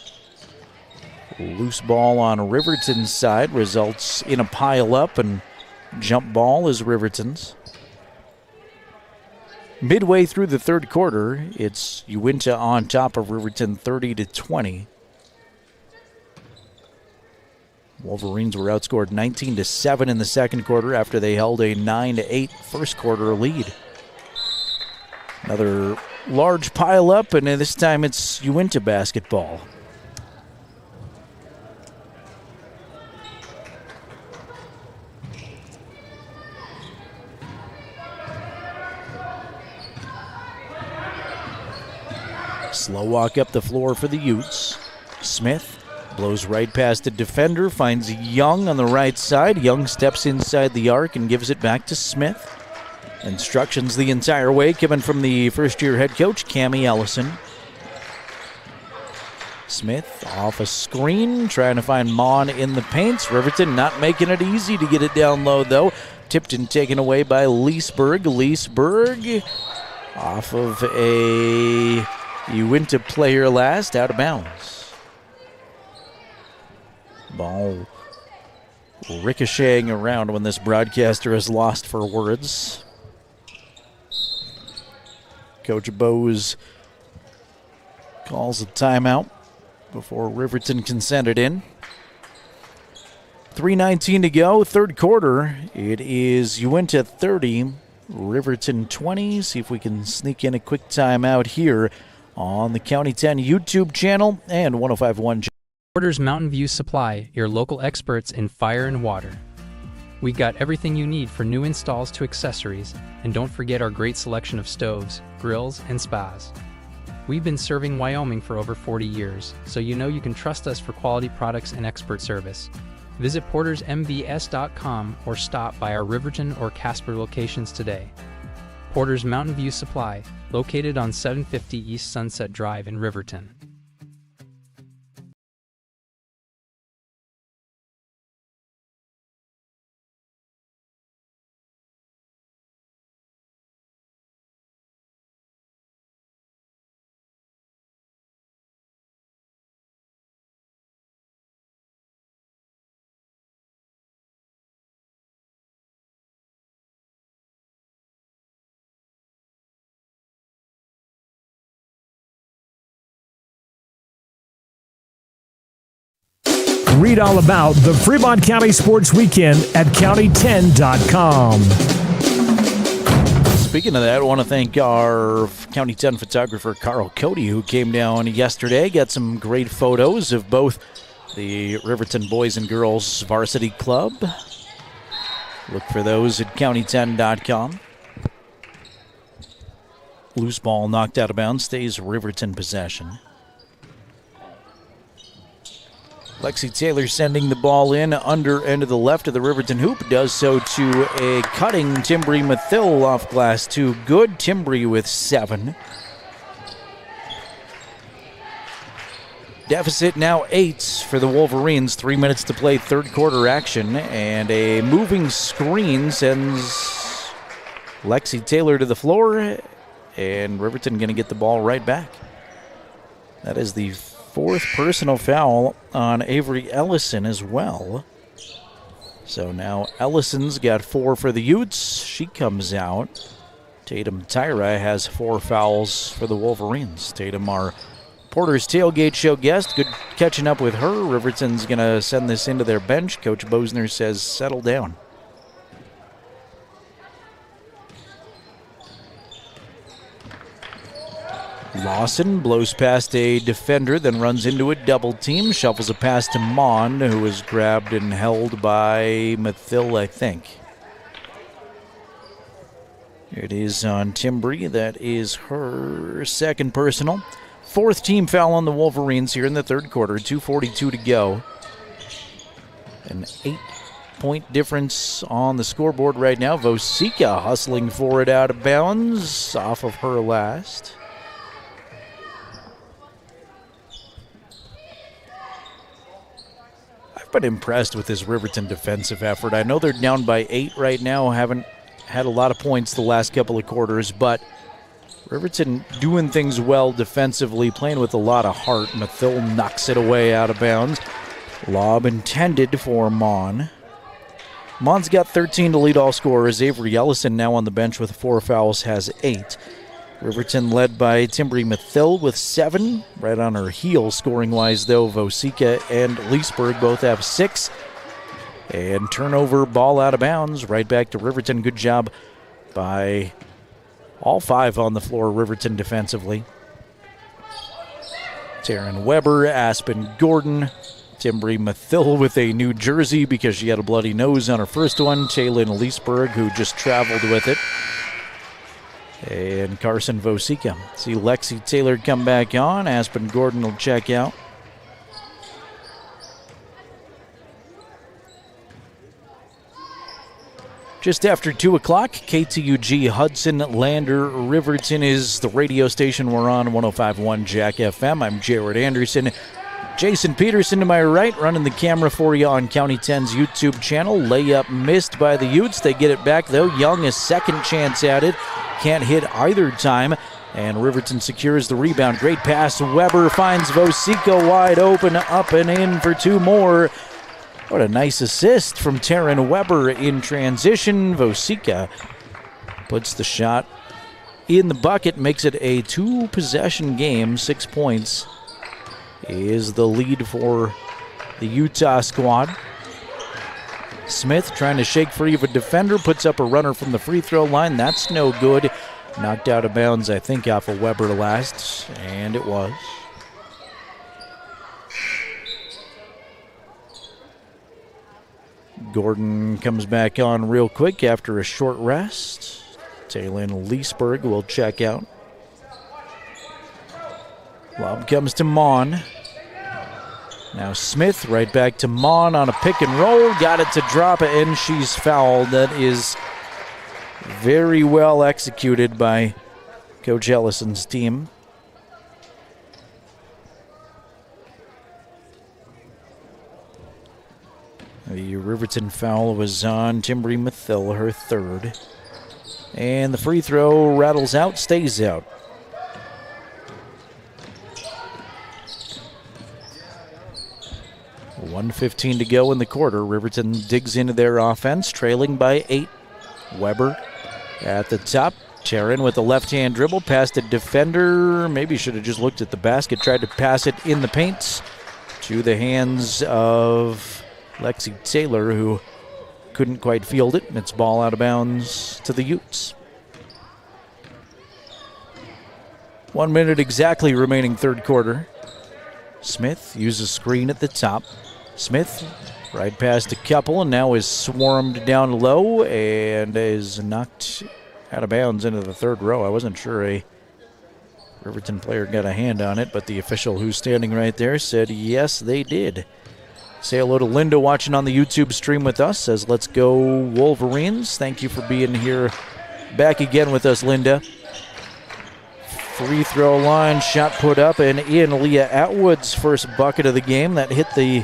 Loose ball on Riverton's side results in a pile up, and jump ball is Riverton's. Midway through the third quarter, it's Uintah on top of Riverton 30-20. Wolverines were outscored 19-7 in the second quarter after they held a 9-8 first quarter lead. Another large pile up, and this time it's Uintah basketball. Slow walk up the floor for the Utes. Smith blows right past the defender, finds Young on the right side. Young steps inside the arc and gives it back to Smith. Instructions the entire way coming from the first-year head coach, Cammie Ellison. Smith off a screen, trying to find Mon in the paint. Riverton not making it easy to get it down low, though. Tipped and taken away by Leesburg. Leesburg off of a Uintah player last, out of bounds. Ball ricocheting around when this broadcaster is lost for words. Coach Bose calls a timeout before Riverton can send it in. 3:19 to go, third quarter. It is Uintah 30, Riverton 20. See if we can sneak in a quick timeout here on the County 10 YouTube channel and 105.1. Porter's Mountain View Supply, your local experts in fire and water. We got everything you need for new installs to accessories, and don't forget our great selection of stoves, grills, and spas. We've been serving Wyoming for over 40 years, so you know you can trust us for quality products and expert service. Visit portersmvs.com or stop by our Riverton or Casper locations today. Porter's Mountain View Supply, located on 750 East Sunset Drive in Riverton. Read all about the Fremont County Sports Weekend at county10.com. Speaking of that, I want to thank our County 10 photographer, Carl Cody, who came down yesterday. Got some great photos of both the Riverton Boys and Girls Varsity Club. Look for those at county10.com. Loose ball knocked out of bounds, stays Riverton possession. Lexi Taylor sending the ball in under end of the left of the Riverton hoop. Does so to a cutting Timbri Mathill off glass 2. Good. Timbri with 7. Deficit now 8 for the Wolverines. 3 minutes to play, third quarter action. And a moving screen sends Lexi Taylor to the floor. And Riverton going to get the ball right back. That is the 4th personal foul on Avery Ellison as well. So now Ellison's got 4 for the Utes. She comes out. Tatum Tyra has 4 fouls for the Wolverines. Tatum, our Porter's Tailgate Show guest. Good catching up with her. Riverton's going to send this into their bench. Coach Bosner says settle down. Lawson blows past a defender, then runs into a double team. Shuffles a pass to Mon, who was grabbed and held by Mathill, I think. It is on Timbri. That is her second personal. 4th team foul on the Wolverines here in the third quarter. 2:42 to go. An 8-point difference on the scoreboard right now. Vosika hustling for it out of bounds off of her last. Been impressed with this Riverton defensive effort. I know they're down by 8 right now, haven't had a lot of points the last couple of quarters, but Riverton doing things well defensively, playing with a lot of heart. Mathill knocks it away out of bounds. Lob intended for Mon. Mon's got 13 to lead all scorers. Avery Ellison now on the bench with 4 fouls has 8. Riverton led by Timbri Mathill with 7. Right on her heels scoring-wise, though. Vosika and Leesburg both have 6. And turnover, ball out of bounds. Right back to Riverton. Good job by all 5 on the floor, Riverton defensively. Taryn Weber, Aspen Gordon. Timbri Mathill with a new jersey because she had a bloody nose on her first one. Taylin Leesburg, who just traveled with it. And Carson Vosika. See Lexi Taylor come back on. Aspen Gordon will check out. Just after 2 o'clock, KTUG Hudson Lander Riverton is the radio station we're on, 105.1 Jack FM. I'm Jerrad Anderson. Jason Peterson to my right, running the camera for you on County 10's YouTube channel. Layup missed by the Utes. They get it back, though. Young, a second chance at it. Can't hit either time. And Riverton secures the rebound. Great pass. Weber finds Vosica wide open, up and in for two more. What a nice assist from Taryn Weber in transition. Vosica puts the shot in the bucket, makes it a two-possession game. 6 points is the lead for the Utah squad. Smith trying to shake free of a defender, puts up a runner from the free throw line. That's no good. Knocked out of bounds, I think, off of Weber last, and it was. Gordon comes back on real quick after a short rest. Taylin Leesburg will check out. Lob comes to Mon. Now Smith right back to Mon on a pick and roll. Got it to drop it, and she's fouled. That is very well executed by Coach Ellison's team. The Riverton foul was on Timbri Mathil, her third. And the free throw rattles out, stays out. .1:15 to go in the quarter. Riverton digs into their offense, trailing by 8. Weber at the top. Taryn with a left-hand dribble, past a defender. Maybe should have just looked at the basket, tried to pass it in the paint to the hands of Lexi Taylor, who couldn't quite field it. It's ball out of bounds to the Utes. 1 minute exactly remaining third quarter. Smith uses screen at the top. Smith right past a couple and now is swarmed down low and is knocked out of bounds into the third row. I wasn't sure a Riverton player got a hand on it, but the official who's standing right there said yes, they did. Say hello to Linda watching on the YouTube stream with us. Says, let's go Wolverines. Thank you for being here back again with us, Linda. Free throw line, shot put up and in. Leah Atwood's first bucket of the game. That hit the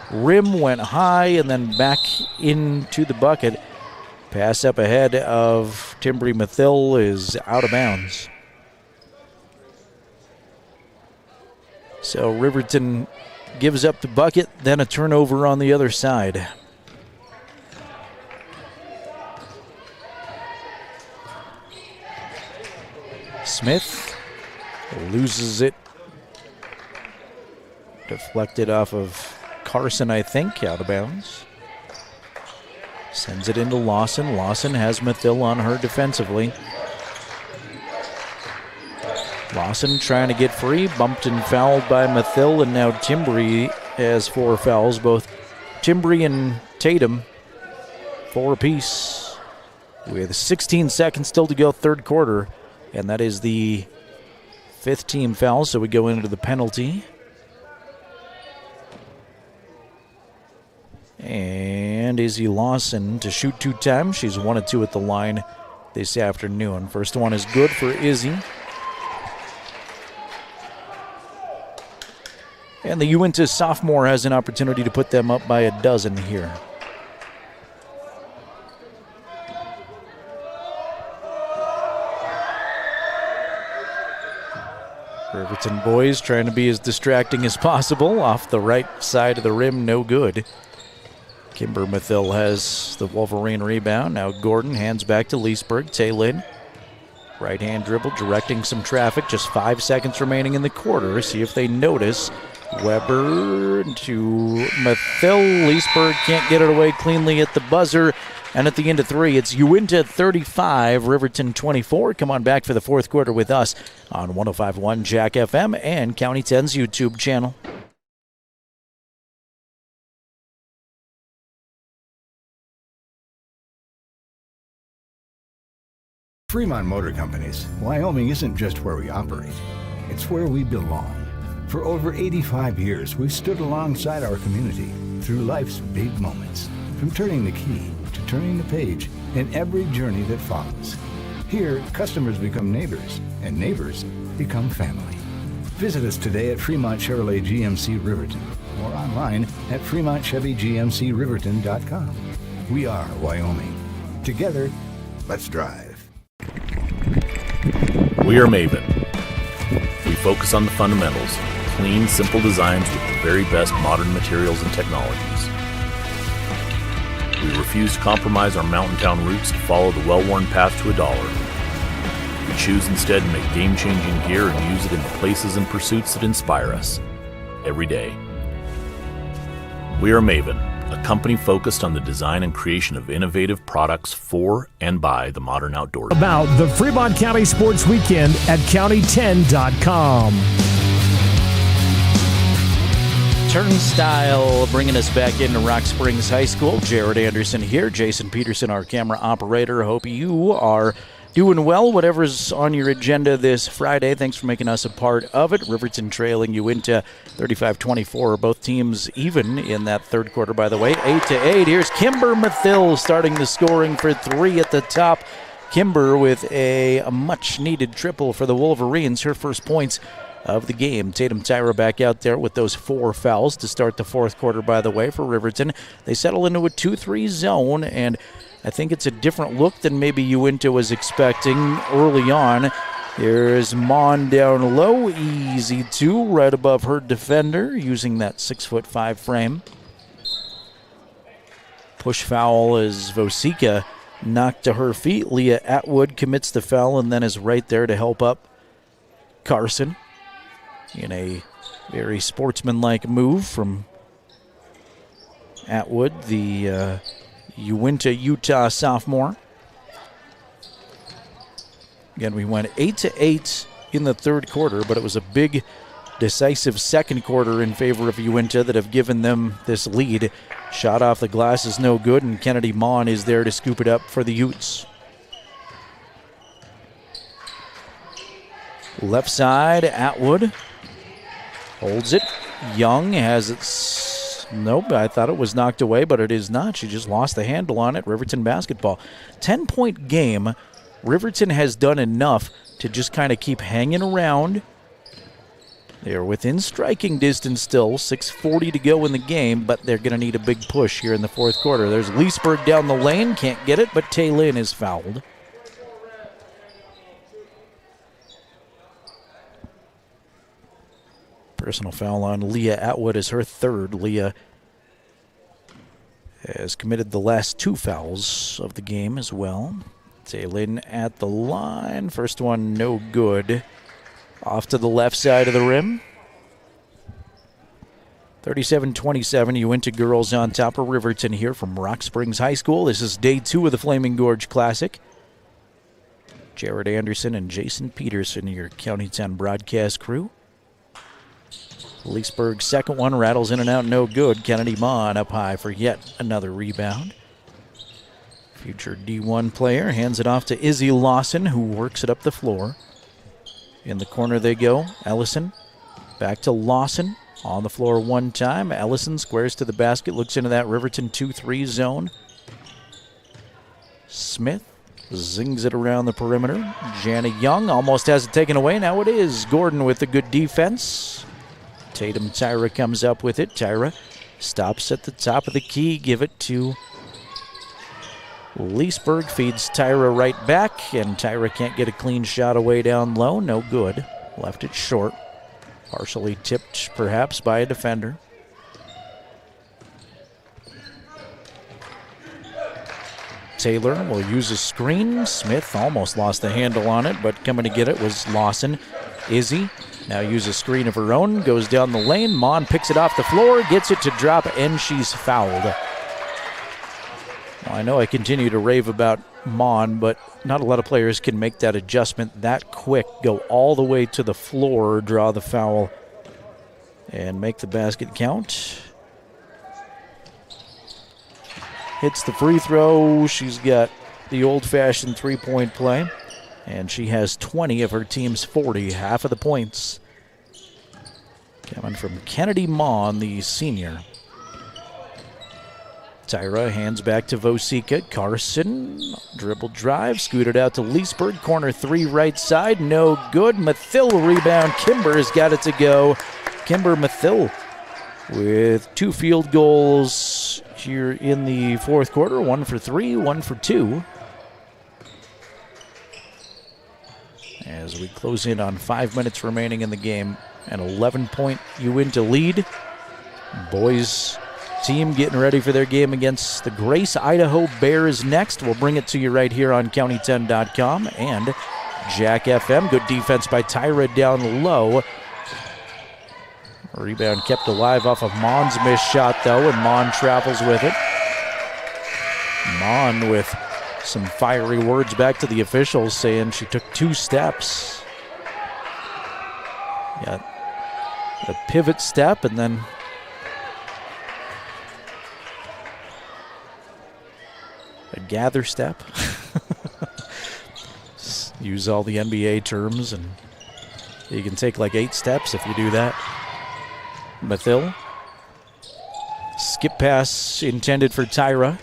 rim, went high, and then back into the bucket. Pass up ahead of Timbri Mathil is out of bounds. So Riverton gives up the bucket, then a turnover on the other side. Smith loses it. Deflected off of Carson, I think, out of bounds. Sends it into Lawson. Lawson has Mathil on her defensively. Lawson trying to get free, bumped and fouled by Mathil, and now Timbri has 4 fouls. Both Timbri and Tatum, 4 apiece. With 16 seconds still to go, third quarter, and that is the 5th team foul, so we go into the penalty. And Izzy Lawson to shoot 2 times. She's 1 of 2 at the line this afternoon. First one is good for Izzy. And the Uintah sophomore has an opportunity to put them up by a dozen here. Riverton boys trying to be as distracting as possible. Off the right side of the rim, no good. Kimber Mathil has the Wolverine rebound. Now Gordon hands back to Leesburg. Taylin, right hand dribble, directing some traffic. Just 5 seconds remaining in the quarter. See if they notice. Weber to Mathil. Leesburg can't get it away cleanly at the buzzer. And at the end of 3, it's Uintah 35, Riverton 24. Come on back for the fourth quarter with us on 105.1 Jack FM and County 10's YouTube channel. Fremont Motor Companies, Wyoming isn't just where we operate, it's where we belong. For over 85 years, we've stood alongside our community through life's big moments, from turning the key to turning the page in every journey that follows. Here, customers become neighbors, and neighbors become family. Visit us today at Fremont Chevrolet GMC Riverton or online at FremontChevyGMCRiverton.com. We are Wyoming. Together, let's drive. We are Maven, focus on the fundamentals, clean, simple designs with the very best modern materials and technologies. We refuse to compromise our mountain town roots to follow the well-worn path to $1. We choose instead to make game-changing gear and use it in the places and pursuits that inspire us every day. We are Maven, a company focused on the design and creation of innovative products for and by the modern outdoors. About the Fremont County Sports Weekend at county10.com. Turnstile bringing us back into Rock Springs High School. Jerrad Anderson here. Jason Peterson, our camera operator. Hope you are doing well, whatever's on your agenda this Friday. Thanks for making us a part of it. Riverton trailing Uintah 35-24. Both teams even in that third quarter, by the way. 8-8. Here's Kimber Mathill starting the scoring for three at the top. Kimber with a much-needed triple for the Wolverines. Her first points of the game. Tatum Tyra back out there with those 4 fouls to start the fourth quarter, by the way, for Riverton. They settle into a 2-3 zone, and I think it's a different look than maybe Uintah was expecting early on. There's Mon down low, easy 2, right above her defender, using that 6'5" frame. Push foul as Vosika knocked to her feet. Leah Atwood commits the foul and then is right there to help up Carson in a very sportsmanlike move from Atwood, the Uintah, Utah sophomore. Again, we went 8-8 in the third quarter, but it was a big, decisive second quarter in favor of Uintah that have given them this lead. Shot off the glass is no good, and Kennedy Mon is there to scoop it up for the Utes. Left side, Atwood holds it. Young has it. Nope, I thought it was knocked away, but it is not. She just lost the handle on it. Riverton basketball. 10-point game. Riverton has done enough to just kind of keep hanging around. They're within striking distance still. 6:40 to go in the game, but they're going to need a big push here in the fourth quarter. There's Leesburg down the lane. Can't get it, but Taylin is fouled. Personal foul on Leah Atwood is her third. Leah has committed the last 2 fouls of the game as well. Taylin at the line. First one no good. Off to the left side of the rim. 37-27, Uintah girls on top of Riverton here from Rock Springs High School. This is day 2 of the Flaming Gorge Classic. Jerrad Anderson and Jason Peterson, your County 10 broadcast crew. Leesburg's second one rattles in and out, no good. Kennedy Mon up high for yet another rebound. Future D1 player hands it off to Izzy Lawson, who works it up the floor. In the corner they go. Ellison back to Lawson. On the floor one time. Ellison squares to the basket, looks into that Riverton 2-3 zone. Smith zings it around the perimeter. Jana Young almost has it taken away. Now it is Gordon with the good defense. Tatum Tyra comes up with it. Tyra stops at the top of the key. Give it to Leesburg. Feeds Tyra right back, and Tyra can't get a clean shot away down low. No good. Left it short. Partially tipped, perhaps, by a defender. Taylor will use a screen. Smith almost lost the handle on it, but coming to get it was Lawson. Izzy now uses a screen of her own, goes down the lane. Mon picks it off the floor, gets it to drop, and she's fouled. Well, I know I continue to rave about Mon, but not a lot of players can make that adjustment that quick, go all the way to the floor, draw the foul, and make the basket count. Hits the free throw. She's got the old-fashioned three-point play, and she has 20 of her team's 40, half of the points coming from Kennedy Mon, the senior. Tyra hands back to Vosika. Carson, dribble drive, scooted out to Leesburg. Corner 3 right side, no good. Mathill rebound. Kimber's got it to go. Kimber Mathill with 2 field goals here in the fourth quarter. 1 for 3, 1 for 2. As as we close in on 5 minutes remaining in the game. An 11-point Uintah lead. Boys team getting ready for their game against the Grace Idaho Bears next. We'll bring it to you right here on county10.com and Jack FM. Good defense by Tyra down low. Rebound kept alive off of Mon's missed shot, though, and Mon travels with it. Mon with some fiery words back to the officials, saying she took 2 steps. Yeah, a pivot step and then a gather step. Use all the NBA terms, and you can take like 8 steps if you do that. Mathil. Skip pass intended for Tyra.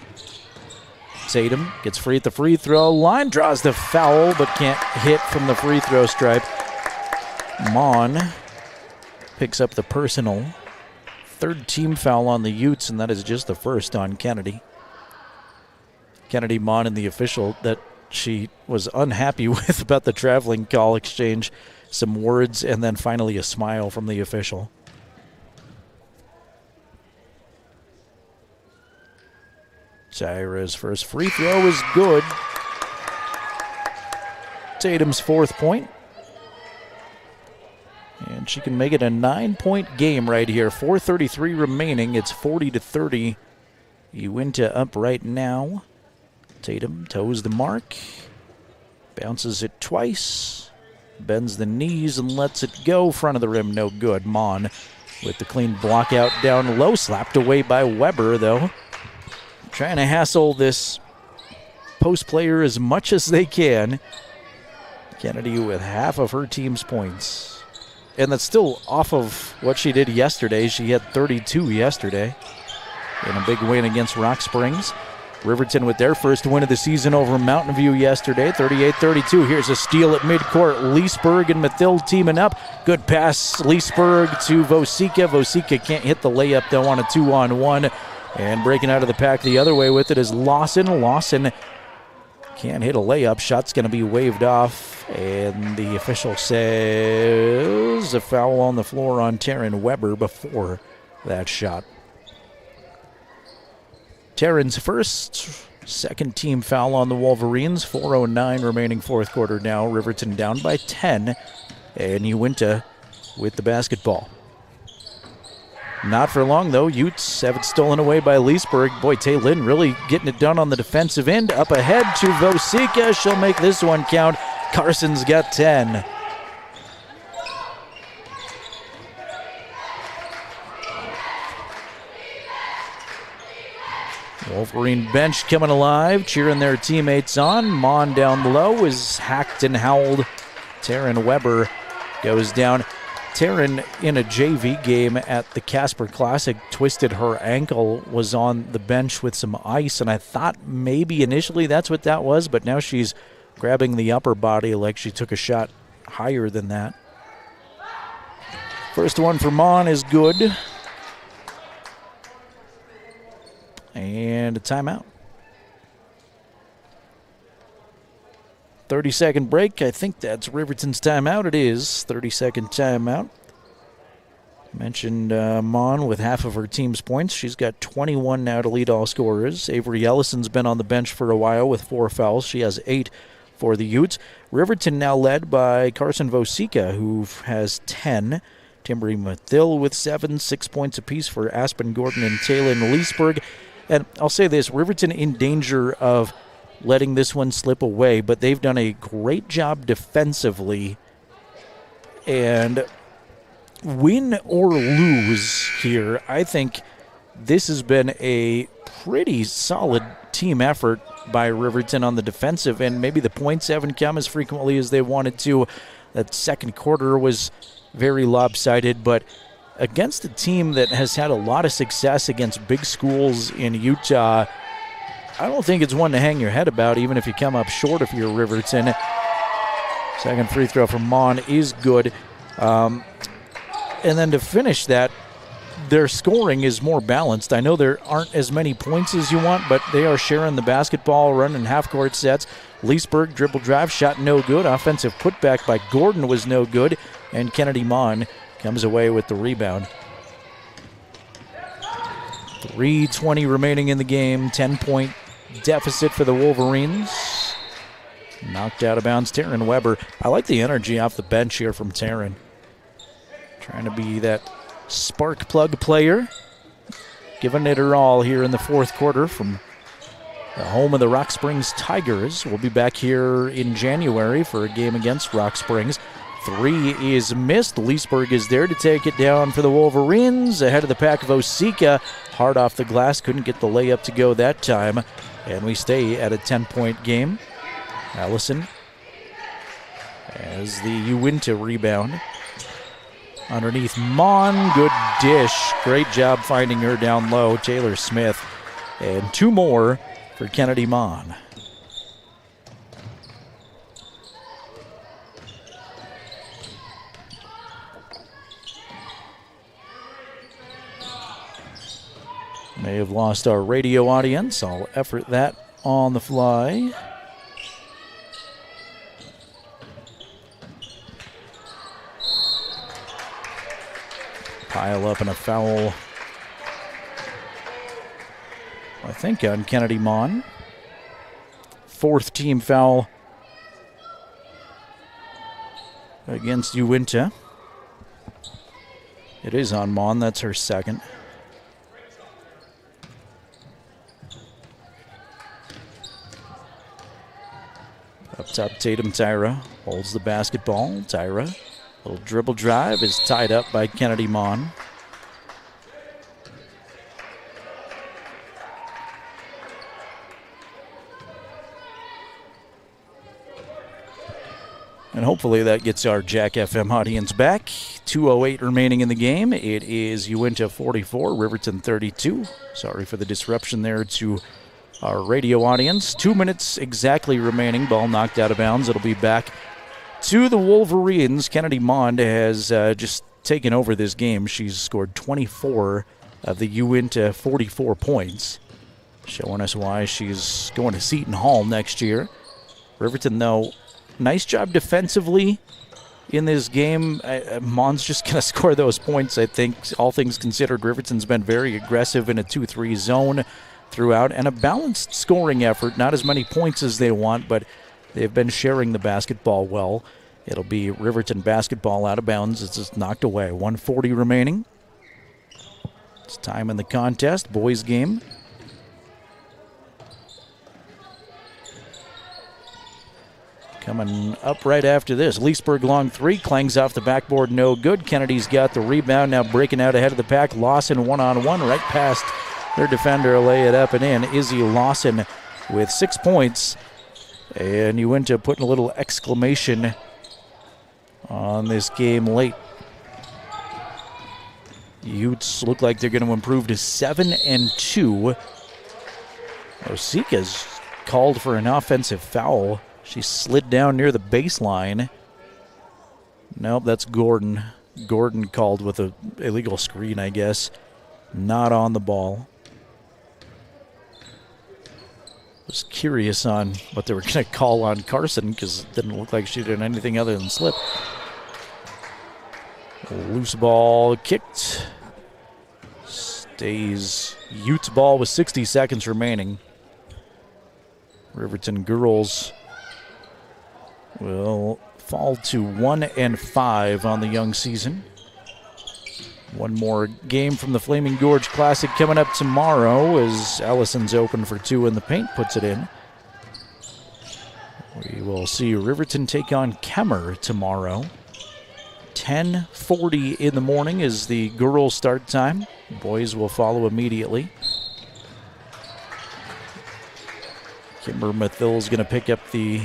Tatum gets free at the free throw line, draws the foul, but can't hit from the free throw stripe. Mon picks up the personal. 3rd team foul on the Utes, and that is just the first on Kennedy. Kennedy Mon and the official that she was unhappy with about the traveling call exchange. Some words, and then finally a smile from the official. Tyra's first free throw is good. Tatum's 4th point. And she can make it a 9-point game right here. 4:33 remaining. It's 40-30. Uintah up right now. Tatum toes the mark. Bounces it twice. Bends the knees and lets it go. Front of the rim, no good. Mon with the clean block out down low. Slapped away by Weber, though. Trying to hassle this post player as much as they can. Kennedy with half of her team's points. And that's still off of what she did yesterday. She had 32 yesterday in a big win against Rock Springs. Riverton with their first win of the season over Mountain View yesterday, 38-32. Here's a steal at midcourt. Leesburg and Mathil teaming up. Good pass, Leesburg to Vosika. Vosika can't hit the layup, though, on a 2-on-1. And breaking out of the pack the other way with it is Lawson. Lawson can't hit a layup. Shot's going to be waved off. And the official says a foul on the floor on Taryn Weber before that shot. Taryn's first, 2nd team foul on the Wolverines. 4:09 remaining 4th quarter now. Riverton down by 10. And Uintah with the basketball. Not for long, though. Utes have it stolen away by Leesburg. Boy, Tay Lynn really getting it done on the defensive end. Up ahead to Vosika. She'll make this one count. Carson's got 10. Wolverine bench coming alive, cheering their teammates on. Mon down below is hacked and howled. Taryn Weber goes down. Taryn, in a JV game at the Casper Classic, twisted her ankle, was on the bench with some ice, and I thought maybe initially that's what that was, but now she's grabbing the upper body like she took a shot higher than that. First one for Mon is good. And a timeout. 30-second break. I think that's Riverton's timeout. It is 30-second timeout. Mentioned Mon with half of her team's points. She's got 21 now to lead all scorers. Avery Ellison's been on the bench for a while with 4 fouls. She has 8 for the Utes. Riverton now led by Carson Vosika, who has 10. Timbery Mathil with 7, 6 points apiece for Aspen Gordon and Taylor Leesburg. And I'll say this, Riverton in danger of letting this one slip away, but they've done a great job defensively. And win or lose here, I think this has been a pretty solid team effort by Riverton on the defensive, and maybe the points haven't come as frequently as they wanted to. That second quarter was very lopsided, but against a team that has had a lot of success against big schools in Utah, I don't think it's one to hang your head about, even if you come up short if you're Riverton. Second free throw from Mon is good. And then to finish that, their scoring is more balanced. I know there aren't as many points as you want, but they are sharing the basketball, running half-court sets. Leesburg dribble drive, shot no good. Offensive putback by Gordon was no good, and Kennedy Mon comes away with the rebound. 3:20 remaining in the game, 10-point deficit for the Wolverines. Knocked out of bounds, Taryn Weber. I like the energy off the bench here from Taryn. Trying to be that spark plug player. Giving it her all here in the fourth quarter from the home of the Rock Springs Tigers. We'll be back here in January for a game against Rock Springs. 3 is missed. Leesburg is there to take it down for the Wolverines. Ahead of the pack of Osika. Hard off the glass. Couldn't get the layup to go that time. And we stay at a 10-point game. Allison as the Uintah rebound. Underneath Mon. Good dish. Great job finding her down low. Taylor Smith. And 2 more for Kennedy Mon. May have lost our radio audience. I'll effort that on the fly. Pile up and a foul, I think, on Kennedy Mon. 4th team foul against Uintah. It is on Mon. That's her 2nd. Up top, Tatum Tyra holds the basketball. Tyra, little dribble drive, is tied up by Kennedy Mon. And hopefully that gets our Jack FM audience back. 2:08 remaining in the game. It is Uintah 44, Riverton 32. Sorry for the disruption there to our radio audience. 2 minutes exactly remaining. Ball knocked out of bounds. It'll be back to the Wolverines. Kennedy Mond has just taken over this game. She's scored 24 of the Uintah 44 points, showing us why she's going to Seton Hall next year. Riverton, though, nice job defensively in this game. Mond's just going to score those points, I think. All things considered, Riverton's been very aggressive in a 2-3 zone throughout, and a balanced scoring effort. Not as many points as they want, but they've been sharing the basketball well. It'll be Riverton basketball out of bounds. It's just knocked away. 1:40 remaining. It's time in the contest. Boys game. Coming up right after this. Leesburg long 3. Clangs off the backboard. No good. Kennedy's got the rebound. Now breaking out ahead of the pack. Lawson one-on-one right past their defender. Lay it up and in. Izzy Lawson with 6 points. And Uintah putting a little exclamation on this game late. Utes look like they're going to improve to 7-2. Osika's called for an offensive foul. She slid down near the baseline. Nope, that's Gordon. Gordon called with an illegal screen, I guess. Not on the ball. Was curious on what they were going to call on Carson because it didn't look like she did anything other than slip. Loose ball kicked. Stays Utes ball with 60 seconds remaining. Riverton girls will fall to 1-5 on the young season. One more game from the Flaming Gorge Classic coming up tomorrow as Allison's open for 2 in the paint, puts it in. We will see Riverton take on Kemmer tomorrow. 10:40 in the morning is the girls' start time. Boys will follow immediately. Kimber Mathil's going to pick up the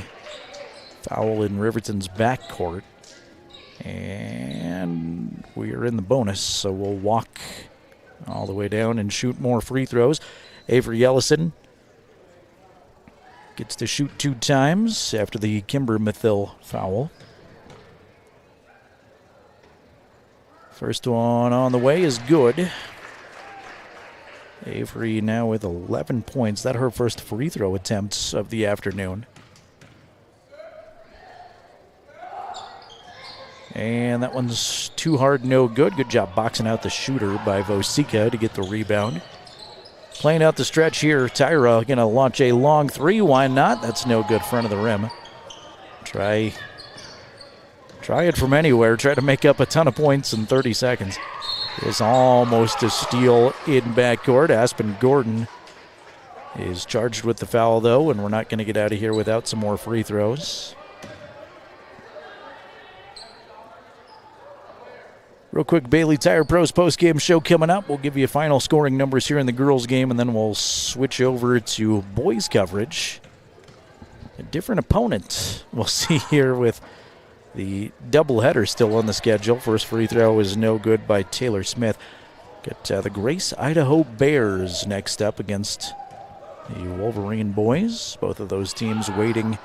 foul in Riverton's backcourt. And we are in the bonus, so we'll walk all the way down and shoot more free throws. Avery Ellison gets to shoot 2 times after the Kimber Mathil foul. First one on the way is good. Avery now with 11 points. That's her first free throw attempts of the afternoon. And that one's too hard, no good. Good job boxing out the shooter by Vosika to get the rebound. Playing out the stretch here, Tyra going to launch a long three. Why not? That's no good, front of the rim. Try it from anywhere. Try to make up a ton of points in 30 seconds. It's almost a steal in backcourt. Aspen Gordon is charged with the foul, though, and we're not going to get out of here without some more free throws. Real quick, Bailey Tire Pros post-game show coming up. We'll give you final scoring numbers here in the girls' game, and then we'll switch over to boys' coverage. A different opponent we'll see here with the doubleheader still on the schedule. First free throw is no good by Taylor Smith. Got the Grace, Idaho Bears next up against the Wolverine boys. Both of those teams waiting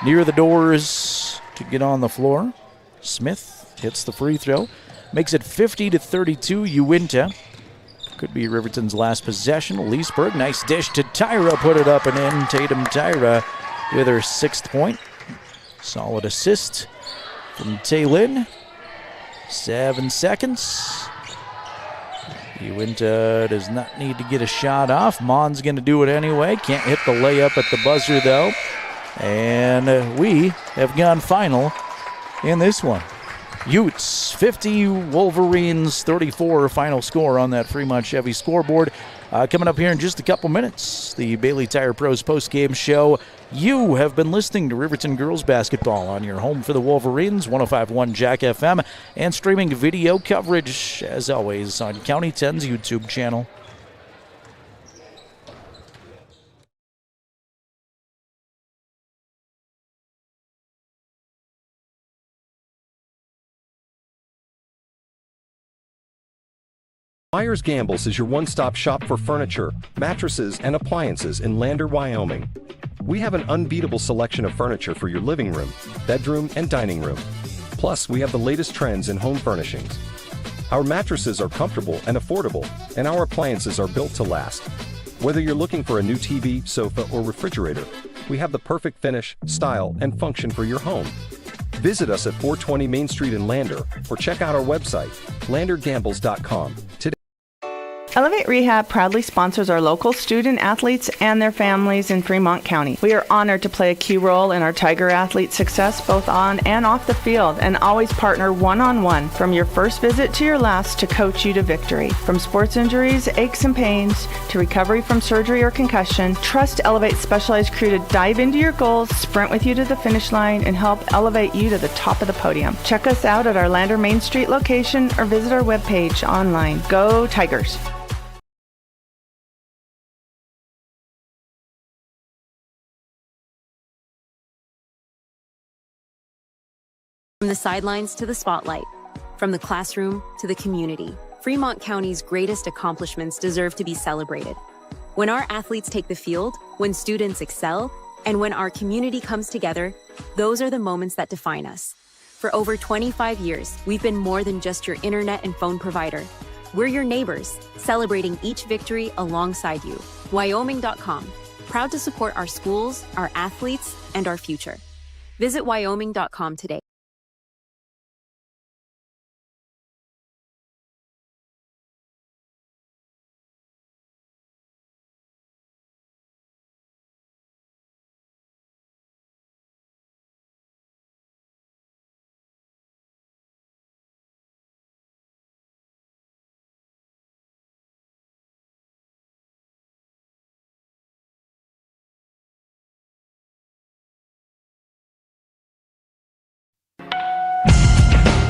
near the doors to get on the floor. Smith hits the free throw. Makes it 50-32, Uintah. Could be Riverton's last possession. Leesburg, nice dish to Tyra, put it up and in. Tatum Tyra with her 6th point. Solid assist from Taylin. 7 seconds. Uintah does not need to get a shot off. Mon's going to do it anyway. Can't hit the layup at the buzzer, though. And we have gone final in this one. Utes 50, Wolverines 34, final score on that Fremont Chevy scoreboard. Coming up here in just a couple minutes, the Bailey Tire Pros post-game show. You have been listening to Riverton Girls Basketball on your home for the Wolverines, 105.1 Jack FM, and streaming video coverage, as always, on County 10's YouTube channel. Myers Gambles is your one-stop shop for furniture, mattresses, and appliances in Lander, Wyoming. We have an unbeatable selection of furniture for your living room, bedroom, and dining room. Plus, we have the latest trends in home furnishings. Our mattresses are comfortable and affordable, and our appliances are built to last. Whether you're looking for a new TV, sofa, or refrigerator, we have the perfect finish, style, and function for your home. Visit us at 420 Main Street in Lander, or check out our website, landergambles.com. Today, Elevate Rehab proudly sponsors our local student athletes and their families in Fremont County. We are honored to play a key role in our Tiger athletes' success both on and off the field, and always partner one-on-one from your first visit to your last to coach you to victory. From sports injuries, aches and pains, to recovery from surgery or concussion, trust Elevate's specialized crew to dive into your goals, sprint with you to the finish line, and help elevate you to the top of the podium. Check us out at our Lander Main Street location or visit our webpage online. Go Tigers! From the sidelines to the spotlight, from the classroom to the community, Fremont County's greatest accomplishments deserve to be celebrated. When our athletes take the field, when students excel, and when our community comes together, those are the moments that define us. For over 25 years, we've been more than just your internet and phone provider. We're your neighbors, celebrating each victory alongside you. Wyoming.com, proud to support our schools, our athletes, and our future. Visit Wyoming.com today.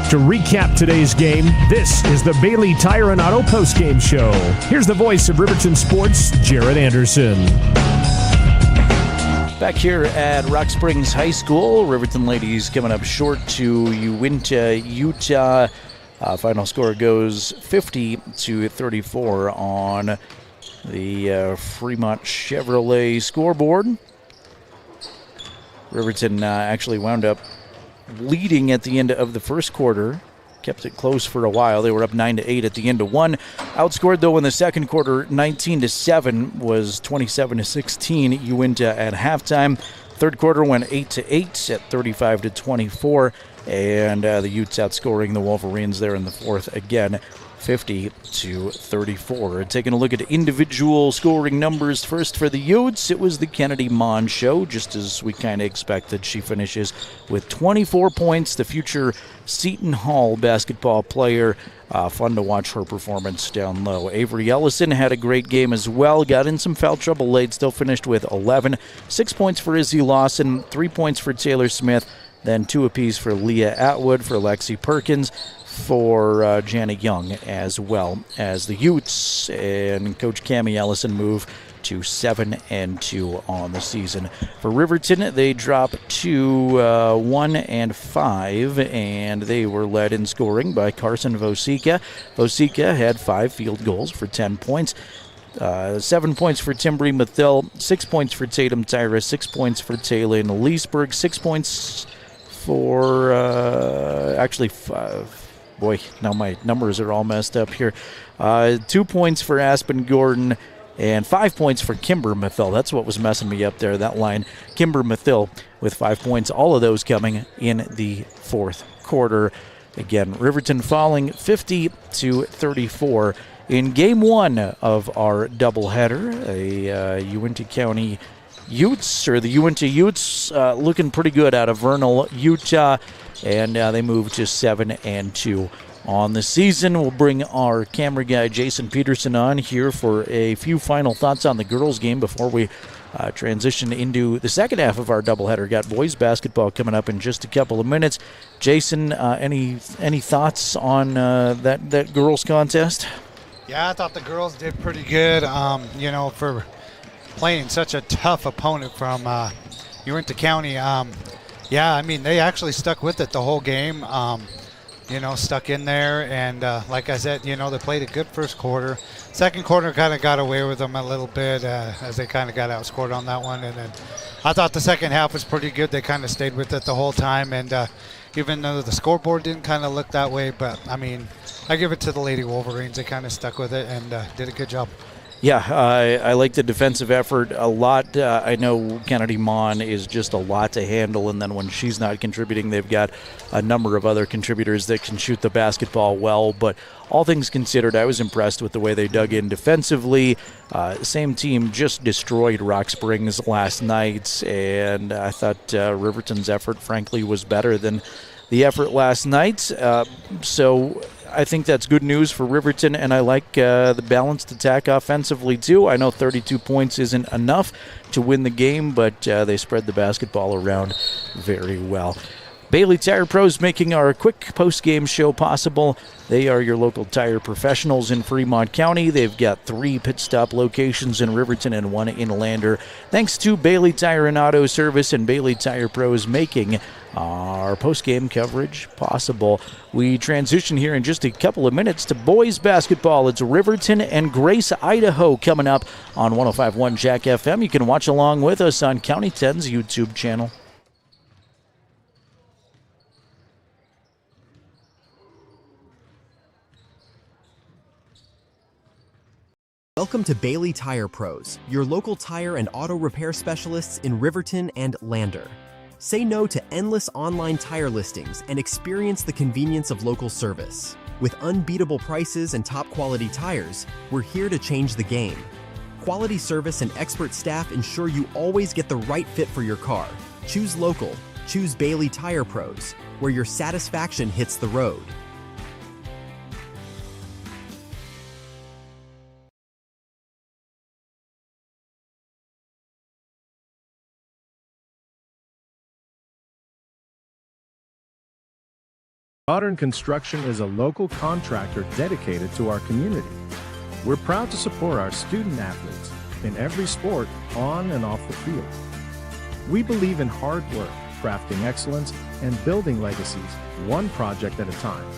To recap today's game, this is the Bailey Tire and Auto postgame show. Here's the voice of Riverton Sports, Jerrad Anderson. Back here at Rock Springs High School, Riverton ladies coming up short to Uintah, Utah. Final score goes 50-34 on the Fremont Chevrolet scoreboard. Riverton actually wound up leading at the end of the first quarter, kept it close for a while. They were up 9-8 at the end of one. Outscored, though, in the second quarter, 19-7 was 27-16 Uintah at halftime. Third quarter went 8-8 at 35-24, and the Utes outscoring the Wolverines there in the fourth again, 50-34. Taking a look at individual scoring numbers first for the Utes, it was the Kennedy Mon show, just as we kind of expected. She finishes with 24 points. The future Seton Hall basketball player. Fun to watch her performance down low. Avery Ellison had a great game as well. Got in some foul trouble late. Still finished with 11. 6 points for Izzy Lawson. 3 points for Taylor Smith. Then 2 apiece for Leah Atwood, for Lexi Perkins, for Janet Young, as well as the Utes. And Coach Cammie Ellison move to 7-2 on the season. For Riverton, they drop to 1-5, and they were led in scoring by Carson Vosika. Vosika had 5 field goals for 10 points. 7 points for Timbri Mathill, 6 points for Tatum Tyra, 6 points for Taylin Leesburg, 6 points for boy, now my numbers are all messed up here. 2 points for Aspen Gordon and 5 points for Kimber Mathill. That's what was messing me up there, that line. Kimber Mathill with 5 points, all of those coming in the fourth quarter. Again, Riverton falling 50-34 in game one of our doubleheader. A Uintah County Utes, or the Uintah Utes, looking pretty good out of Vernal, Utah, and they move to 7-2 on the season. We'll bring our camera guy Jason Peterson on here for a few final thoughts on the girls' game before we transition into the second half of our doubleheader. Got boys basketball coming up in just a couple of minutes. Jason, any thoughts on that girls' contest? Yeah, I thought the girls did pretty good. For playing such a tough opponent from Uintah County. They actually stuck with it the whole game. Stuck in there, and like I said, they played a good first quarter. Second quarter kind of got away with them a little bit as they kind of got outscored on that one. And then I thought the second half was pretty good. They kind of stayed with it the whole time, and even though the scoreboard didn't kind of look that way, but I give it to the Lady Wolverines. They kind of stuck with it and did a good job. Yeah, I like the defensive effort a lot. I know Kennedy Mon is just a lot to handle, and then when she's not contributing, they've got a number of other contributors that can shoot the basketball well. But all things considered, I was impressed with the way they dug in defensively. Same team just destroyed Rock Springs last night, and I thought Riverton's effort, frankly, was better than the effort last night. So I think that's good news for Riverton, and I like the balanced attack offensively too. I know 32 points isn't enough to win the game, but they spread the basketball around very well. Bailey Tire Pros making our quick post-game show possible. They are your local tire professionals in Fremont County. They've got 3 pit stop locations in Riverton and 1 in Lander. Thanks to Bailey Tire and Auto Service and Bailey Tire Pros making our post-game coverage possible. We transition here in just a couple of minutes to boys basketball. It's Riverton and Grace, Idaho coming up on 105.1 Jack FM. You can watch along with us on County 10's YouTube channel. Welcome to Bailey Tire Pros, your local tire and auto repair specialists in Riverton and Lander. Say no to endless online tire listings and experience the convenience of local service. With unbeatable prices and top quality tires, we're here to change the game. Quality service and expert staff ensure you always get the right fit for your car. Choose local. Choose Bailey Tire Pros, where your satisfaction hits the road. Modern Construction is a local contractor dedicated to our community. We're proud to support our student athletes in every sport, on and off the field. We believe in hard work, crafting excellence, and building legacies one project at a time.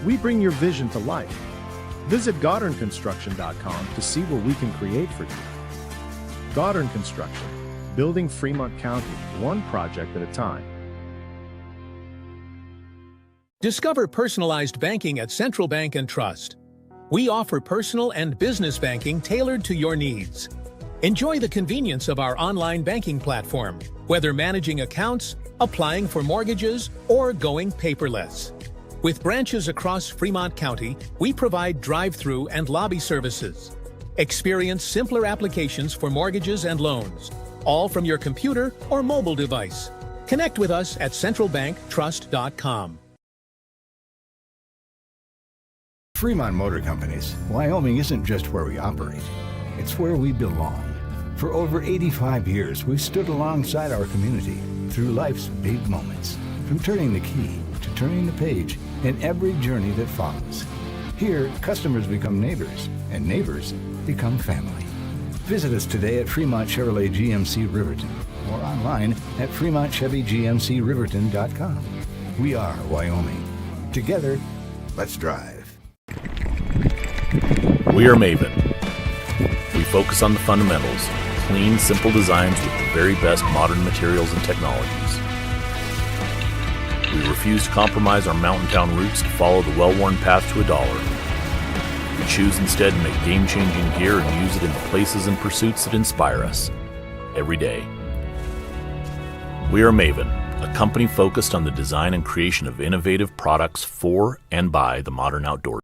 We bring your vision to life. Visit GoddardConstruction.com to see what we can create for you. Goddard Construction, building Fremont County one project at a time. Discover personalized banking at Central Bank and Trust. We offer personal and business banking tailored to your needs. Enjoy the convenience of our online banking platform, whether managing accounts, applying for mortgages, or going paperless. With branches across Fremont County, we provide drive-through and lobby services. Experience simpler applications for mortgages and loans, all from your computer or mobile device. Connect with us at centralbanktrust.com. Fremont Motor Companies, Wyoming isn't just where we operate, it's where we belong. For over 85 years, we've stood alongside our community through life's big moments, from turning the key to turning the page in every journey that follows. Here, customers become neighbors, and neighbors become family. Visit us today at Fremont Chevrolet GMC Riverton or online at FremontChevyGMCRiverton.com. We are Wyoming. Together, let's drive. We are Maven. We focus on the fundamentals, clean, simple designs with the very best modern materials and technologies. We refuse to compromise our mountain town roots to follow the well-worn path to $1. We choose instead to make game-changing gear and use it in the places and pursuits that inspire us every day. We are Maven, a company focused on the design and creation of innovative products for and by the modern outdoors.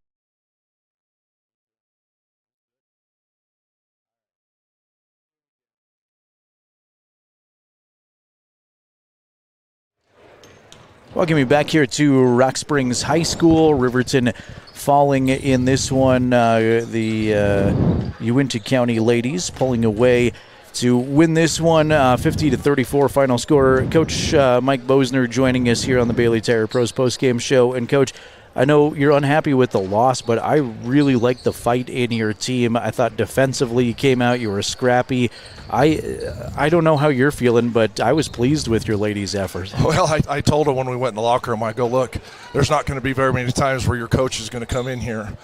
Welcome you back here to Rock Springs High School. Riverton falling in this one. The Uintah County ladies pulling away to win this one, 50-34 final score. Coach Mike Bosner joining us here on the Bailey Tire Pros postgame show. And Coach, I know you're unhappy with the loss, but I really liked the fight in your team. I thought defensively you came out, you were scrappy. I don't know how you're feeling, but I was pleased with your ladies' effort. Well, I told her when we went in the locker room, I go, look, there's not going to be very many times where your coach is going to come in here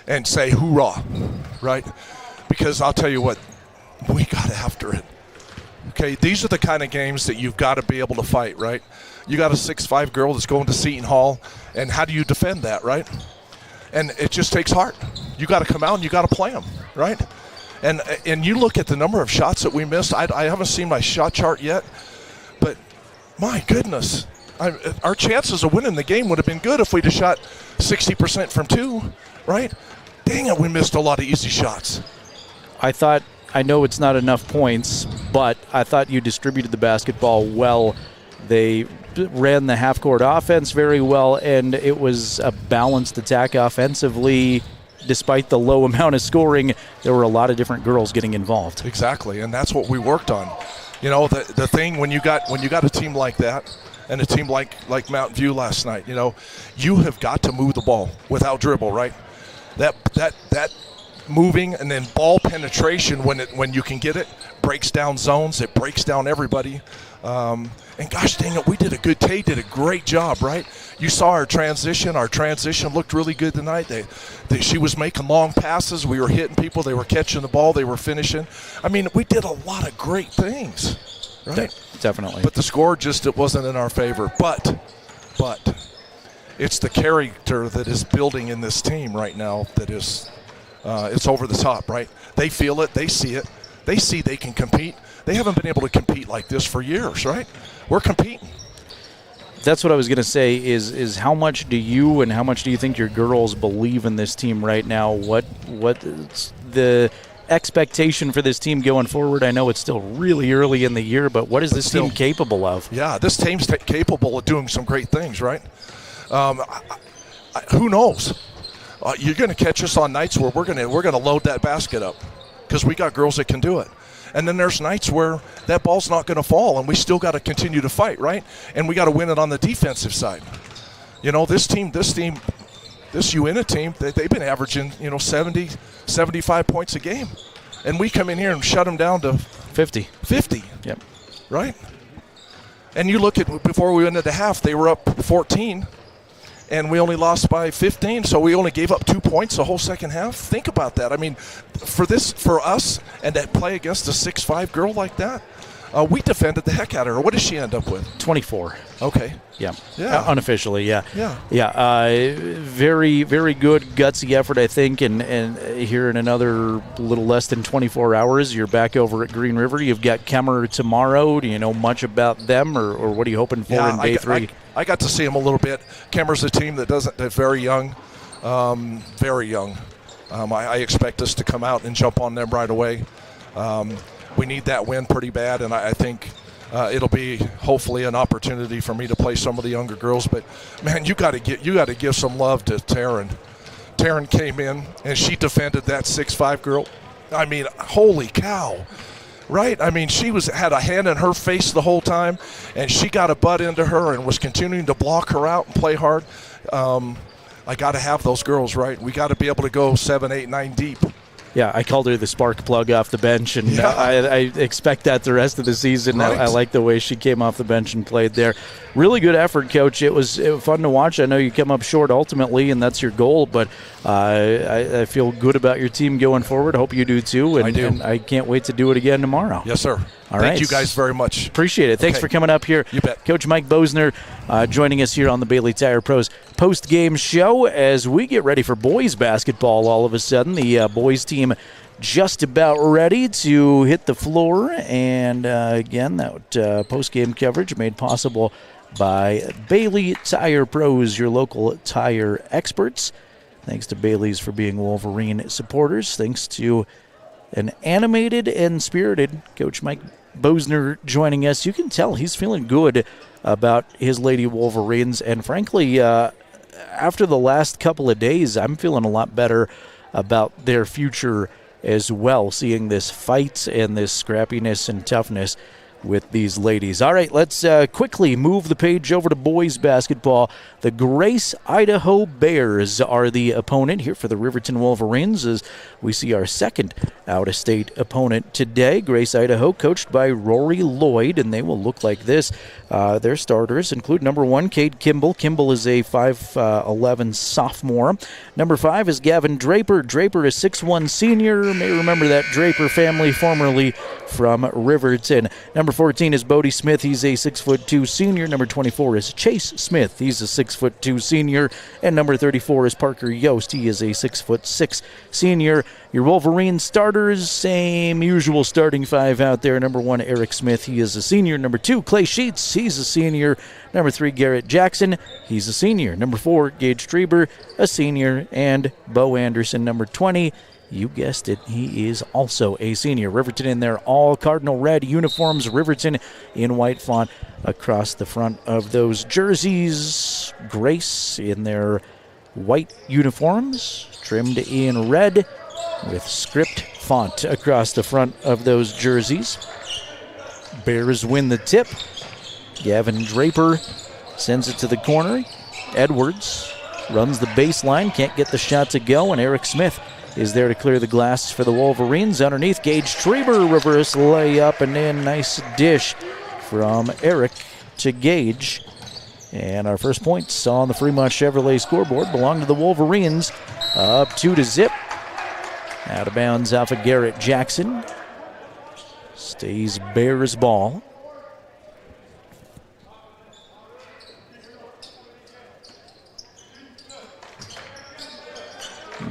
and say, hoorah, right? Because I'll tell you what, we got after it. Okay, these are the kind of games that you've got to be able to fight, right? You got a 6'5" girl that's going to Seton Hall, and how do you defend that, right? And it just takes heart. You got to come out and you got to play them, right? And you look at the number of shots that we missed. I haven't seen my shot chart yet, but my goodness, our chances of winning the game would have been good if we'd have shot 60% from two, right? Dang it, we missed a lot of easy shots. I know it's not enough points, but I thought you distributed the basketball well. They ran the half-court offense very well, and it was a balanced attack offensively. Despite the low amount of scoring, there were a lot of different girls getting involved. Exactly, and that's what we worked on. You know, the thing when you got a team like that, and a team like Mountain View last night, you know, you have got to move the ball without dribble, right? That moving and then ball penetration when you can get it breaks down zones. It breaks down everybody. And gosh dang it, we did a great job, right? You saw our transition. Our transition looked really good tonight. She was making long passes. We were hitting people. They were catching the ball. They were finishing. I mean, we did a lot of great things, right? Definitely. But the score it wasn't in our favor. But it's the character that is building in this team right now that is it's over the top, right? They feel it. They see it. They see they can compete. They haven't been able to compete like this for years, right? We're competing. That's what I was going to say is how much do you and how much do you think your girls believe in this team right now? What's the expectation for this team going forward? I know it's still really early in the year, but what is this team capable of? Yeah, this team's capable of doing some great things, right? Who knows? You're going to catch us on nights where we're going to load that basket up because we got girls that can do it. And then there's nights where that ball's not going to fall, and we still got to continue to fight, right? And we got to win it on the defensive side. You know, this Uintah team, they've been averaging, 70, 75 points a game. And we come in here and shut them down to 50. Yep. Right? And you look at before we went into half, they were up 14. And we only lost by 15, so we only gave up 2 points the whole second half. Think about that. I mean, for us, and to play against a 6'5" girl like that, We defended the heck out of her. What did she end up with? 24. Okay. Yeah. Yeah. Unofficially, yeah. Yeah. Yeah. Very, very good, gutsy effort, I think. And here in another little less than 24 hours, you're back over at Green River. You've got Kemmer tomorrow. Do you know much about them, or what are you hoping for in day 3? I got to see them a little bit. Kemmer's a team they're very young. Very young. I expect us to come out and jump on them right away. We need that win pretty bad, and I think it'll be hopefully an opportunity for me to play some of the younger girls. But man, you got to give some love to Taryn. Taryn came in and she defended that 6'5" girl. I mean, holy cow! Right? I mean, she had a hand in her face the whole time, and she got a butt into her and was continuing to block her out and play hard. I got to have those girls, right? We got to be able to go 7, 8, 9 deep. Yeah, I called her the spark plug off the bench, and I expect that the rest of the season. Right. I like the way she came off the bench and played there. Really good effort, Coach. It was fun to watch. I know you come up short ultimately, and that's your goal, but I feel good about your team going forward. Hope you do too. And, I do. And I can't wait to do it again tomorrow. Yes, sir. All Thank right. you guys very much. Appreciate it. Thanks Okay. for coming up here. You bet. Coach Mike Bosner joining us here on the Bailey Tire Pros post-game show as we get ready for boys basketball all of a sudden. The boys team just about ready to hit the floor. And again, that post-game coverage made possible by Bailey Tire Pros, your local tire experts. Thanks to Bailey's for being Wolverine supporters. Thanks to an animated and spirited Coach Mike Bosner joining us. You can tell he's feeling good about his Lady Wolverines. And frankly, after the last couple of days, I'm feeling a lot better about their future as well, seeing this fight and this scrappiness and toughness with these ladies. All right, let's quickly move the page over to boys basketball. The Grace, Idaho Bears are the opponent here for the Riverton Wolverines as we see our second out-of-state opponent today. Grace, Idaho, coached by Rory Lloyd, and they will look like this. Their starters include number 1, Cade Kimball. Kimball is a 5'11 sophomore. Number 5 is Gavin Draper. Draper is 6'1 senior. You may remember that Draper family, formerly from Riverton. Number 14 is Bodie Smith. He's a 6'2 senior. Number 24 is Chase Smith. He's a 6'2 senior. And number 34 is Parker Yost. He is a 6'6 senior. Your Wolverine starters, same usual starting 5 out there. Number 1, Eric Smith. He is a senior. Number 2, Clay Sheets. He's a senior. Number 3, Garrett Jackson. He's a senior. Number 4, Gage Treber, a senior. And Bo Anderson, number 20. You guessed it, he is also a senior. Riverton in their all cardinal red uniforms. Riverton in white font across the front of those jerseys. Grace in their white uniforms, trimmed in red with script font across the front of those jerseys. Bears win the tip. Gavin Draper sends it to the corner. Edwards runs the baseline, can't get the shot to go, and Eric Smith is there to clear the glass for the Wolverines. Underneath, Gage Treber, reverse layup and in. Nice dish from Eric to Gage. And our first points on the Fremont Chevrolet scoreboard belong to the Wolverines. Up 2-0. Out of bounds off of Garrett Jackson. Stays Bears ball.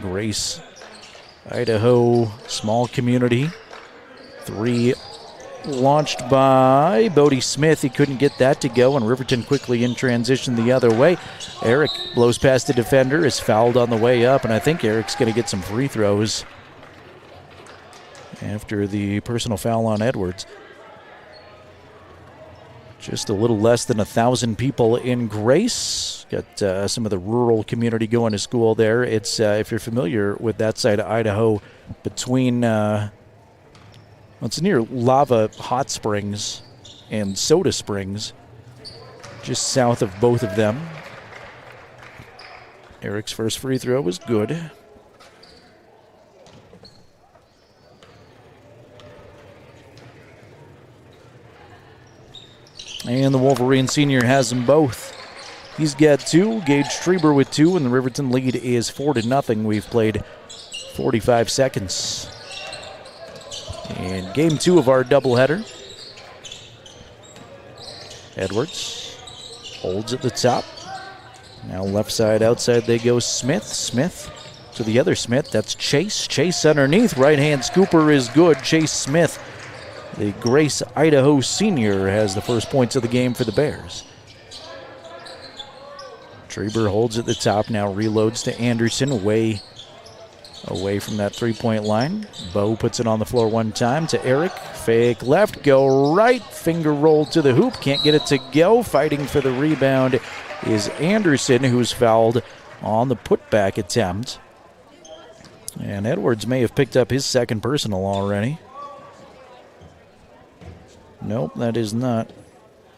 Grace, Idaho, small community. 3 launched by Bodie Smith. He couldn't get that to go, and Riverton quickly in transition the other way. Eric blows past the defender, is fouled on the way up, and I think Eric's going to get some free throws after the personal foul on Edwards. Just a little less than 1,000 people in Grace. Got some of the rural community going to school there. It's, if you're familiar with that side of Idaho, between, it's near Lava Hot Springs and Soda Springs, just south of both of them. Eric's first free throw was good. And the Wolverine senior has them both. He's got 2, Gage Treber with 2, and the Riverton lead is 4-0. We've played 45 seconds. In game 2 of our doubleheader, Edwards holds at the top. Now left side, outside they go Smith. Smith to the other Smith. That's Chase. Chase underneath. Right-hand scooper is good. Chase Smith, the Grace, Idaho senior, has the first points of the game for the Bears. Treber holds at the top. Now reloads to Anderson. Away from that three-point line. Bo puts it on the floor one time to Eric. Fake left, go right. Finger roll to the hoop. Can't get it to go. Fighting for the rebound is Anderson, who's fouled on the putback attempt. And Edwards may have picked up his second personal already. Nope, that is not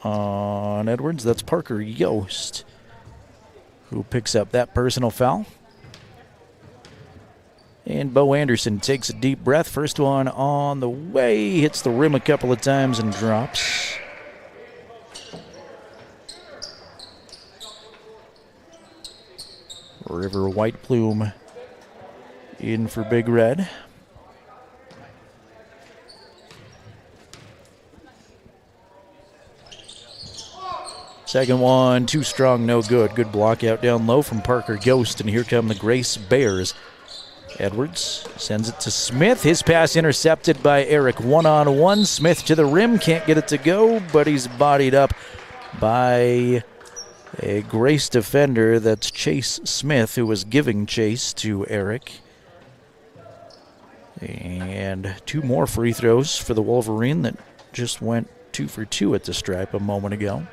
on Edwards. That's Parker Yost who picks up that personal foul. And Bo Anderson takes a deep breath. First one on the way. Hits the rim a couple of times and drops. River White Plume in for Big Red. Second one, too strong, no good. Good block out down low from Parker Ghost, and here come the Grace Bears. Edwards sends it to Smith. His pass intercepted by Eric. One-on-one. Smith to the rim. Can't get it to go, but he's bodied up by a Grace defender. That's Chase Smith, who was giving chase to Eric. And two more free throws for the Wolverine that just went 2 for 2 at the stripe a moment ago.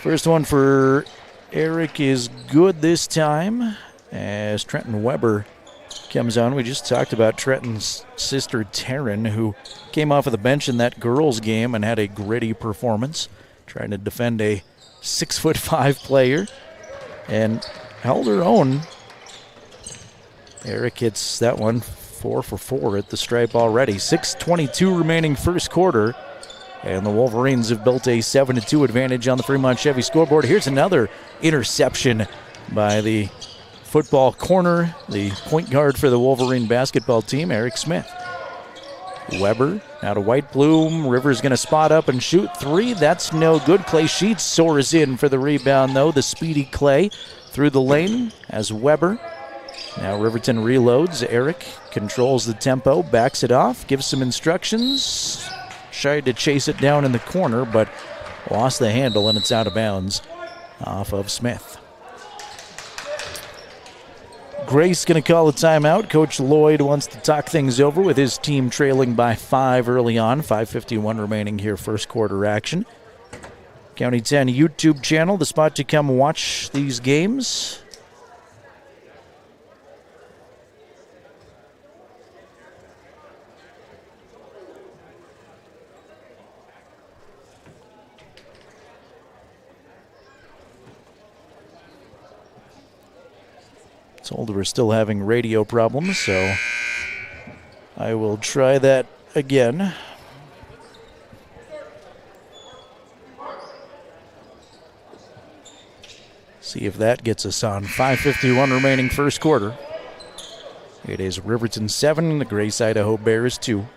First one for Eric is good this time as Trenton Weber comes on. We just talked about Trenton's sister Taryn, who came off of the bench in that girls game and had a gritty performance, trying to defend a 6'5" player and held her own. Eric hits that one 4 for 4 at the stripe already. 6:22 remaining first quarter. And the Wolverines have built a 7-2 advantage on the Fremont Chevy scoreboard. Here's another interception by the football corner, the point guard for the Wolverine basketball team, Eric Smith. Weber now to White Plume. River's going to spot up and shoot three. That's no good. Clay Sheets soars in for the rebound, though. The speedy Clay through the lane as Weber. Now Riverton reloads. Eric controls the tempo, backs it off, gives some instructions. Tried to chase it down in the corner, but lost the handle, and it's out of bounds off of Smith. Grace going to call a timeout. Coach Lloyd wants to talk things over with his team trailing by 5 early on. 5:51 remaining here, first quarter action. County 10 YouTube channel, the spot to come watch these games. Told we're still having radio problems, so I will try that again. See if that gets us on. 5:51 remaining first quarter. It is Riverton 7, the Grace Idaho Bears 2.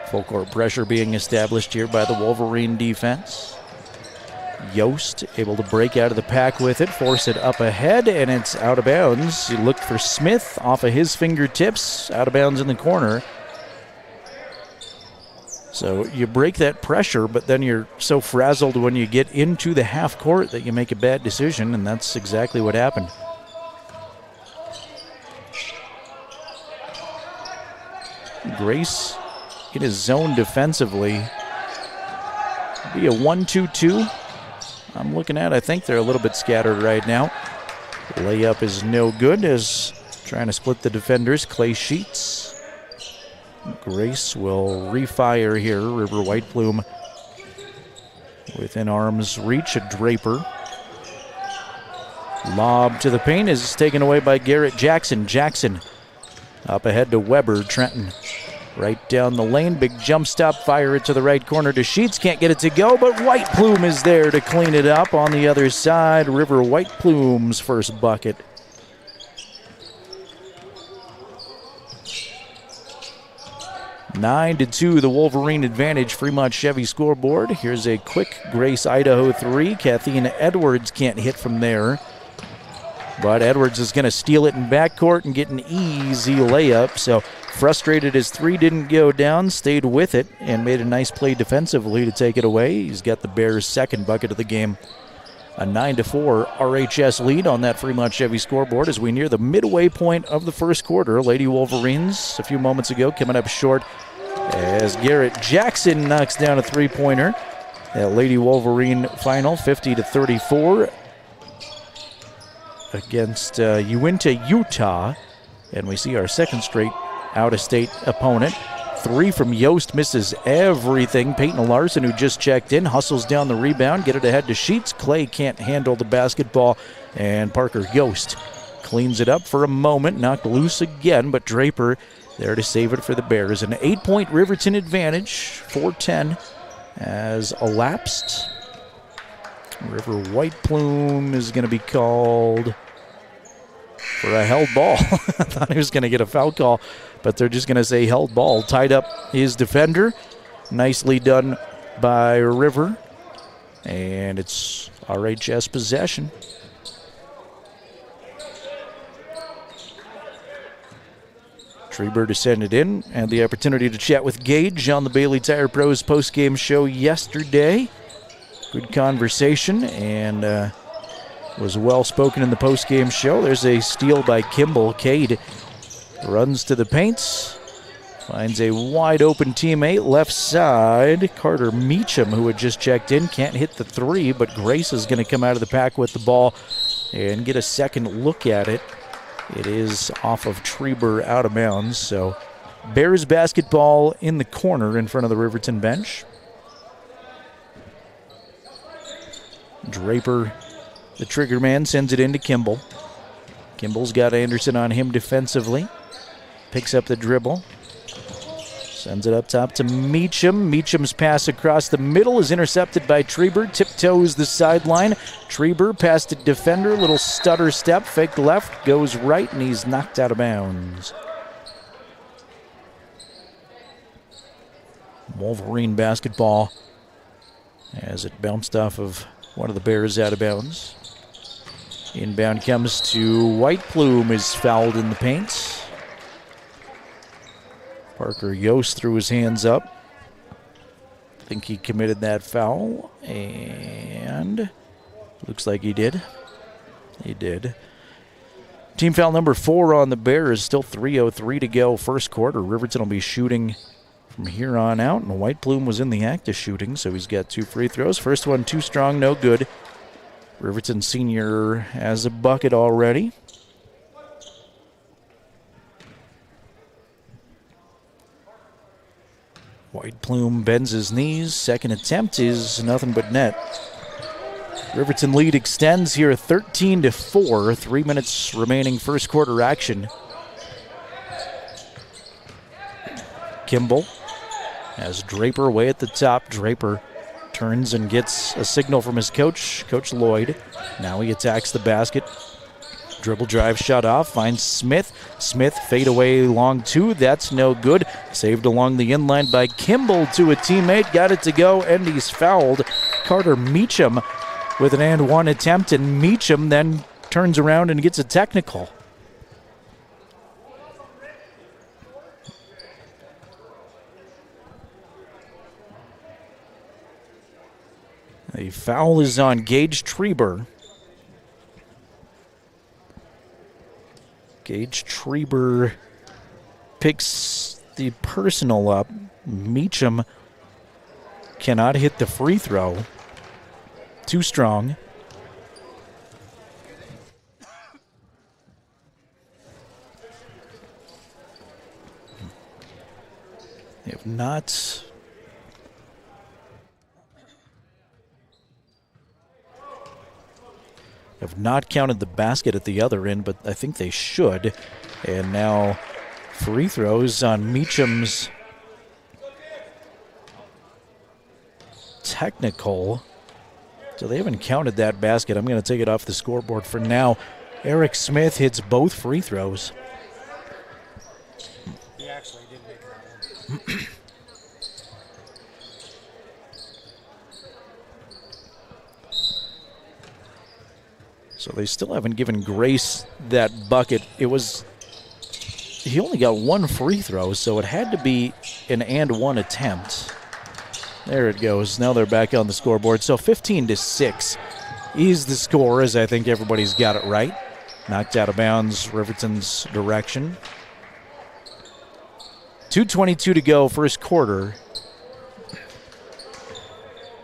Full court pressure being established here by the Wolverine defense. Yost able to break out of the pack with it, force it up ahead, and it's out of bounds. You look for Smith off of his fingertips, out of bounds in the corner. So you break that pressure, but then you're so frazzled when you get into the half court that you make a bad decision, and that's exactly what happened. Grace in his zone defensively. Be a 1-2-2. I'm looking at, I think they're a little bit scattered right now. Layup is no good as trying to split the defenders. Clay Sheets. Grace will refire here. River White Plume within arm's reach. A Draper. Lob to the paint is taken away by Garrett Jackson. Jackson up ahead to Weber. Trenton Right down the lane, big jump stop, fire it to the right corner to Sheets. Can't get it to go, but White Plume is there to clean it up on the other side. River White Plume's first bucket. Nine to 2, the Wolverine advantage. Fremont Chevy scoreboard. Here's a quick Grace Idaho 3. Kathleen Edwards can't hit from there. But Edwards is going to steal it in backcourt and get an easy layup. So frustrated his 3 didn't go down, stayed with it, and made a nice play defensively to take it away. He's got the Bears' second bucket of the game. A 9-4 RHS lead on that Fremont Chevy scoreboard as we near the midway point of the first quarter. Lady Wolverines a few moments ago coming up short as Garrett Jackson knocks down a three-pointer. That Lady Wolverine final 50-34 against Uintah, Utah. And we see our second straight out-of-state opponent. 3 from Yost, misses everything. Peyton Larson, who just checked in, hustles down the rebound, get it ahead to Sheets. Clay can't handle the basketball, and Parker Yost cleans it up for a moment, knocked loose again, but Draper there to save it for the Bears. An 8-point Riverton advantage, 4:10 has elapsed. River White Plume is going to be called for a held ball. I thought he was going to get a foul call, but they're just going to say held ball. Tied up his defender. Nicely done by River. And it's RHS possession. Treber to send it in, and the opportunity to chat with Gage on the Bailey Tire Pros post-game show yesterday. Good conversation, and was well spoken in the post-game show. There's a steal by Kimball. Cade runs to the paints, finds a wide open teammate left side. Carter Meacham, who had just checked in, can't hit the 3, but Grace is going to come out of the pack with the ball and get a second look at it. It is off of Treber out of bounds, so Bears basketball in the corner in front of the Riverton bench. Draper, the trigger man, sends it into Kimball. Kimball's got Anderson on him defensively. Picks up the dribble. Sends it up top to Meacham. Meacham's pass across the middle is intercepted by Treber. Tiptoes the sideline. Treber past a defender. Little stutter step. Fake left. Goes right, and he's knocked out of bounds. Wolverine basketball as it bounced off of one of the Bears out of bounds. Inbound comes to White Plume, is fouled in the paint. Parker Yost threw his hands up. I think he committed that foul, and looks like he did. He did. Team foul number 4 on the Bears. Still 3:03 to go first quarter. Riverton will be shooting from here on out, and White Plume was in the act of shooting, so he's got 2 free throws. First one too strong, no good. Riverton senior has a bucket already. White Plume bends his knees. Second attempt is nothing but net. Riverton lead extends here 13-4. 3 minutes remaining first quarter action. Kimball has Draper away at the top. Draper turns and gets a signal from his coach, Coach Lloyd. Now he attacks the basket. Dribble drive shut off, finds Smith. Smith fade away long 2, that's no good. Saved along the inline by Kimball to a teammate, got it to go, and he's fouled. Carter Meacham with an and one attempt, and Meacham then turns around and gets a technical. The foul is on Gage Treber. Gage Treber picks the personal up. Meacham cannot hit the free throw. Too strong. If not... have not counted the basket at the other end, but I think they should. And now free throws on Meacham's technical. So they haven't counted that basket. I'm going to take it off the scoreboard for now. Eric Smith hits both free throws. He actually did make that one. So they still haven't given Grace that bucket. He only got one free throw, so it had to be an and one attempt. There it goes. Now they're back on the scoreboard. So 15-6 is the score, as I think everybody's got it right. Knocked out of bounds, Riverton's direction. 2:22 to go, first quarter.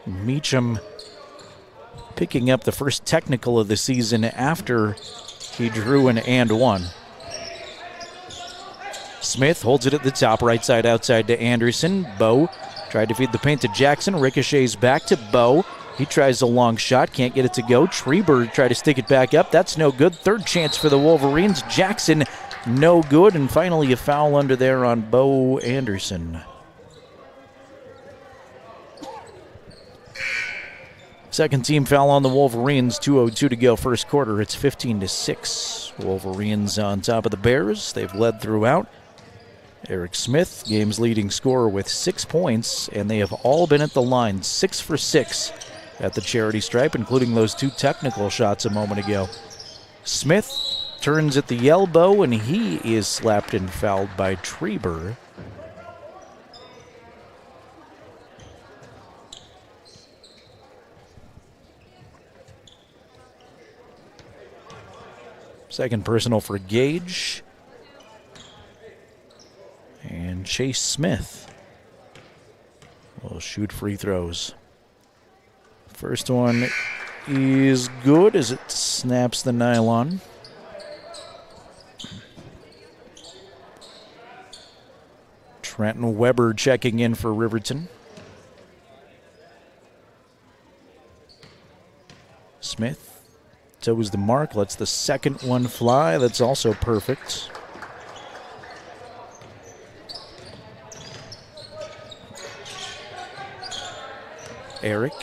Meacham picking up the first technical of the season after he drew an and one. Smith holds it at the top, right side outside to Anderson. Bowe tried to feed the paint to Jackson. Ricochets back to Bowe. He tries a long shot, can't get it to go. Treberg tried to stick it back up. That's no good. Third chance for the Wolverines. Jackson, no good. And finally a foul under there on Bowe Anderson. Second team foul on the Wolverines. 2:02 to go, first quarter. It's 15-6. Wolverines on top of the Bears. They've led throughout. Eric Smith, game's leading scorer with 6 points, and they have all been at the line, 6 for 6 at the charity stripe, including those 2 technical shots a moment ago. Smith turns at the elbow, and he is slapped and fouled by Treber. Second personal for Gage. And Chase Smith will shoot free throws. First one is good as it snaps the nylon. Trenton Weber checking in for Riverton. Smith toes the mark, lets the second one fly. That's also perfect. Eric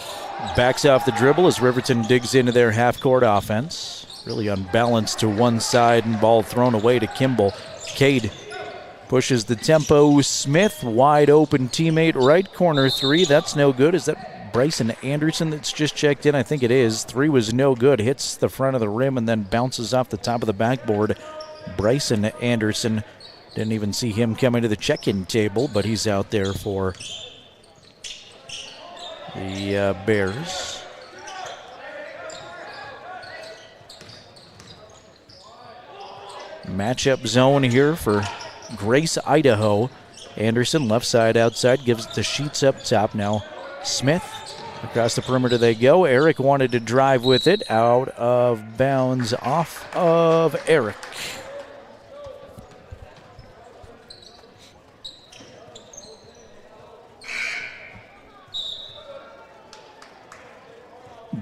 backs off the dribble as Riverton digs into their half-court offense. Really unbalanced to one side and ball thrown away to Kimball. Cade pushes the tempo. Smith, wide open teammate, right corner three. That's no good. Is that Bryson Anderson that's just checked in? I think it is. Three was no good. Hits the front of the rim and then bounces off the top of the backboard. Bryson Anderson. Didn't even see him coming to the check-in table, but he's out there for the Bears. Matchup zone here for Grace, Idaho. Anderson, left side outside, gives it to Sheets up top. Now Smith, across the perimeter they go. Eric wanted to drive with it. Out of bounds, off of Eric.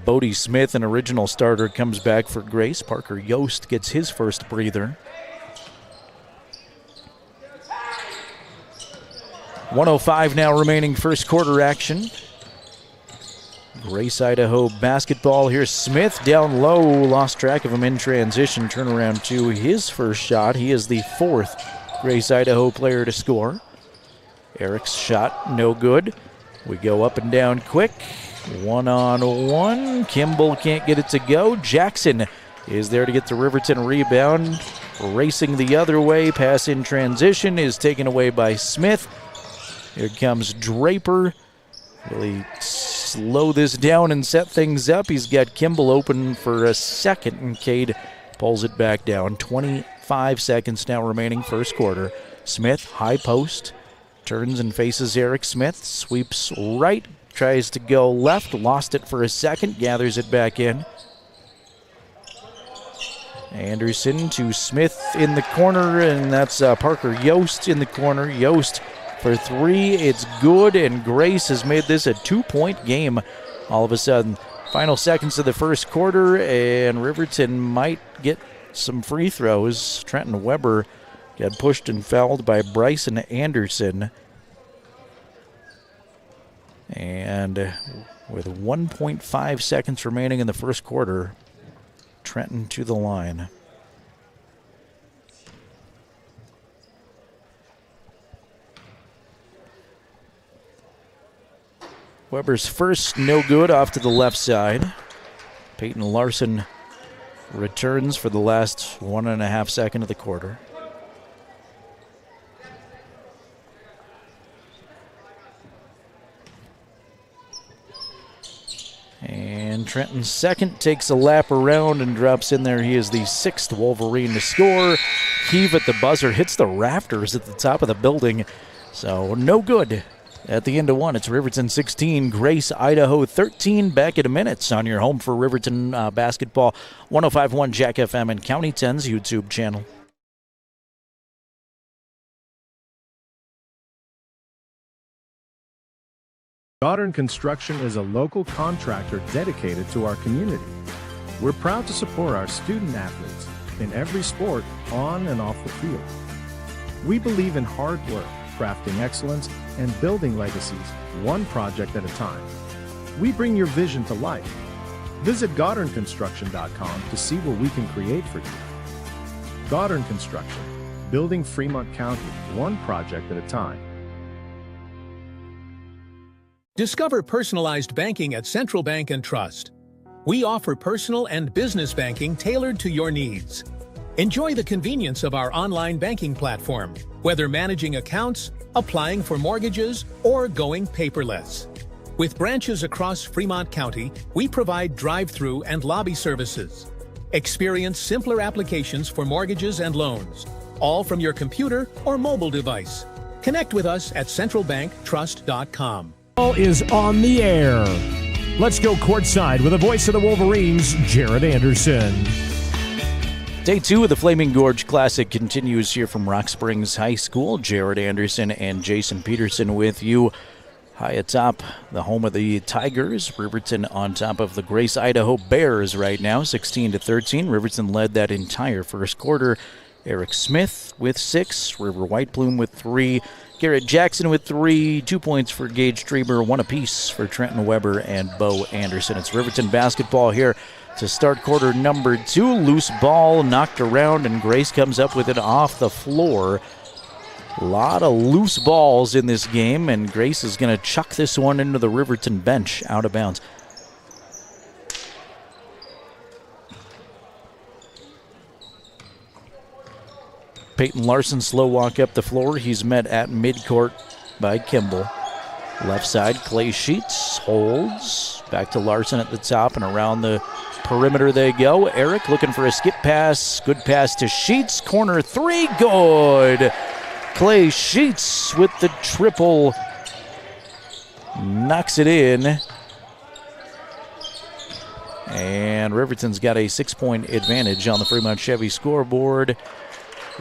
Bodie Smith, an original starter, comes back for Grace. Parker Yost gets his first breather. 1:05 now remaining first quarter action. Grace, Idaho basketball. Here's Smith down low. Lost track of him in transition. Turnaround to his first shot. He is the fourth Grace, Idaho player to score. Eric's shot, no good. We go up and down quick. 1-on-1. Kimball can't get it to go. Jackson is there to get the Riverton rebound. Racing the other way. Pass in transition is taken away by Smith. Here comes Draper. Really slow this down and set things up. He's got Kimball open for a second, and Cade pulls it back down. 25 seconds now remaining first quarter. Smith, high post, turns and faces Eric Smith. Sweeps right, tries to go left, lost it for a second, gathers it back in. Anderson to Smith in the corner, and that's Parker Yost in the corner. Yost for three, it's good, and Grace has made this a 2-point game all of a sudden. Final seconds of the first quarter, and Riverton might get some free throws. Trenton Weber got pushed and fouled by Bryson Anderson. And with 1.5 seconds remaining in the first quarter, Trenton to the line. Weber's first, no good, off to the left side. Peyton Larson returns for the last 1.5 seconds of the quarter. And Trenton's second takes a lap around and drops in there. He is the 6th Wolverine to score. Heave at the buzzer, hits the rafters at the top of the building. So no good. At the end of one, it's Riverton 16, Grace, Idaho 13. Back in a minute on your home for Riverton basketball. 105.1 Jack FM and County 10's YouTube channel. Goddard Construction is a local contractor dedicated to our community. We're proud to support our student athletes in every sport on and off the field. We believe in hard work, crafting excellence, and building legacies, one project at a time. We bring your vision to life. Visit GoddardConstruction.com to see what we can create for you. Goddard Construction, building Fremont County, one project at a time. Discover personalized banking at Central Bank and Trust. We offer personal and business banking tailored to your needs. Enjoy the convenience of our online banking platform, whether managing accounts, applying for mortgages, or going paperless. With branches across Fremont County, we provide drive-through and lobby services. Experience simpler applications for mortgages and loans, all from your computer or mobile device. Connect with us at centralbanktrust.com. Is on the air. Let's go courtside with the voice of the Wolverines, Jerrad Anderson. Day 2 of the Flaming Gorge Classic continues here from Rock Springs High School. Jerrad Anderson and Jason Peterson with you. High atop the home of the Tigers. Riverton on top of the Grace, Idaho Bears right now, 16-13. Riverton led that entire first quarter. Eric Smith with 6, River Whiteplume with 3, Garrett Jackson with 3, 2 points for Gage Streber, 1 apiece for Trenton Weber and Bo Anderson. It's Riverton basketball here to start quarter number 2. Loose ball knocked around, and Grace comes up with it off the floor. A lot of loose balls in this game, and Grace is going to chuck this one into the Riverton bench out of bounds. Peyton Larson slow walk up the floor. He's met at midcourt by Kimball. Left side, Clay Sheets holds. Back to Larson at the top, and around the perimeter they go. Eric looking for a skip pass. Good pass to Sheets. Corner 3, good. Clay Sheets with the triple. Knocks it in. And Riverton's got a 6-point advantage on the Fremont Chevy scoreboard.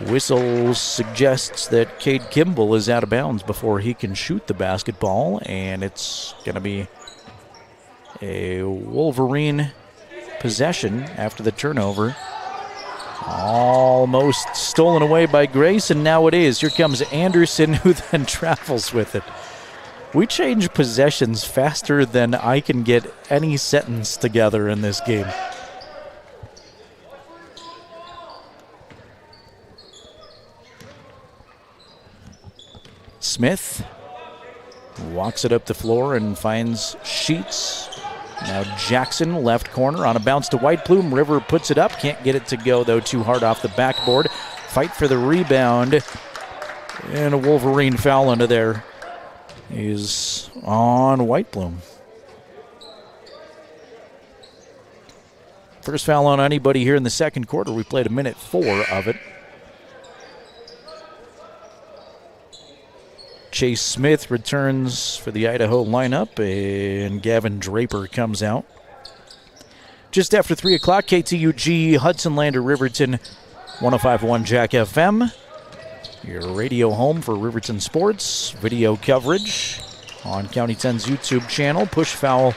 Whistle suggests that Cade Kimball is out of bounds before he can shoot the basketball, and it's going to be a Wolverine possession after the turnover. Almost stolen away by Grace, and now it is. Here comes Anderson, who then travels with it. We change possessions faster than I can get any sentence together in this game. Smith walks it up the floor and finds Sheets. Now Jackson, left corner, on a bounce to Whiteplume. River puts it up. Can't get it to go, though, too hard off the backboard. Fight for the rebound. And a Wolverine foul under there is on Whiteplume. First foul on anybody here in the second quarter. We played 1:04 of it. Chase Smith returns for the Idaho lineup, and Gavin Draper comes out. Just after 3 o'clock, KTUG, Hudson Lander, Riverton, 105.1 Jack FM. Your radio home for Riverton sports, video coverage on County 10's YouTube channel. Push foul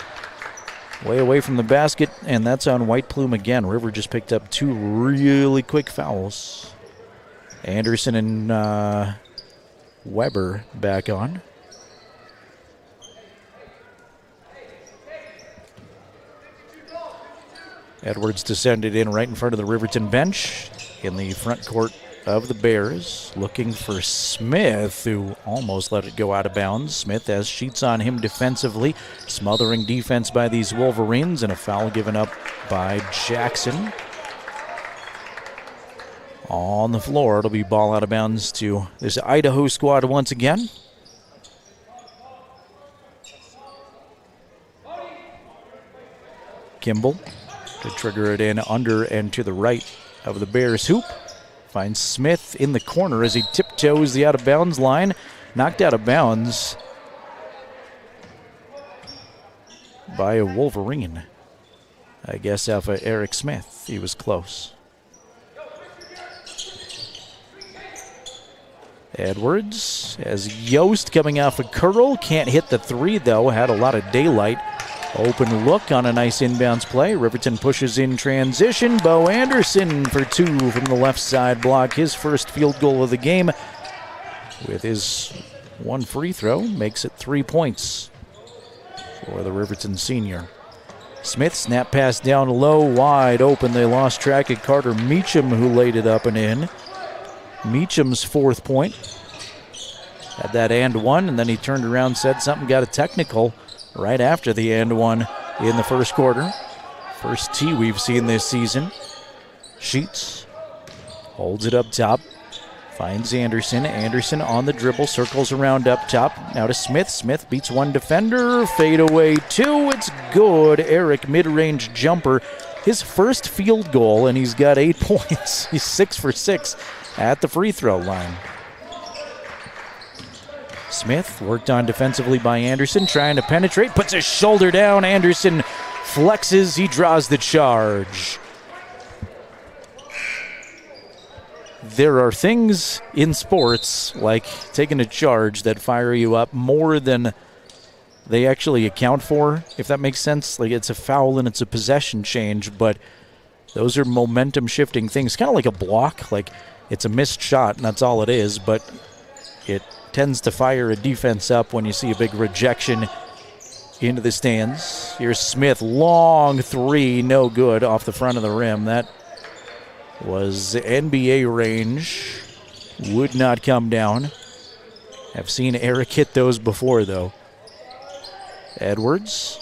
way away from the basket, and that's on Whiteplume again. River just picked up 2 really quick fouls. Anderson and Weber back on. Edwards descended in right in front of the Riverton bench in the front court of the Bears, looking for Smith, who almost let it go out of bounds. Smith has sheets on him defensively, smothering defense by these Wolverines, and a foul given up by Jackson. On the floor, it'll be ball out of bounds to this Idaho squad once again. Kimball to trigger it in under and to the right of the Bears hoop. Finds Smith in the corner as he tiptoes the out-of-bounds line. Knocked out of bounds by a Wolverine. I guess off of Eric Smith. He was close. Edwards has Yost coming off a curl. Can't hit the three, though. Had a lot of daylight. Open look on a nice inbounds play. Riverton pushes in transition. Bo Anderson for two from the left side block. His first field goal of the game with his one free throw. Makes it 3 points for the Riverton senior. Smith snap pass down low, wide open. They lost track of Carter Meacham, who laid it up and in. Meacham's fourth point. Had that and one, and then he turned around, said something, got a technical right after the and one in the first quarter. First tee we've seen this season. Sheets holds it up top. Finds Anderson. Anderson on the dribble, circles around up top. Now to Smith. Smith beats one defender. Fade away two. It's good. Eric mid-range jumper. His first field goal, and he's got 8 points. He's 6 for 6 at the free throw line. Smith worked on defensively by Anderson, trying to penetrate, puts his shoulder down. Anderson flexes, he draws the charge. There are things in sports, like taking a charge, that fire you up more than they actually account for, if that makes sense. Like, it's a foul and it's a possession change, but those are momentum shifting things. Kind of like a block, like it's a missed shot and that's all it is, but it tends to fire a defense up when you see a big rejection into the stands. Here's Smith, long three, no good, off the front of the rim. That was NBA range, would not come down. I've seen Eric hit those before, though. Edwards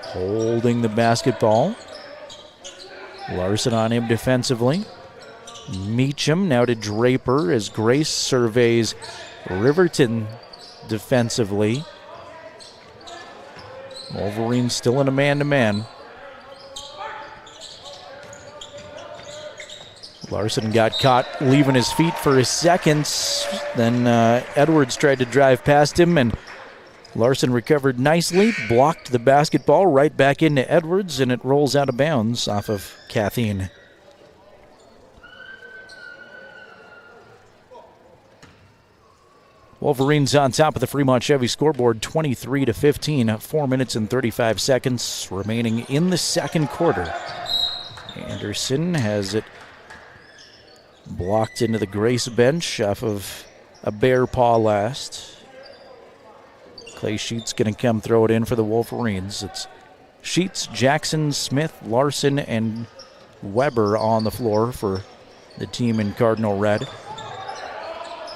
holding the basketball. Larson on him defensively. Meacham now to Draper as Grace surveys Riverton defensively. Wolverine still in a man-to-man. Larson got caught leaving his feet for a second. Then Edwards tried to drive past him, and Larson recovered nicely, blocked the basketball right back into Edwards, and it rolls out of bounds off of Cathene. Wolverines on top of the Fremont Chevy scoreboard, 23-15, 4 minutes and 35 seconds remaining in the second quarter. Anderson has it blocked into the Grace bench off of a bare paw last. Clay Sheets going to come throw it in for the Wolverines. It's Sheets, Jackson, Smith, Larson, and Weber on the floor for the team in Cardinal Red.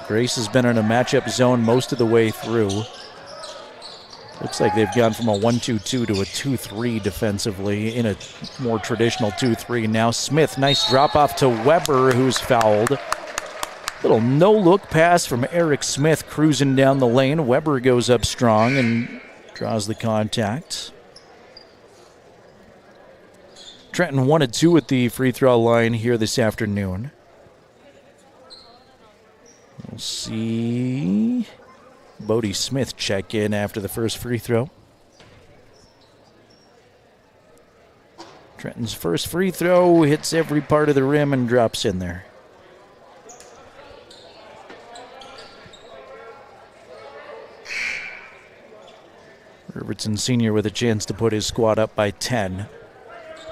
Grace has been in a matchup zone most of the way through. Looks like they've gone from a 1-2-2 to a 2-3 defensively in a more traditional 2-3. Now Smith, nice drop off to Weber, who's fouled. Little no-look pass from Eric Smith cruising down the lane. Weber goes up strong and draws the contact. Trenton 1-2 at the free throw line here this afternoon. We'll see Bodie Smith check in after the first free throw. Trenton's first free throw hits every part of the rim and drops in there. Riverton senior with a chance to put his squad up by 10.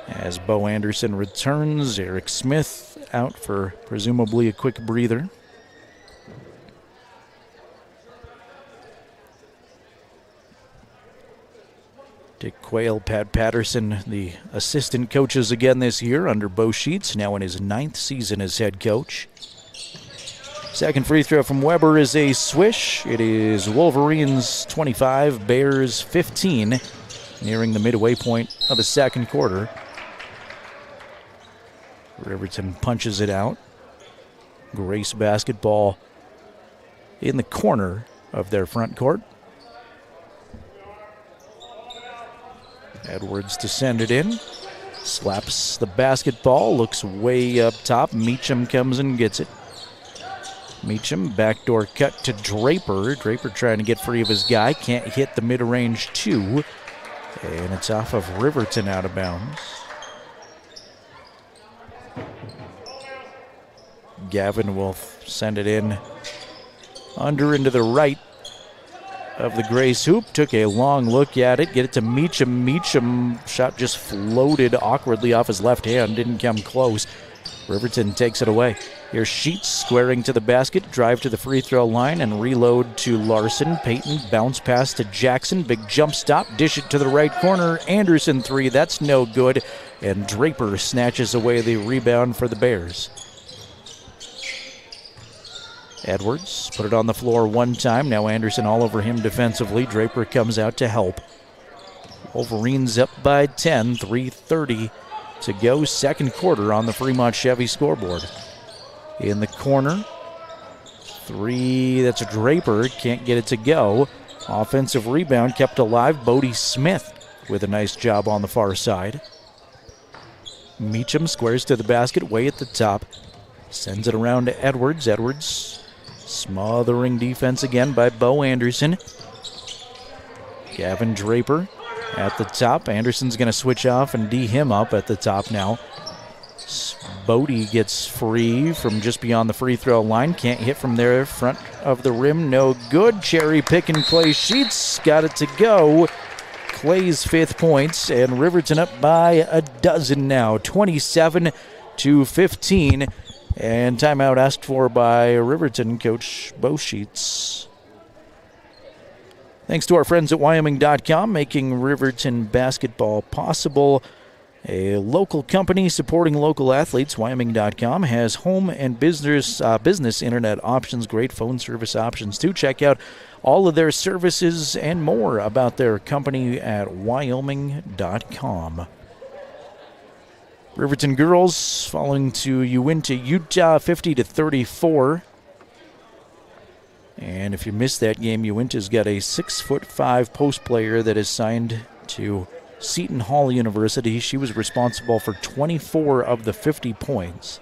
As Bo Anderson returns, Eric Smith out for presumably a quick breather. Dick Quayle, Pat Patterson, the assistant coaches again this year under Bo Sheets, now in his 9th season as head coach. Second free throw from Weber is a swish. It is Wolverines 25, Bears 15, nearing the midway point of the second quarter. Riverton punches it out. Grace basketball in the corner of their front court. Edwards to send it in. Slaps the basketball, looks way up top. Meacham comes and gets it. Meacham, backdoor cut to Draper. Draper trying to get free of his guy. Can't hit the mid-range two. And it's off of Riverton out of bounds. Gavin will send it in under into the right of the Grace hoop. Took a long look at it. Get it to Meacham. Meacham shot just floated awkwardly off his left hand. Didn't come close. Riverton takes it away. Here's Sheets squaring to the basket. Drive to the free throw line and reload to Larson. Payton bounce pass to Jackson. Big jump stop. Dish it to the right corner. Anderson three. That's no good. And Draper snatches away the rebound for the Bears. Edwards put it on the floor one time. Now Anderson all over him defensively. Draper comes out to help. Wolverines up by 10, 3:30 to go. Second quarter on the Fremont Chevy scoreboard. In the corner, three, that's a Draper. Can't get it to go. Offensive rebound kept alive. Bodie Smith with a nice job on the far side. Meacham squares to the basket way at the top. Sends it around to Edwards. Edwards smothering defense again by Bo Anderson. Gavin Draper at the top. Anderson's going to switch off and D him up at the top now. Bodie gets free from just beyond the free throw line. Can't hit from there, front of the rim. No good. Cherry picking Clay Sheets. Got it to go. Clay's 5th points, and Riverton up by a dozen now. 27-15. And timeout asked for by Riverton coach Bo Sheets. Thanks to our friends at Wyoming.com, making Riverton basketball possible. A local company supporting local athletes. Wyoming.com has home and business internet options, great phone service options too. Check out all of their services and more about their company at Wyoming.com. Riverton girls falling to Uintah, Utah, 50-34. And if you missed that game, Uintah's got a 6'5" post player that is signed to Seton Hall University. She was responsible for 24 of the 50 points.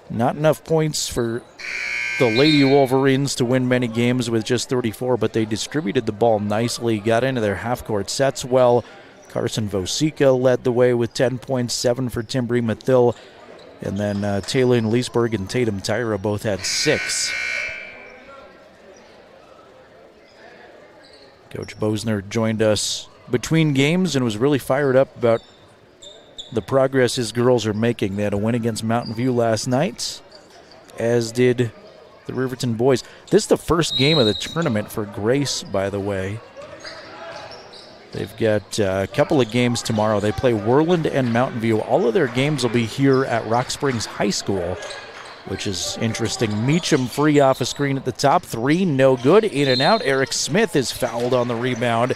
Not enough points for the Lady Wolverines to win many games with just 34, but they distributed the ball nicely, got into their half-court sets well. Carson Vosica led the way with 10 points, 7 for Timbri Mathil. And then Taylor Leesburg and Tatum Tyra both had 6. Coach Bosner joined us between games and was really fired up about the progress his girls are making. They had a win against Mountain View last night, as did the Riverton boys. This is the first game of the tournament for Grace, by the way. They've got a couple of games tomorrow. They play Worland and Mountain View. All of their games will be here at Rock Springs High School, which is interesting. Meacham free off a screen at the top. 3, no good. In and out. Eric Smith is fouled on the rebound.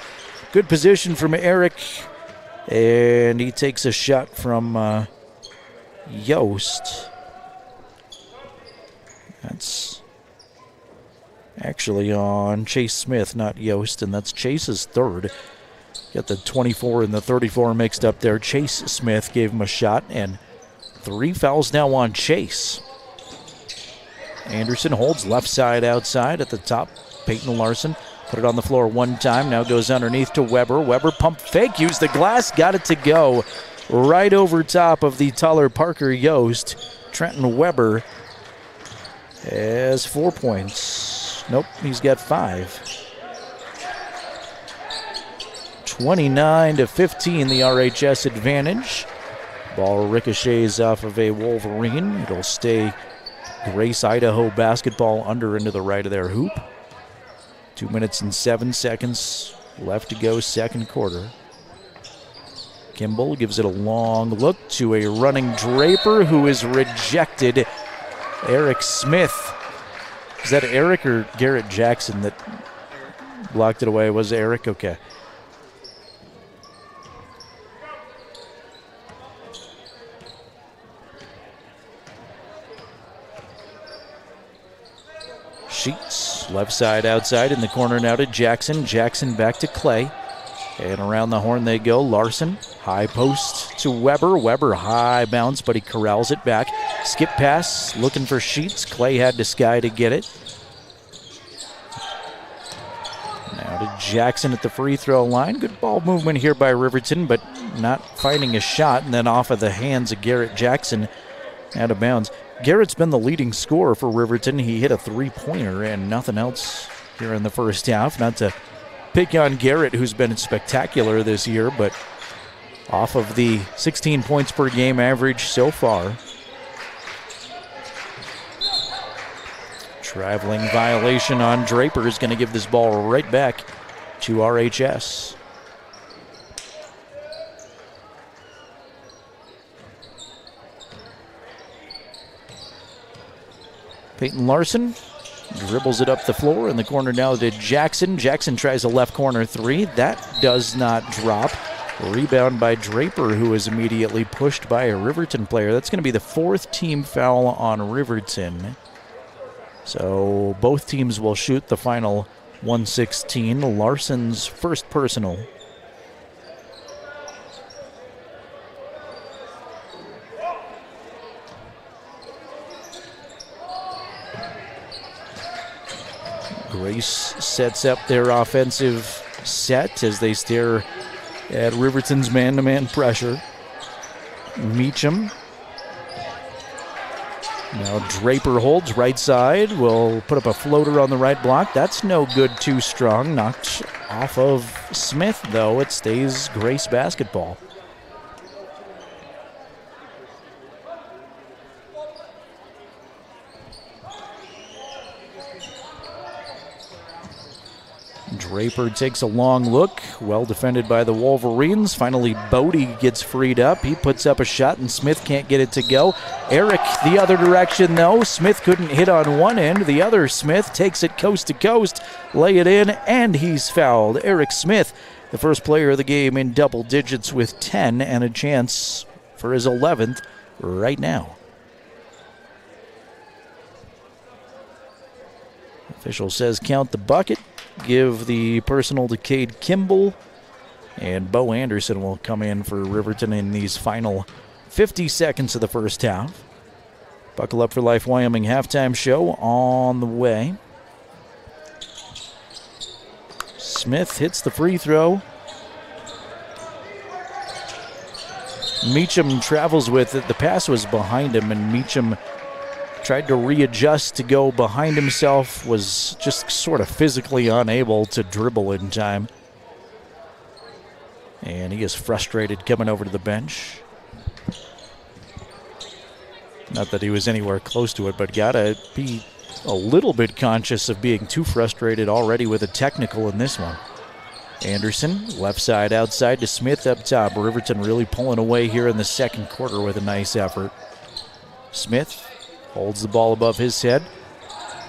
Good position from Eric. And he takes a shot from Yost. That's actually on Chase Smith, not Yost, and that's Chase's 3rd. Got the 24 and the 34 mixed up there. Chase Smith gave him a shot, and 3 fouls now on Chase. Anderson holds left side outside at the top. Peyton Larson put it on the floor one time. Now goes underneath to Weber. Weber pump fake, used the glass, got it to go. Right over top of the taller Parker Yost. Trenton Weber has 4 points. Nope, he's got 5. 29-15, the RHS advantage. Ball ricochets off of a Wolverine. It'll stay Grace Idaho basketball under into the right of their hoop. 2 minutes and 7 seconds left to go, second quarter. Kimball gives it a long look to a running Draper who is rejected. Eric Smith. Is that Eric or Garrett Jackson that blocked it away? Was it Eric? Okay. Sheets, left side outside in the corner now to Jackson. Jackson back to Clay. And around the horn they go. Larson, high post to Weber. Weber, high bounce, but he corrals it back. Skip pass, looking for Sheets. Clay had to sky to get it. Now to Jackson at the free throw line. Good ball movement here by Riverton, but not finding a shot. And then off of the hands of Garrett Jackson, out of bounds. Garrett's been the leading scorer for Riverton. He hit a three-pointer and nothing else here in the first half. Not to pick on Garrett, who's been spectacular this year, but off of the 16 points per game average so far. Traveling violation on Draper is going to give this ball right back to RHS. Peyton Larson dribbles it up the floor in the corner now to Jackson. Jackson tries a left corner three. That does not drop. Rebound by Draper, who is immediately pushed by a Riverton player. That's going to be the fourth team foul on Riverton. So both teams will shoot the final 116. Larson's first personal. Grace sets up their offensive set as they stare at Riverton's man-to-man pressure. Meacham. Now Draper holds right side. Will put up a floater on the right block. That's no good, too strong. Knocked off of Smith, though. It stays Grace basketball. Draper takes a long look, well defended by the Wolverines. Finally, Bodie gets freed up. He puts up a shot, and Smith can't get it to go. Eric the other direction, though. Smith couldn't hit on one end. The other Smith takes it coast to coast, lay it in, and he's fouled. Eric Smith, the first player of the game in double digits with 10 and a chance for his 11th right now. Official says count the bucket. Give the personal to Cade Kimball, and Bo Anderson will come in for Riverton in these final 50 seconds of the first half. Buckle up for Life Wyoming halftime show on the way. Smith hits the free throw. Meacham travels with it. The pass was behind him, and Meacham tried to readjust to go behind himself, was just sort of physically unable to dribble in time. And he is frustrated coming over to the bench. Not that he was anywhere close to it, but gotta be a little bit conscious of being too frustrated already with a technical in this one. Anderson, left side outside to Smith up top. Riverton really pulling away here in the second quarter with a nice effort. Smith holds the ball above his head.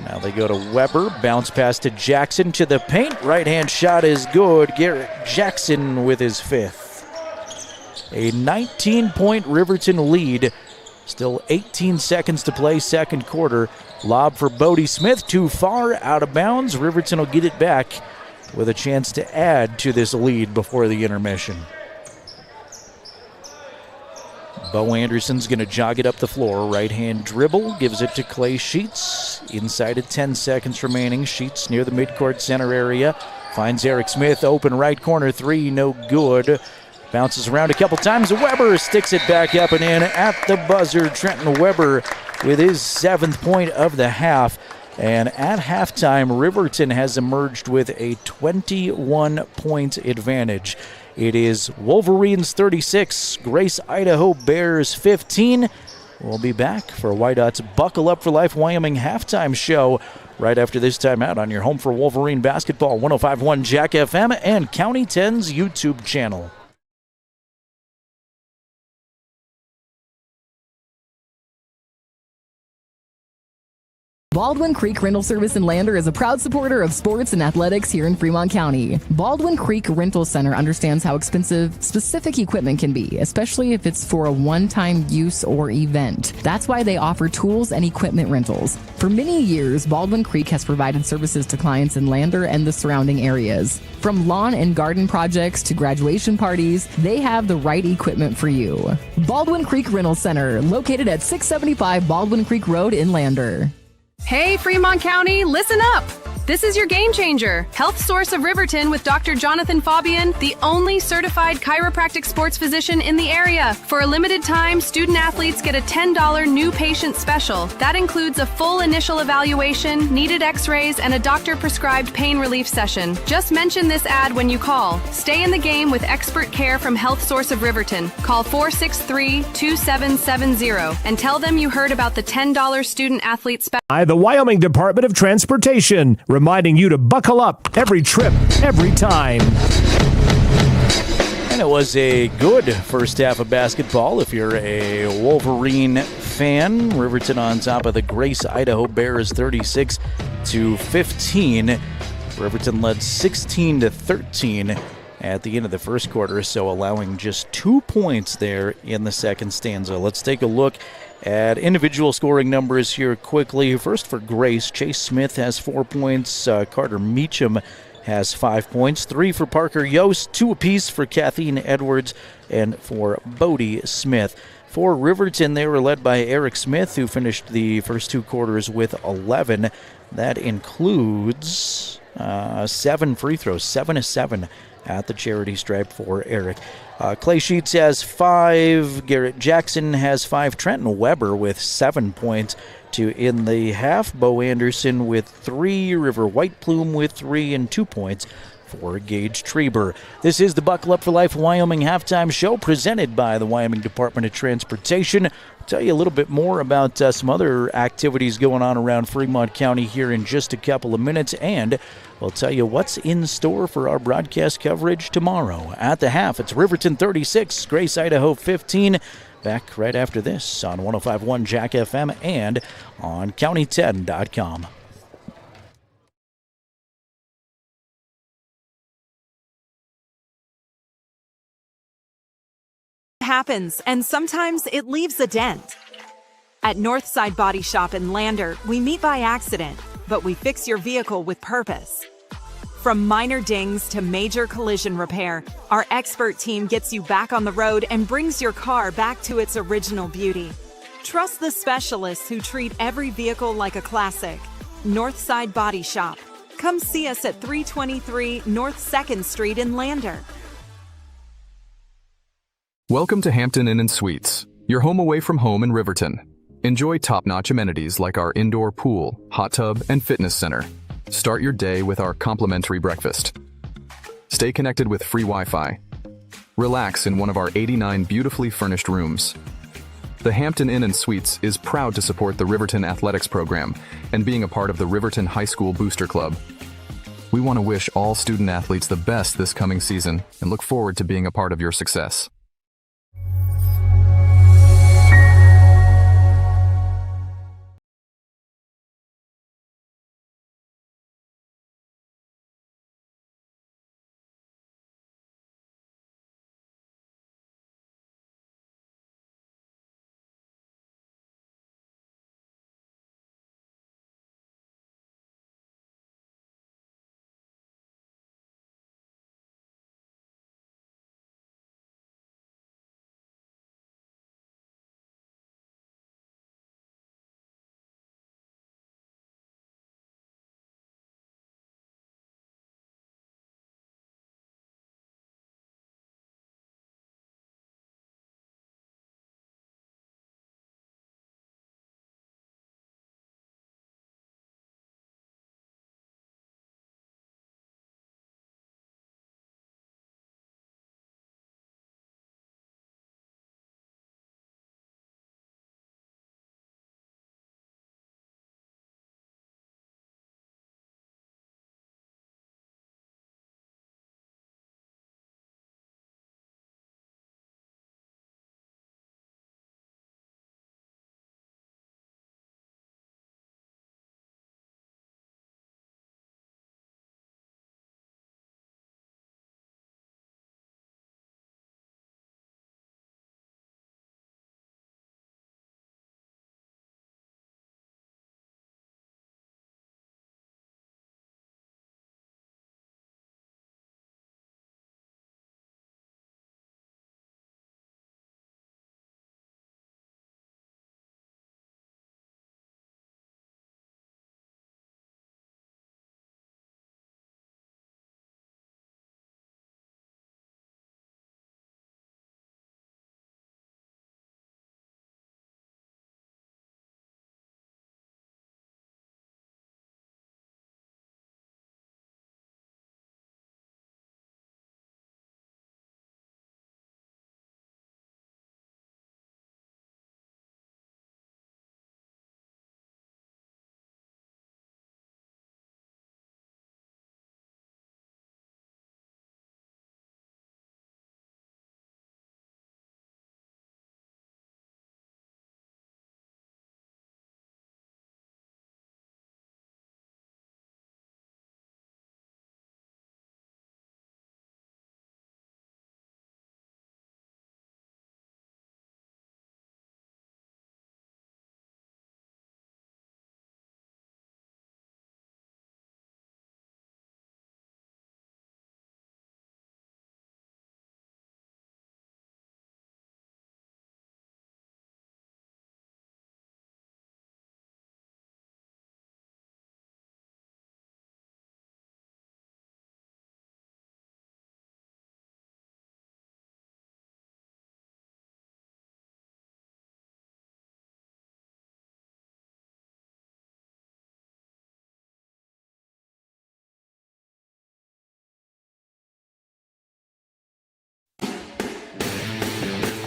Now they go to Weber. Bounce pass to Jackson to the paint. Right-hand shot is good. Garrett Jackson with his fifth. A 19-point Riverton lead. Still 18 seconds to play, second quarter. Lob for Bodie Smith. Too far, out of bounds. Riverton will get it back with a chance to add to this lead before the intermission. Bo Anderson's going to jog it up the floor. Right-hand dribble, gives it to Clay Sheets. Inside of 10 seconds remaining. Sheets near the midcourt center area. Finds Eric Smith, open right corner three, no good. Bounces around a couple times. Weber sticks it back up and in at the buzzer. Trenton Weber with his 7th point of the half. And at halftime, Riverton has emerged with a 21-point advantage. It is Wolverines 36, Grace Idaho Bears 15. We'll be back for Whiteout's Buckle Up for Life Wyoming halftime show right after this timeout on your home for Wolverine basketball, 105.1 Jack FM and County 10's YouTube channel. Baldwin Creek Rental Service in Lander is a proud supporter of sports and athletics here in Fremont County. Baldwin Creek Rental Center understands how expensive specific equipment can be, especially if it's for a one-time use or event. That's why they offer tools and equipment rentals. For many years, Baldwin Creek has provided services to clients in Lander and the surrounding areas. From lawn and garden projects to graduation parties, they have the right equipment for you. Baldwin Creek Rental Center, located at 675 Baldwin Creek Road in Lander. Hey, Fremont County, listen up! This is your game changer, Health Source of Riverton with Dr. Jonathan Fabian, the only certified chiropractic sports physician in the area. For a limited time, student athletes get a $10 new patient special. That includes a full initial evaluation, needed x-rays, and a doctor-prescribed pain relief session. Just mention this ad when you call. Stay in the game with expert care from Health Source of Riverton. Call 463-2770 and tell them you heard about the $10 student athlete special. The Wyoming Department of Transportation, reminding you to buckle up every trip, every time. And it was a good first half of basketball if you're a Wolverine fan. Riverton on top of the Grace, Idaho Bears 36-15. Riverton led 16-13 at the end of the first quarter, so allowing just 2 points there in the second stanza. Let's take a look at individual scoring numbers here quickly. First for Grace, Chase Smith has 4 points. Carter Meacham has 5 points. 3 for Parker Yost, 2 apiece for Kathleen Edwards and for Bodie Smith. For Riverton, they were led by Eric Smith, who finished the first 2 quarters with 11. That includes 7 free throws, 7-7 at the charity stripe for Eric. Clay Sheets has 5. Garrett Jackson has 5. Trenton Weber with 7 points to end the half. Bo Anderson with 3. River White Plume with 3 and 2 points for Gage Treber. This is the Buckle Up for Life Wyoming halftime show presented by the Wyoming Department of Transportation. I'll tell you a little bit more about some other activities going on around Fremont County here in just a couple of minutes, and we'll tell you what's in store for our broadcast coverage tomorrow. At the half, it's Riverton 36, Grace, Idaho 15. Back right after this on 105.1 Jack FM and on county10.com. Happens, and sometimes it leaves a dent. At Northside Body Shop in Lander, we meet by accident, but we fix your vehicle with purpose. From minor dings to major collision repair, our expert team gets you back on the road and brings your car back to its original beauty. Trust the specialists who treat every vehicle like a classic. Northside Body Shop. Come see us at 323 North 2nd Street in Lander. Welcome to Hampton Inn & Suites, your home away from home in Riverton. Enjoy top-notch amenities like our indoor pool, hot tub, and fitness center. Start your day with our complimentary breakfast. Stay connected with free Wi-Fi. Relax in one of our 89 beautifully furnished rooms. The Hampton Inn & Suites is proud to support the Riverton Athletics Program and being a part of the Riverton High School Booster Club. We want to wish all student athletes the best this coming season and look forward to being a part of your success.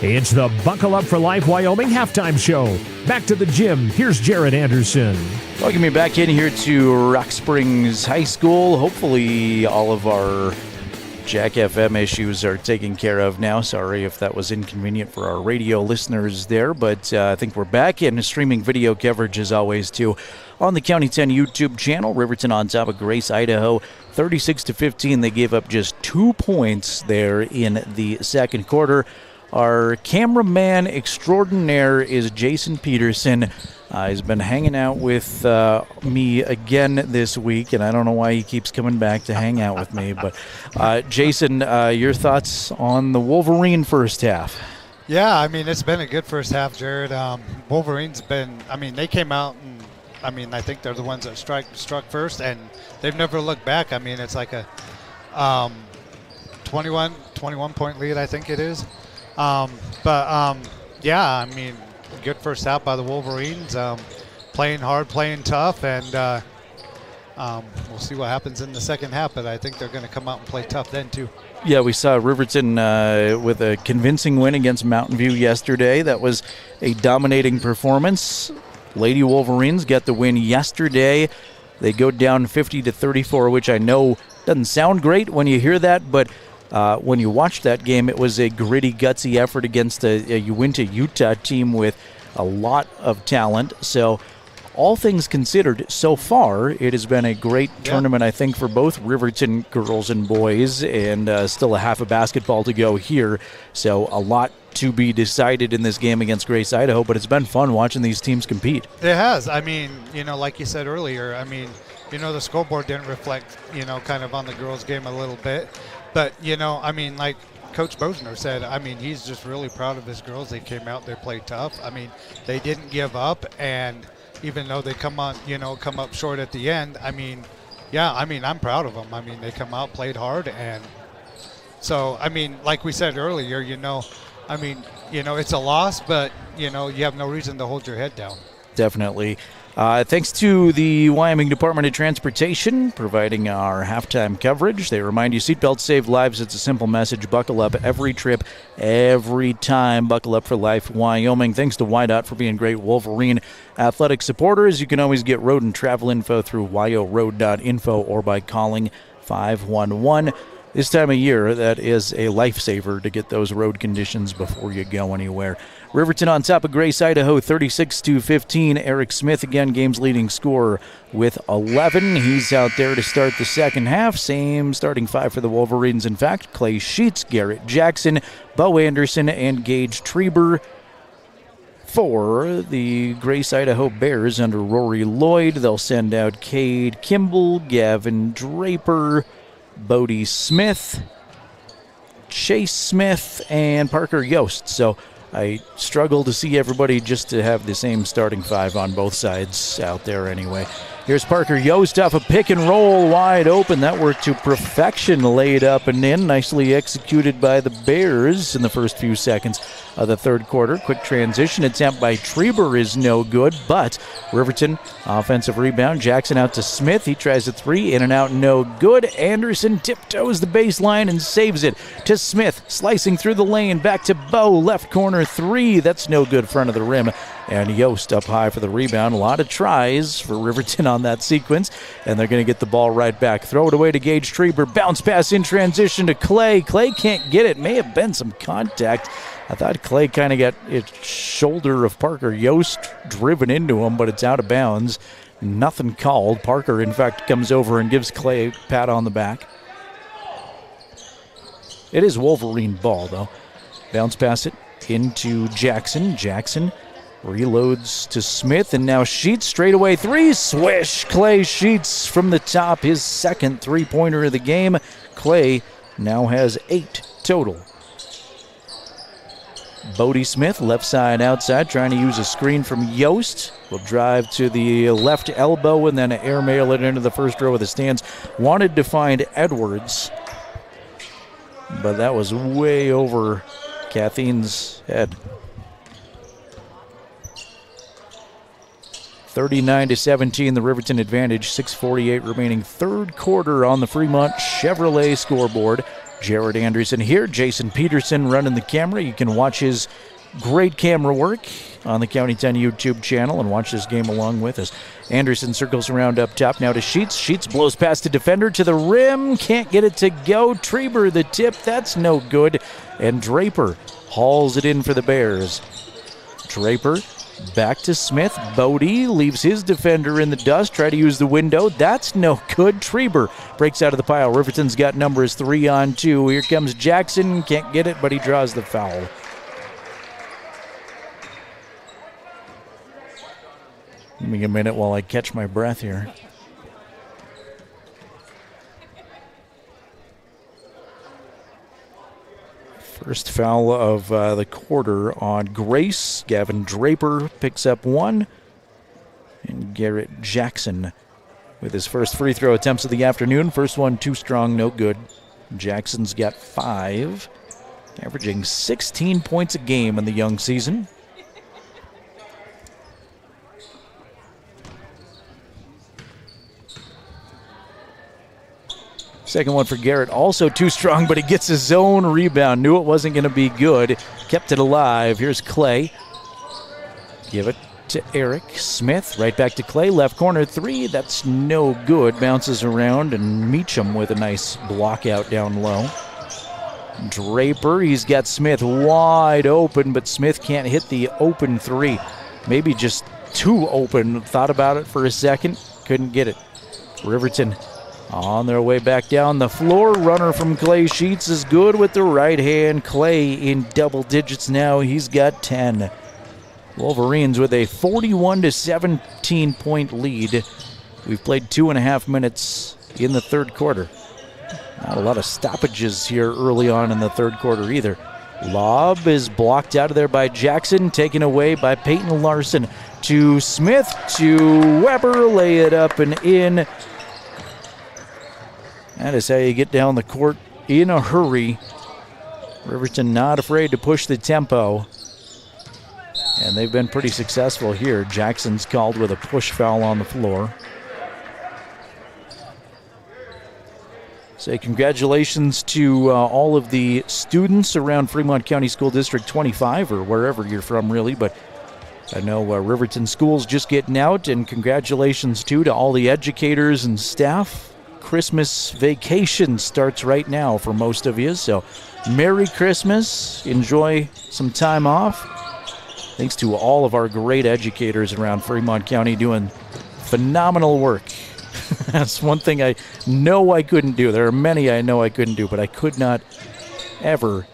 It's the Buckle Up for Life Wyoming halftime show. Back to the gym. Here's Jerrad Anderson. Welcome me back in here to Rock Springs High School. Hopefully all of our Jack FM issues are taken care of now. Sorry if that was inconvenient for our radio listeners there, but I think we're back in streaming video coverage as always too on the County 10 YouTube channel. Riverton on top of Grace, Idaho, 36-15. They gave up just 2 points there in the second quarter. Our cameraman extraordinaire is Jason Peterson. He's been hanging out with me again this week, and I don't know why he keeps coming back to hang out with me. But, Jason, your thoughts on the Wolverine first half? Yeah, I mean, it's been a good first half, Jerrad. Wolverine's been, I mean, they came out and, I mean, I think they're the ones that struck first, and they've never looked back. I mean, it's like a 21-point lead, I think it is. Yeah, I mean, good first half by the Wolverines, playing hard, playing tough, and we'll see what happens in the second half, but I think they're going to come out and play tough then too. Yeah, we saw Riverton with a convincing win against Mountain View yesterday. That was a dominating performance. Lady Wolverines get the win yesterday. They go down 50-34, which I know doesn't sound great when you hear that, but when you watch that game, it was a gritty, gutsy effort against a Uintah, Utah team with a lot of talent. So all things considered, so far, it has been a great tournament, I think, for both Riverton girls and boys, and still a half a basketball to go here. So a lot to be decided in this game against Grace, Idaho, but it's been fun watching these teams compete. It has. I mean, like you said earlier, I mean, the scoreboard didn't reflect, kind of on the girls' game a little bit. But, I mean, like Coach Bosner said, I mean, he's just really proud of his girls. They came out, they played tough. I mean, they didn't give up, and even though they come up short at the end, I mean, I'm proud of them. I mean, they come out, played hard, and so, I mean, like we said earlier, I mean, it's a loss, but, you have no reason to hold your head down. Definitely. Thanks to the Wyoming Department of Transportation providing our halftime coverage. They remind you seatbelts save lives. It's a simple message. Buckle up every trip, every time. Buckle up for life, Wyoming. Thanks to YDOT for being great Wolverine athletic supporters. You can always get road and travel info through wyoroad.info or by calling 511. This time of year, that is a lifesaver to get those road conditions before you go anywhere. Riverton on top of Grace, Idaho, 36-15. Eric Smith, again, game's leading scorer with 11. He's out there to start the second half. Same starting five for the Wolverines, in fact. Clay Sheets, Garrett Jackson, Bo Anderson, and Gage Treber. For the Grace, Idaho Bears under Rory Lloyd, they'll send out Cade Kimball, Gavin Draper, Bodie Smith, Chase Smith, and Parker Yost. So I struggle to see everybody just to have the same starting five on both sides out there anyway. Here's Parker Yost off a pick and roll wide open. That worked to perfection, laid up and in. Nicely executed by the Bears in the first few seconds of the third quarter. Quick transition attempt by Treber is no good, but Riverton offensive rebound. Jackson out to Smith. He tries a three, in and out, no good. Anderson tiptoes the baseline and saves it to Smith. Slicing through the lane, back to Bo, left corner three. That's no good, front of the rim. And Yost up high for the rebound. A lot of tries for Riverton on that sequence, and they're going to get the ball right back. Throw it away to Gage Treber. Bounce pass in transition to Clay. Clay can't get it. May have been some contact. I thought Clay kind of got its shoulder of Parker Yost driven into him, but it's out of bounds. Nothing called. Parker, in fact, comes over and gives Clay a pat on the back. It is Wolverine ball, though. Bounce pass it into Jackson. Jackson reloads to Smith, and now Sheets straight away three. Swish! Clay Sheets from the top, his second three-pointer of the game. Clay now has 8 total. Bodie Smith, left side outside, trying to use a screen from Yost. Will drive to the left elbow and then airmail it into the first row of the stands. Wanted to find Edwards, but that was way over Catheen's head. 39-17, the Riverton advantage. 6:48 remaining third quarter on the Fremont Chevrolet scoreboard. Jerrad Anderson here, Jason Peterson running the camera. You can watch his great camera work on the County 10 YouTube channel and watch this game along with us. Anderson circles around up top now to Sheets. Sheets blows past the defender to the rim. Can't get it to go. Treber the tip. That's no good. And Draper hauls it in for the Bears. Draper back to Smith. Bodie leaves his defender in the dust. Try to use the window. That's no good. Treber breaks out of the pile. Riverton's got numbers 3-on-2. Here comes Jackson. Can't get it, but he draws the foul. Give me a minute while I catch my breath here. First foul of the quarter on Grace. Gavin Draper picks up one. And Garrett Jackson with his first free throw attempts of the afternoon. First one too strong, no good. Jackson's got 5, averaging 16 points a game in the young season. Second one for Garrett, also too strong, but he gets his own rebound. Knew it wasn't going to be good. Kept it alive. Here's Clay. Give it to Eric Smith. Right back to Clay. Left corner 3. That's no good. Bounces around, and Meacham with a nice block out down low. Draper, he's got Smith wide open, but Smith can't hit the open 3. Maybe just too open. Thought about it for a second. Couldn't get it. Riverton on their way back down the floor. Runner from Clay Sheets is good with the right hand. Clay in double digits now. He's got 10. Wolverines with a 41-17 point lead. We've played 2.5 minutes in the third quarter. Not a lot of stoppages here early on in the third quarter either. Lob is blocked out of there by Jackson, taken away by Peyton Larson. To Smith, to Weber, lay it up and in. That is how you get down the court in a hurry. Riverton not afraid to push the tempo. And they've been pretty successful here. Jackson's called with a push foul on the floor. Say congratulations to all of the students around Fremont County School District 25, or wherever you're from really, but I know Riverton School's just getting out, and congratulations too to all the educators and staff. Christmas vacation starts right now for most of you, so Merry Christmas. Enjoy some time off. Thanks to all of our great educators around Fremont County doing phenomenal work. That's one thing I know I couldn't do. There are many I know I couldn't do, but I could not ever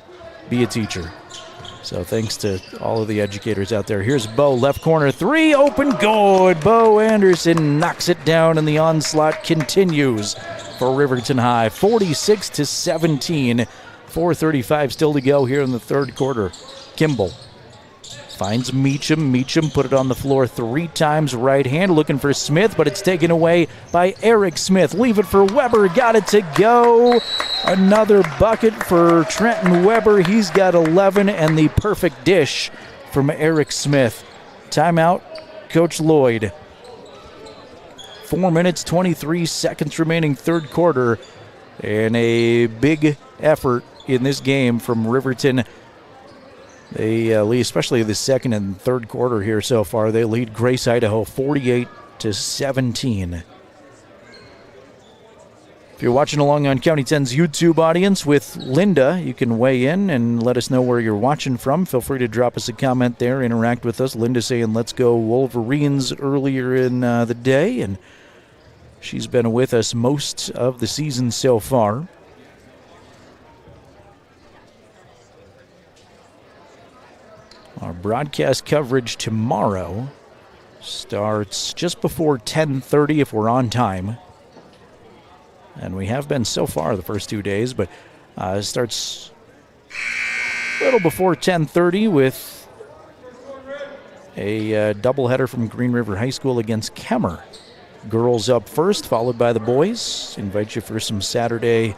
be a teacher. So thanks to all of the educators out there. Here's Bo, left corner 3, open, good. Bo Anderson knocks it down, and the onslaught continues for Riverton High. 46-17, 4:35 still to go here in the third quarter. Kimball finds Meacham. Meacham put it on the floor 3 times, right hand, looking for Smith, but it's taken away by Eric Smith. Leave it for Weber, got it to go. Another bucket for Trenton Weber. He's got 11, and the perfect dish from Eric Smith. Timeout, Coach Lloyd. 4 minutes, 23 seconds remaining third quarter, and a big effort in this game from Riverton. They lead, especially the second and third quarter here so far, they lead Grace, Idaho 48-17. If you're watching along on County 10's YouTube audience with Linda, you can weigh in and let us know where you're watching from. Feel free to drop us a comment there, interact with us. Linda saying, let's go Wolverines earlier in the day, and she's been with us most of the season so far. Our broadcast coverage tomorrow starts just before 10:30 if we're on time. And we have been so far the first 2 days, but it starts a little before 10:30 with a doubleheader from Green River High School against Kemmer. Girls up first, followed by the boys. Invite you for some Saturday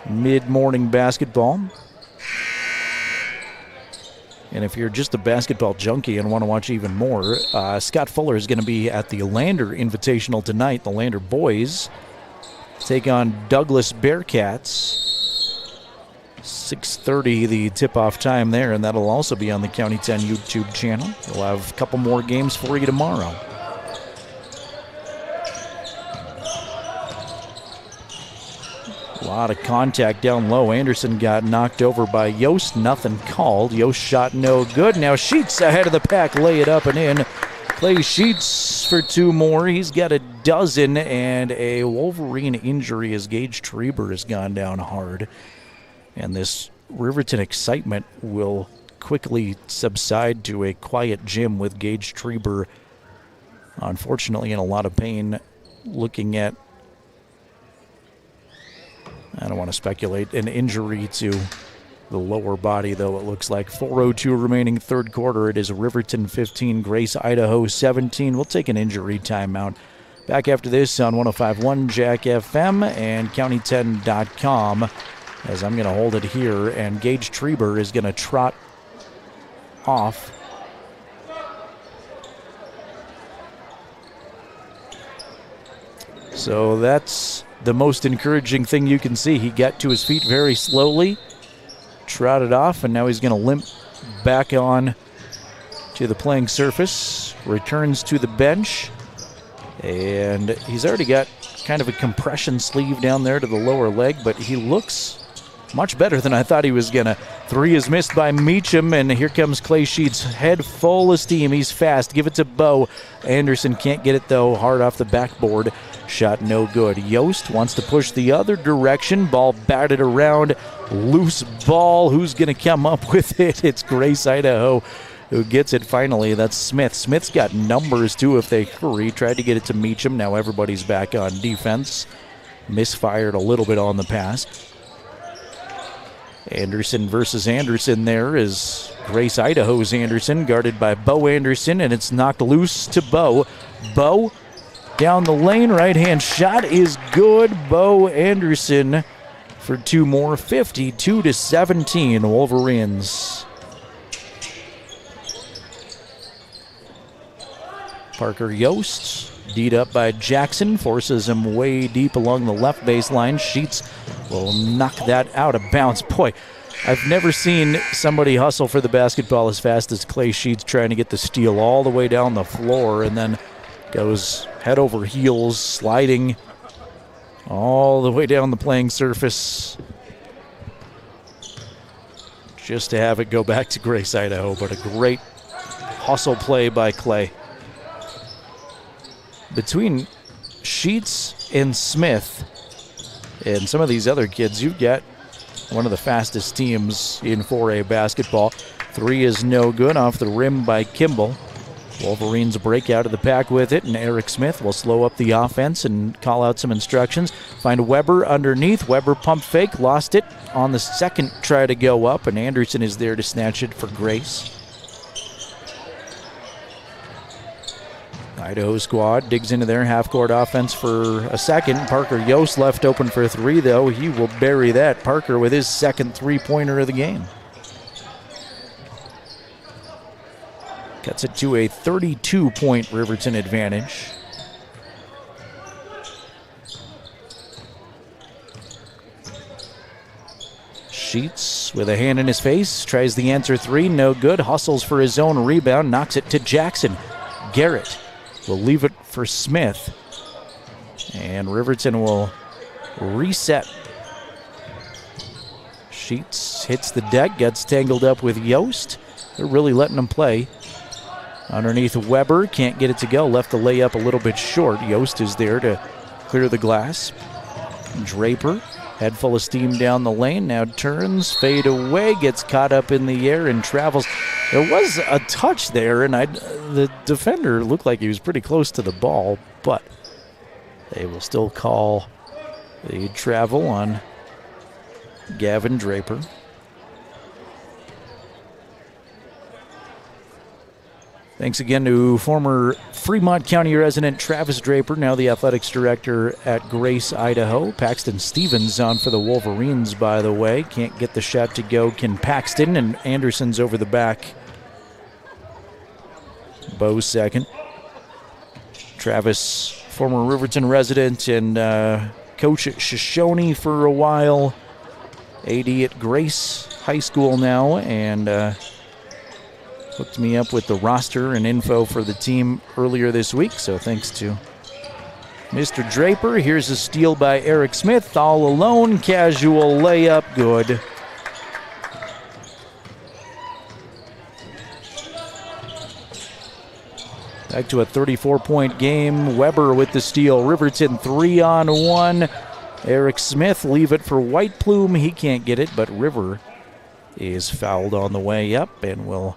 mid-morning basketball. And if you're just a basketball junkie and want to watch even more, Scott Fuller is going to be at the Lander Invitational tonight. The Lander boys take on Douglas Bearcats. 6:30 the tip-off time there, and that'll also be on the County 10 YouTube channel. We'll have a couple more games for you tomorrow. A lot of contact down low. Anderson got knocked over by Yost. Nothing called. Yost shot no good. Now Sheets ahead of the pack. Lay it up and in. Clay Sheets for 2 more. He's got a dozen, and a Wolverine injury as Gage Treber has gone down hard. And this Riverton excitement will quickly subside to a quiet gym with Gage Treber, unfortunately, in a lot of pain. Looking at, I don't want to speculate, an injury to the lower body, though, it looks like. 4:02 remaining third quarter. It is Riverton 15, Grace, Idaho 17. We'll take an injury timeout. Back after this on 105.1 Jack FM and county10.com, as I'm going to hold it here, and Gage Treber is going to trot off. So that's the most encouraging thing you can see. He got to his feet very slowly, trotted off, and now he's going to limp back on to the playing surface, returns to the bench, and he's already got kind of a compression sleeve down there to the lower leg, but he looks much better than I thought he was going to. 3 is missed by Meacham, and here comes Clay Sheets, head full of steam. He's fast. Give it to Bo. Anderson can't get it, though. Hard off the backboard. Shot no good. Yost wants to push the other direction. Ball batted around. Loose ball. Who's going to come up with it? It's Grace, Idaho, who gets it finally. That's Smith. Smith's got numbers, too, if they hurry. Tried to get it to Meacham. Now everybody's back on defense. Misfired a little bit on the pass. Anderson versus Anderson there is Grace, Idaho's Anderson, guarded by Bo Anderson, and it's knocked loose to Bo. Bo down the lane, right-hand shot is good. Bo Anderson for 2 more, 52-17 Wolverines. Parker Yost, D'd up by Jackson, forces him way deep along the left baseline. Sheets will knock that out of bounds. Boy, I've never seen somebody hustle for the basketball as fast as Clay Sheets, trying to get the steal all the way down the floor, and then goes head over heels, sliding all the way down the playing surface just to have it go back to Grace, Idaho. But a great hustle play by Clay. Between Sheets and Smith and some of these other kids, you've got one of the fastest teams in 4A basketball. 3 is no good, off the rim by Kimball. Wolverines break out of the pack with it, and Eric Smith will slow up the offense and call out some instructions. Find Weber underneath. Weber pump fake, lost it on the second try to go up, and Anderson is there to snatch it for Grace. Idaho squad digs into their half-court offense for a second. Parker Yost left open for 3, though. He will bury that. Parker with his second three-pointer of the game. Cuts it to a 32-point Riverton advantage. Sheets with a hand in his face, tries the answer 3, no good. Hustles for his own rebound, knocks it to Jackson. Garrett will leave it for Smith, and Riverton will reset. Sheets hits the deck, gets tangled up with Yost. They're really letting him play. Underneath Weber, can't get it to go, left the layup a little bit short. Yost is there to clear the glass. Draper, head full of steam down the lane, now turns, fade away, gets caught up in the air and travels. There was a touch there, and the defender looked like he was pretty close to the ball, but they will still call the travel on Gavin Draper. Thanks again to former Fremont County resident Travis Draper, now the athletics director at Grace, Idaho. Paxton Stevens on for the Wolverines, by the way. Can't get the shot to go. Ken Paxton, and Anderson's over the back. Bo second. Travis, former Riverton resident and coach at Shoshone for a while. AD at Grace High School now, and hooked me up with the roster and info for the team earlier this week, so thanks to Mr. Draper. Here's a steal by Eric Smith, all alone, casual layup, good. Back to a 34-point game. Weber with the steal. Riverton 3-on-1. Eric Smith leave it for White Plume. He can't get it, but River is fouled on the way up and will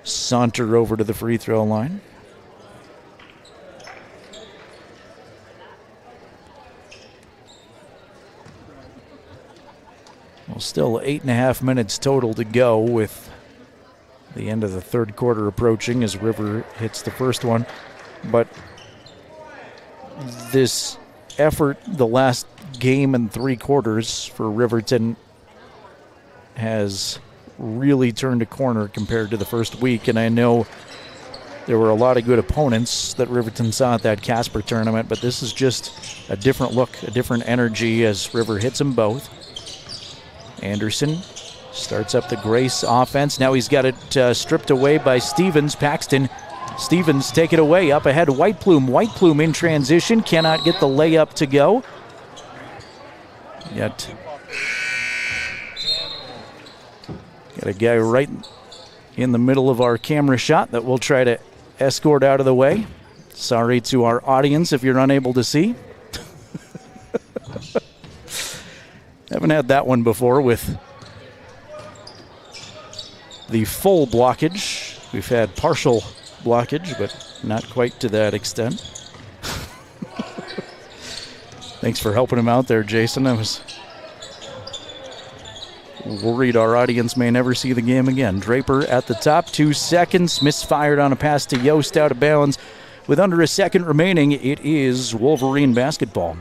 saunter over to the free throw line. Well, still 8.5 minutes total to go with the end of the third quarter approaching as River hits the first one. But this effort, the last game and 3 quarters for Riverton, has really turned a corner compared to the first week. And I know there were a lot of good opponents that Riverton saw at that Casper tournament, but this is just a different look, a different energy as River hits them both. Anderson starts up the Grace offense. Now he's got it stripped away by Stevens. Paxton. Stevens take it away. Up ahead, White Plume. White Plume in transition. Cannot get the layup to go. Yet. Got a guy right in the middle of our camera shot that we'll try to escort out of the way. Sorry to our audience if you're unable to see. Haven't had that one before with the full blockage. We've had partial blockage, but not quite to that extent. Thanks for helping him out there, Jason. I was worried our audience may never see the game again. Draper at the top, 2 seconds. Misfired on a pass to Yost, out of bounds. With under a second remaining, it is Wolverine basketball.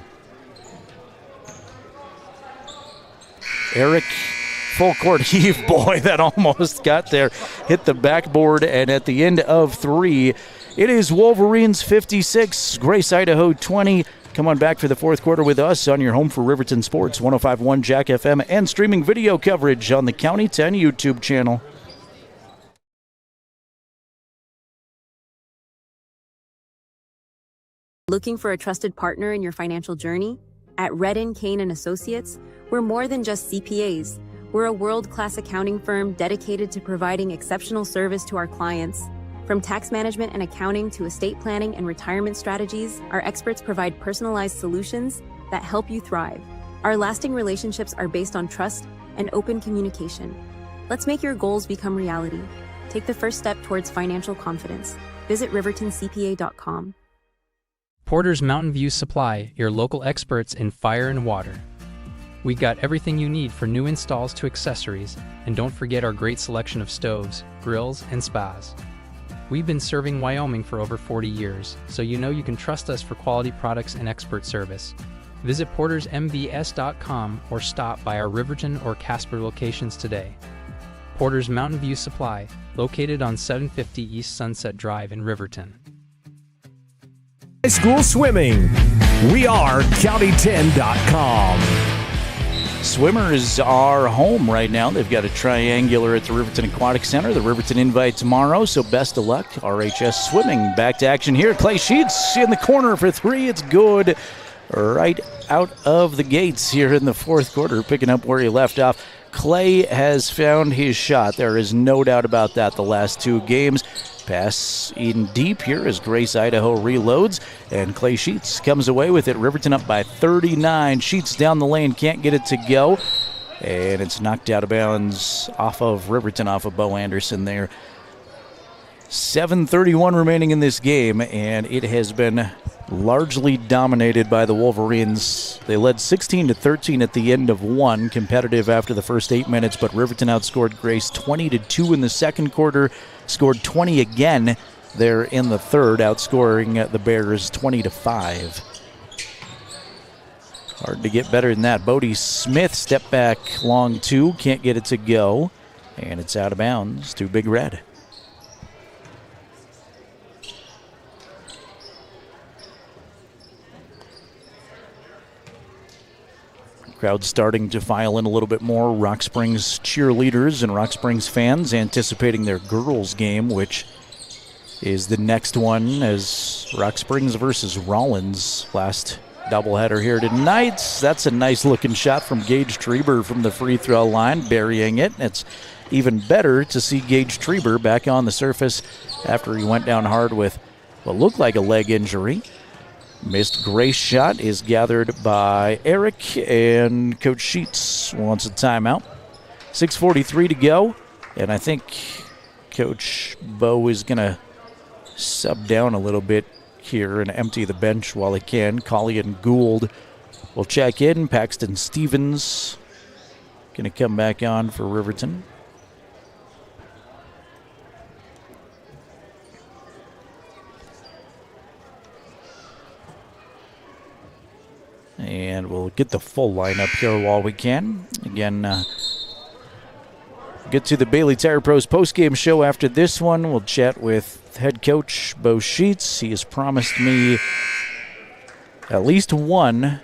Eric, full court heave, boy, that almost got there. Hit the backboard, and at the end of 3, it is Wolverines 56, Grace, Idaho 20. Come on back for the fourth quarter with us on your home for Riverton Sports, 105.1 Jack FM, and streaming video coverage on the County 10 YouTube channel. Looking for a trusted partner in your financial journey? At Redden, Kane & Associates, we're more than just CPAs. We're a world-class accounting firm dedicated to providing exceptional service to our clients. From tax management and accounting to estate planning and retirement strategies, our experts provide personalized solutions that help you thrive. Our lasting relationships are based on trust and open communication. Let's make your goals become reality. Take the first step towards financial confidence. Visit rivertoncpa.com. Porter's Mountain View Supply, your local experts in fire and water. We got everything you need for new installs to accessories, and don't forget our great selection of stoves, grills, and spas. We've been serving Wyoming for over 40 years, so you know you can trust us for quality products and expert service. Visit portersmvs.com or stop by our Riverton or Casper locations today. Porter's Mountain View Supply, located on 750 East Sunset Drive in Riverton. High school swimming. We are county10.com. Swimmers are home right now. They've got a triangular at the Riverton Aquatic Center. The Riverton invite tomorrow, so best of luck. RHS Swimming back to action here. Clay Sheets in the corner for 3. It's good. Right out of the gates here in the fourth quarter, picking up where he left off. Clay has found his shot. There is no doubt about that the last 2 games. Pass in deep here as Grace, Idaho reloads, and Clay Sheets comes away with it. Riverton up by 39. Sheets down the lane, can't get it to go, and it's knocked out of bounds off of Riverton, off of Bo Anderson there. 7:31 remaining in this game, and it has been largely dominated by the Wolverines. They led 16-13 at the end of 1, competitive after the first 8 minutes, but Riverton outscored Grace 20-2 in the second quarter, scored 20 again there in the third, outscoring the Bears 20-5. Hard to get better than that. Bodie Smith, step back long 2, can't get it to go, and it's out of bounds to Big Red. Crowd starting to file in a little bit more. Rock Springs cheerleaders and Rock Springs fans anticipating their girls game, which is the next one as Rock Springs versus Rollins. Last doubleheader here tonight. That's a nice looking shot from Gage Treber from the free throw line, burying it. It's even better to see Gage Treber back on the surface after he went down hard with what looked like a leg injury. Missed Grace shot is gathered by Eric, and Coach Sheets wants a timeout. 6:43 to go, and I think Coach Bo is going to sub down a little bit here and empty the bench while he can. Colley and Gould will check in. Paxton Stevens going to come back on for Riverton. And we'll get the full lineup here while we can. Again, get to the Bailey Tire Pros postgame show after this one. We'll chat with head coach Bo Sheets. He has promised me at least one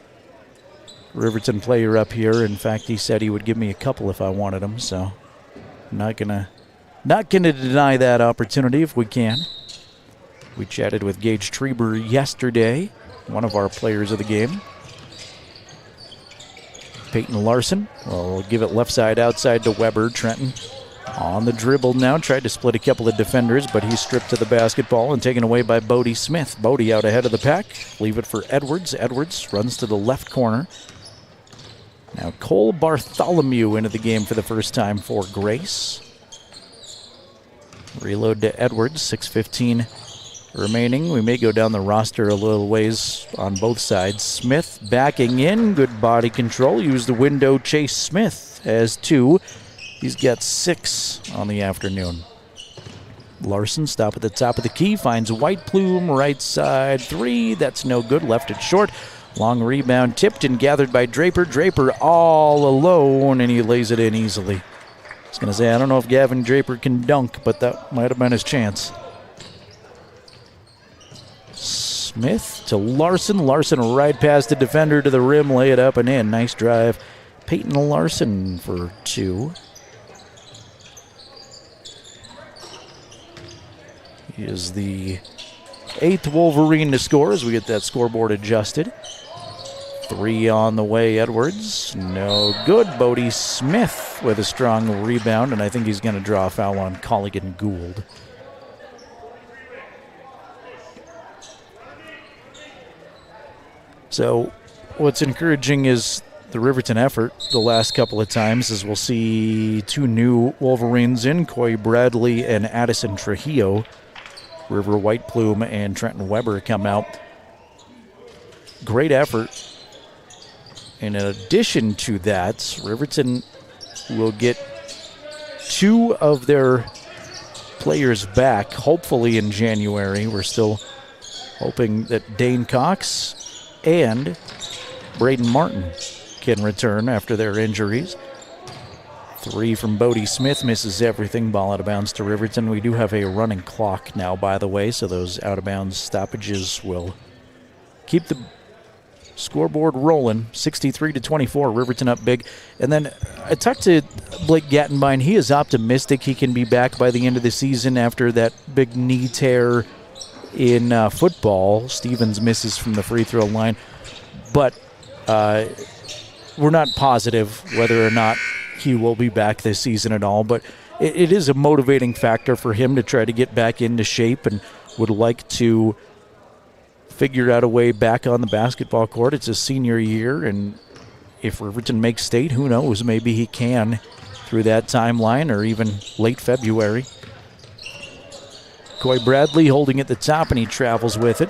Riverton player up here. In fact, he said he would give me a couple if I wanted them. So I'm not gonna deny that opportunity if we can. We chatted with Gage Treber yesterday, one of our players of the game. Peyton Larson will give it left side outside to Weber. Trenton on the dribble now. Tried to split a couple of defenders, but he's stripped to the basketball and taken away by Bodie Smith. Bodie out ahead of the pack. Leave it for Edwards. Edwards runs to the left corner. Now Cole Bartholomew into the game for the first time for Grace. Reload to Edwards. 6:15 remaining. We may go down the roster a little ways on both sides. Smith backing in. Good body control. Use the window. Chase Smith has 2. He's got 6 on the afternoon. Larson, stop at the top of the key. Finds White Plume. Right side 3. That's no good. Left it short. Long rebound tipped and gathered by Draper. Draper all alone, and he lays it in easily. I was going to say, I don't know if Gavin Draper can dunk, but that might have been his chance. Smith to Larson. Larson right past the defender to the rim, lay it up and in. Nice drive. Peyton Larson for 2. He is the 8th Wolverine to score as we get that scoreboard adjusted. 3 on the way, Edwards. No good. Bodie Smith with a strong rebound, and I think he's going to draw a foul on Colligan Gould. So what's encouraging is the Riverton effort the last couple of times, as we'll see 2 new Wolverines in, Coy Bradley and Addison Trujillo. River White Plume and Trenton Weber come out. Great effort. And in addition to that, Riverton will get 2 of their players back, hopefully in January. We're still hoping that Dane Cox and Braden Martin can return after their injuries. 3 from Bodie Smith, misses everything. Ball out of bounds to Riverton. We do have a running clock now, by the way, so those out of bounds stoppages will keep the scoreboard rolling. 63-24, Riverton up big. And then I talked to Blake Gattenbein. He is optimistic he can be back by the end of the season after that big knee tear in football. Stevens misses from the free throw line. But we're not positive whether or not he will be back this season at all. But it is a motivating factor for him to try to get back into shape and would like to figure out a way back on the basketball court. It's his senior year, and if Riverton makes state, who knows, maybe he can through that timeline or even late February. Coy Bradley holding at the top, and he travels with it.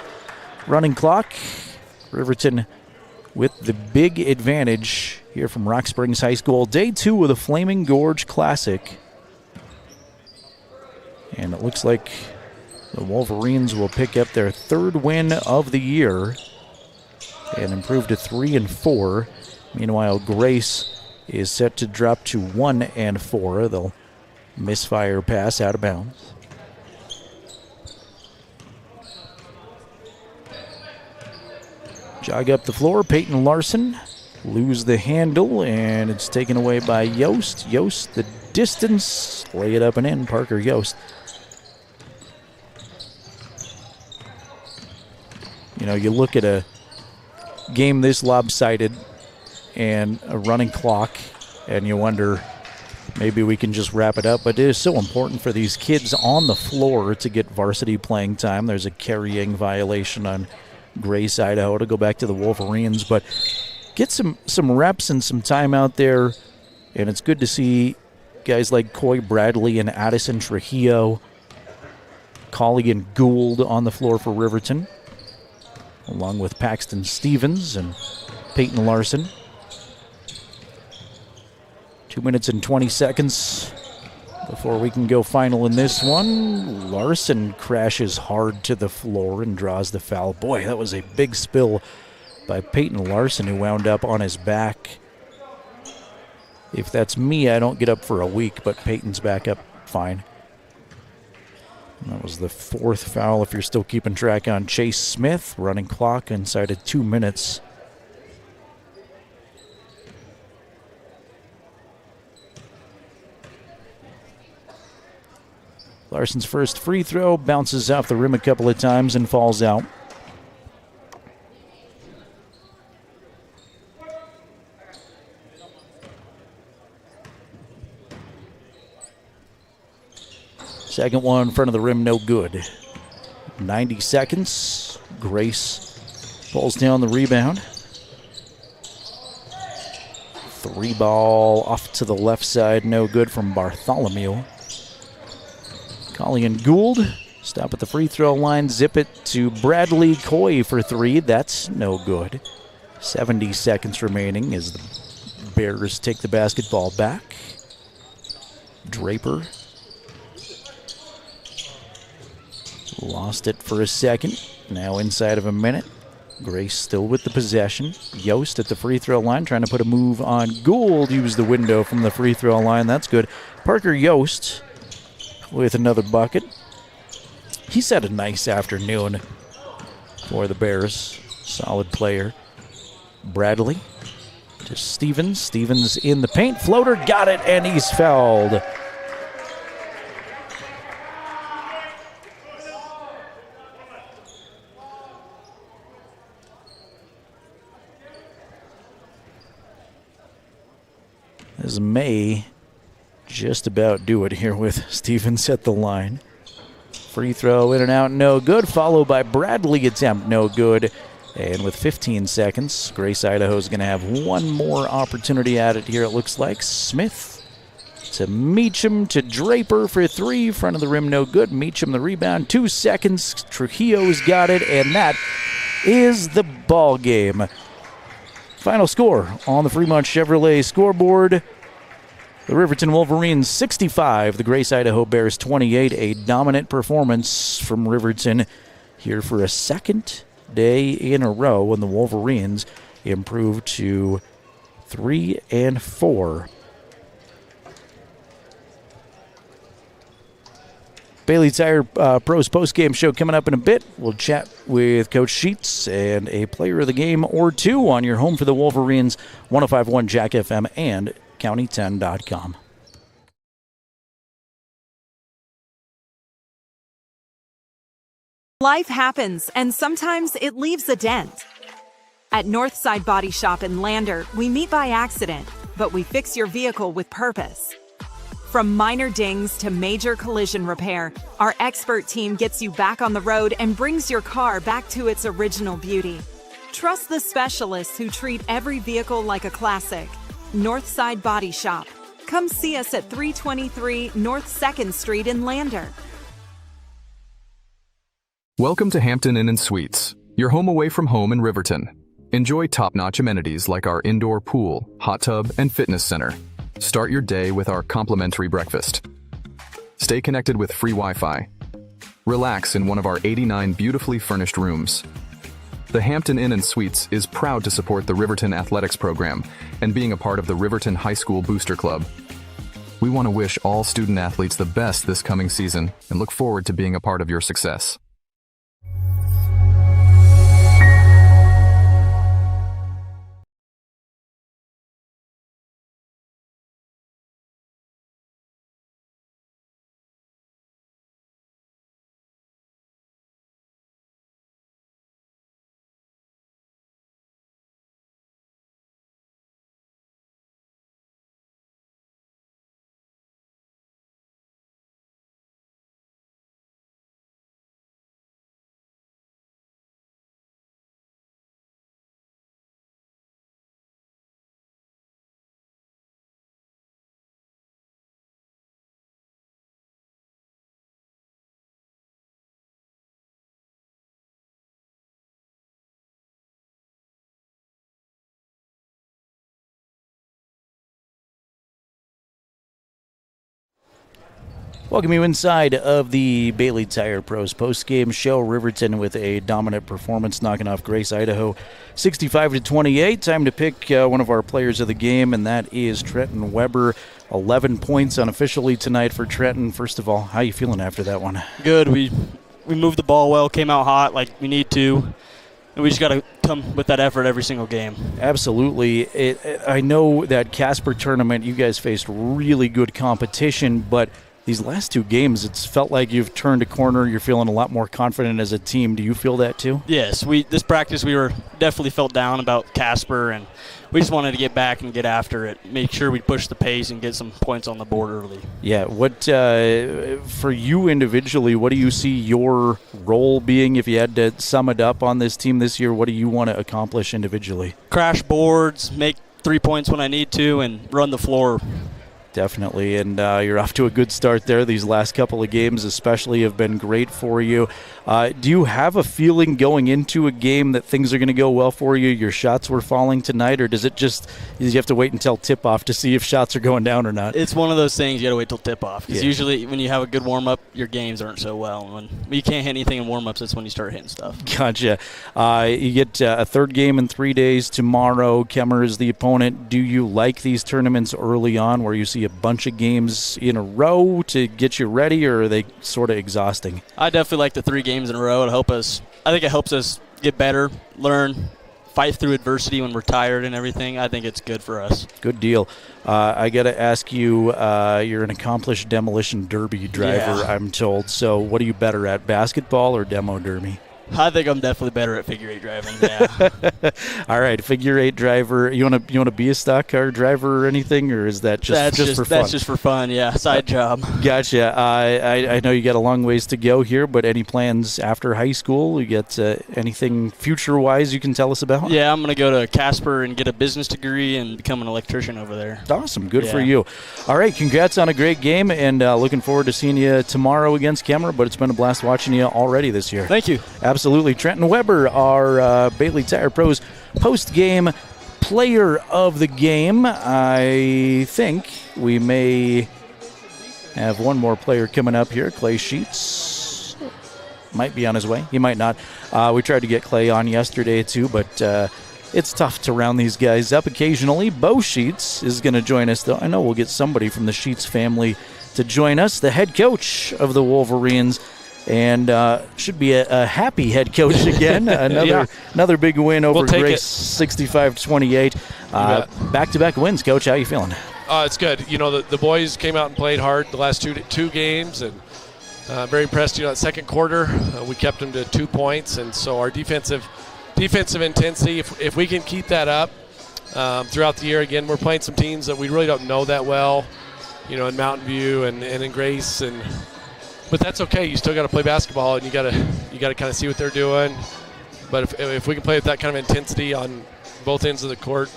Running clock. Riverton with the big advantage here from Rock Springs High School. Day 2 of the Flaming Gorge Classic. And it looks like the Wolverines will pick up their 3rd win of the year and improve to 3-4. Meanwhile, Grace is set to drop to 1-4. They'll misfire pass out of bounds. Jog up the floor, Peyton Larson lose the handle, and it's taken away by Yost. Yost, the distance, lay it up and in, Parker Yost. You know, you look at a game this lopsided and a running clock, and you wonder, maybe we can just wrap it up. But it is so important for these kids on the floor to get varsity playing time. There's a carrying violation on Grace, Idaho, to go back to the Wolverines. But get some reps and some time out there, and it's good to see guys like Coy Bradley and Addison Trujillo, Colley and Gould on the floor for Riverton, along with Paxton Stevens and Peyton Larson. 2 minutes and 20 seconds before we can go final in this one. Larson crashes hard to the floor and draws the foul. Boy, that was a big spill by Peyton Larson, who wound up on his back. If that's me, I don't get up for a week, but Peyton's back up fine. And that was the fourth foul, if you're still keeping track, on Chase Smith. Running clock inside of 2 minutes. Larson's first free throw bounces off the rim a couple of times and falls out. Second one in front of the rim, no good. 90 seconds. Grace pulls down the rebound. 3 ball off to the left side, no good from Bartholomew. Colley and Gould stop at the free throw line, zip it to Bradley Coy for 3. That's no good. 70 seconds remaining as the Bears take the basketball back. Draper lost it for a second. Now inside of a minute. Grace still with the possession. Yost at the free throw line trying to put a move on Gould. Use the window from the free throw line. That's good. Parker Yost with another bucket. He's had a nice afternoon for the Bears. Solid player. Bradley to Stevens. Stevens in the paint. Floater, got it, and he's fouled. This may just about do it here with Stevens at the line. Free throw in and out, no good. Followed by Bradley attempt, no good. And with 15 seconds, Grace Idaho is going to have one more opportunity at it here, it looks like. Smith to Meacham to Draper for 3. Front of the rim, no good. Meacham the rebound. 2 seconds. Trujillo's got it, and that is the ball game. Final score on the Fremont Chevrolet scoreboard. The Riverton Wolverines 65, the Grace Idaho Bears 28. A dominant performance from Riverton here for a second day in a row when the Wolverines improved to 3-4. Bailey Tire Pros postgame show coming up in a bit. We'll chat with Coach Sheets and a player of the game or two on your home for the Wolverines, 105.1 Jack FM and county10.com. Life happens, and sometimes it leaves a dent. At Northside Body Shop in Lander, we meet by accident, but we fix your vehicle with purpose. From minor dings to major collision repair, our expert team gets you back on the road and brings your car back to its original beauty. Trust the specialists who treat every vehicle like a classic. Northside Body Shop. Come see us at 323 North 2nd Street in Lander. Welcome to Hampton Inn & Suites, your home away from home in Riverton. Enjoy top-notch amenities like our indoor pool, hot tub, and fitness center. Start your day with our complimentary breakfast. Stay connected with free Wi-Fi. Relax in one of our 89 beautifully furnished rooms. The Hampton Inn & Suites is proud to support the Riverton Athletics program and being a part of the Riverton High School Booster Club. We want to wish all student athletes the best this coming season and look forward to being a part of your success. Welcome you inside of the Bailey Tire Pros post-game show. Riverton with a dominant performance, knocking off Grace, Idaho, 65-28. Time to pick one of our players of the game, and that is Trenton Weber. 11 points unofficially tonight for Trenton. First of all, how you feeling after that one? Good. We moved the ball well, came out hot like we need to, and we just got to come with that effort every single game. Absolutely. I know that Casper tournament, you guys faced really good competition, but these last two games, it's felt like you've turned a corner. You're feeling a lot more confident as a team. Do you feel that too? Yes. This practice, we were definitely felt down about Casper, and we just wanted to get back and get after it, make sure we push the pace and get some points on the board early. Yeah. What for you individually, what do you see your role being if you had to sum it up on this team this year? What do you want to accomplish individually? Crash boards, make 3 points when I need to, and run the floor. Definitely, and you're off to a good start there. These last couple of games especially have been great for you. Do you have a feeling going into a game that things are going to go well for you? Your shots were falling tonight, or does it just you have to wait until tip-off to see if shots are going down or not? It's one of those things you got to wait till tip-off, because usually when you have a good warm-up, your games aren't so well. When you can't hit anything in warm-ups, that's when you start hitting stuff. Gotcha. You get a third game in 3 days tomorrow. Kemmer is the opponent. Do you like these tournaments early on where you see a bunch of games in a row to get you ready, or are they sort of exhausting? I definitely like the 3 games in a row. I think it helps us get better, learn, fight through adversity when we're tired and everything. I think it's good for us. Good deal. I got to ask you, you're an accomplished demolition derby driver, I'm told. So what are you better at, basketball or demo derby? I think I'm definitely better at figure 8 driving. Yeah. All right, figure 8 driver. You want to be a stock car driver or anything, or is that just for fun? That's just for fun. Yeah, side job. Gotcha. I know you got a long ways to go here, but any plans after high school? You got anything future-wise you can tell us about? Yeah, I'm going to go to Casper and get a business degree and become an electrician over there. Awesome. Good for you. All right, congrats on a great game, and looking forward to seeing you tomorrow against Kemmer, but it's been a blast watching you already this year. Thank you. Absolutely. Trenton Weber, our Bailey Tire Pros post-game player of the game. I think we may have one more player coming up here. Clay Sheets might be on his way. He might not. We tried to get Clay on yesterday too, but it's tough to round these guys up occasionally. Bo Sheets is going to join us, though. I know we'll get somebody from the Sheets family to join us, the head coach of the Wolverines. And should be a happy head coach again. Another big win over Grace, 65-28. Back-to-back wins, Coach. How you feeling? It's good. You know, the boys came out and played hard the last two games, and very impressed. You know, that second quarter, we kept them to 2 points, and so our defensive intensity, if we can keep that up throughout the year, again, we're playing some teams that we really don't know that well, you know, in Mountain View and in Grace, but that's okay. You still got to play basketball, and you got to kind of see what they're doing. But if we can play with that kind of intensity on both ends of the court,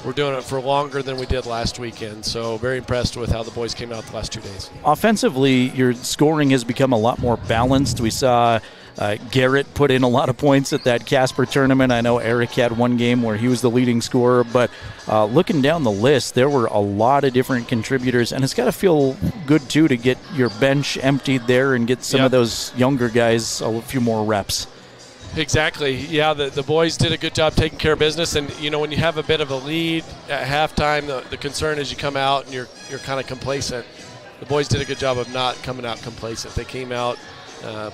we're doing it for longer than we did last weekend. So very impressed with how the boys came out the last 2 days. Offensively, your scoring has become a lot more balanced. We saw Garrett put in a lot of points at that Casper tournament. I know Eric had one game where he was the leading scorer, but looking down the list, there were a lot of different contributors, and it's got to feel good, too, to get your bench emptied there and get some of those younger guys a few more reps. Exactly. Yeah, the boys did a good job taking care of business, and, you know, when you have a bit of a lead at halftime, the concern is you come out and you're kind of complacent. The boys did a good job of not coming out complacent. They came out,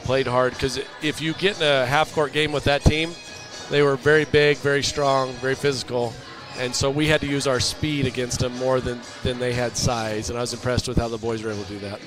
played hard, because if you get in a half-court game with that team, they were very big, very strong, very physical, and so we had to use our speed against them more than they had size, and I was impressed with how the boys were able to do that.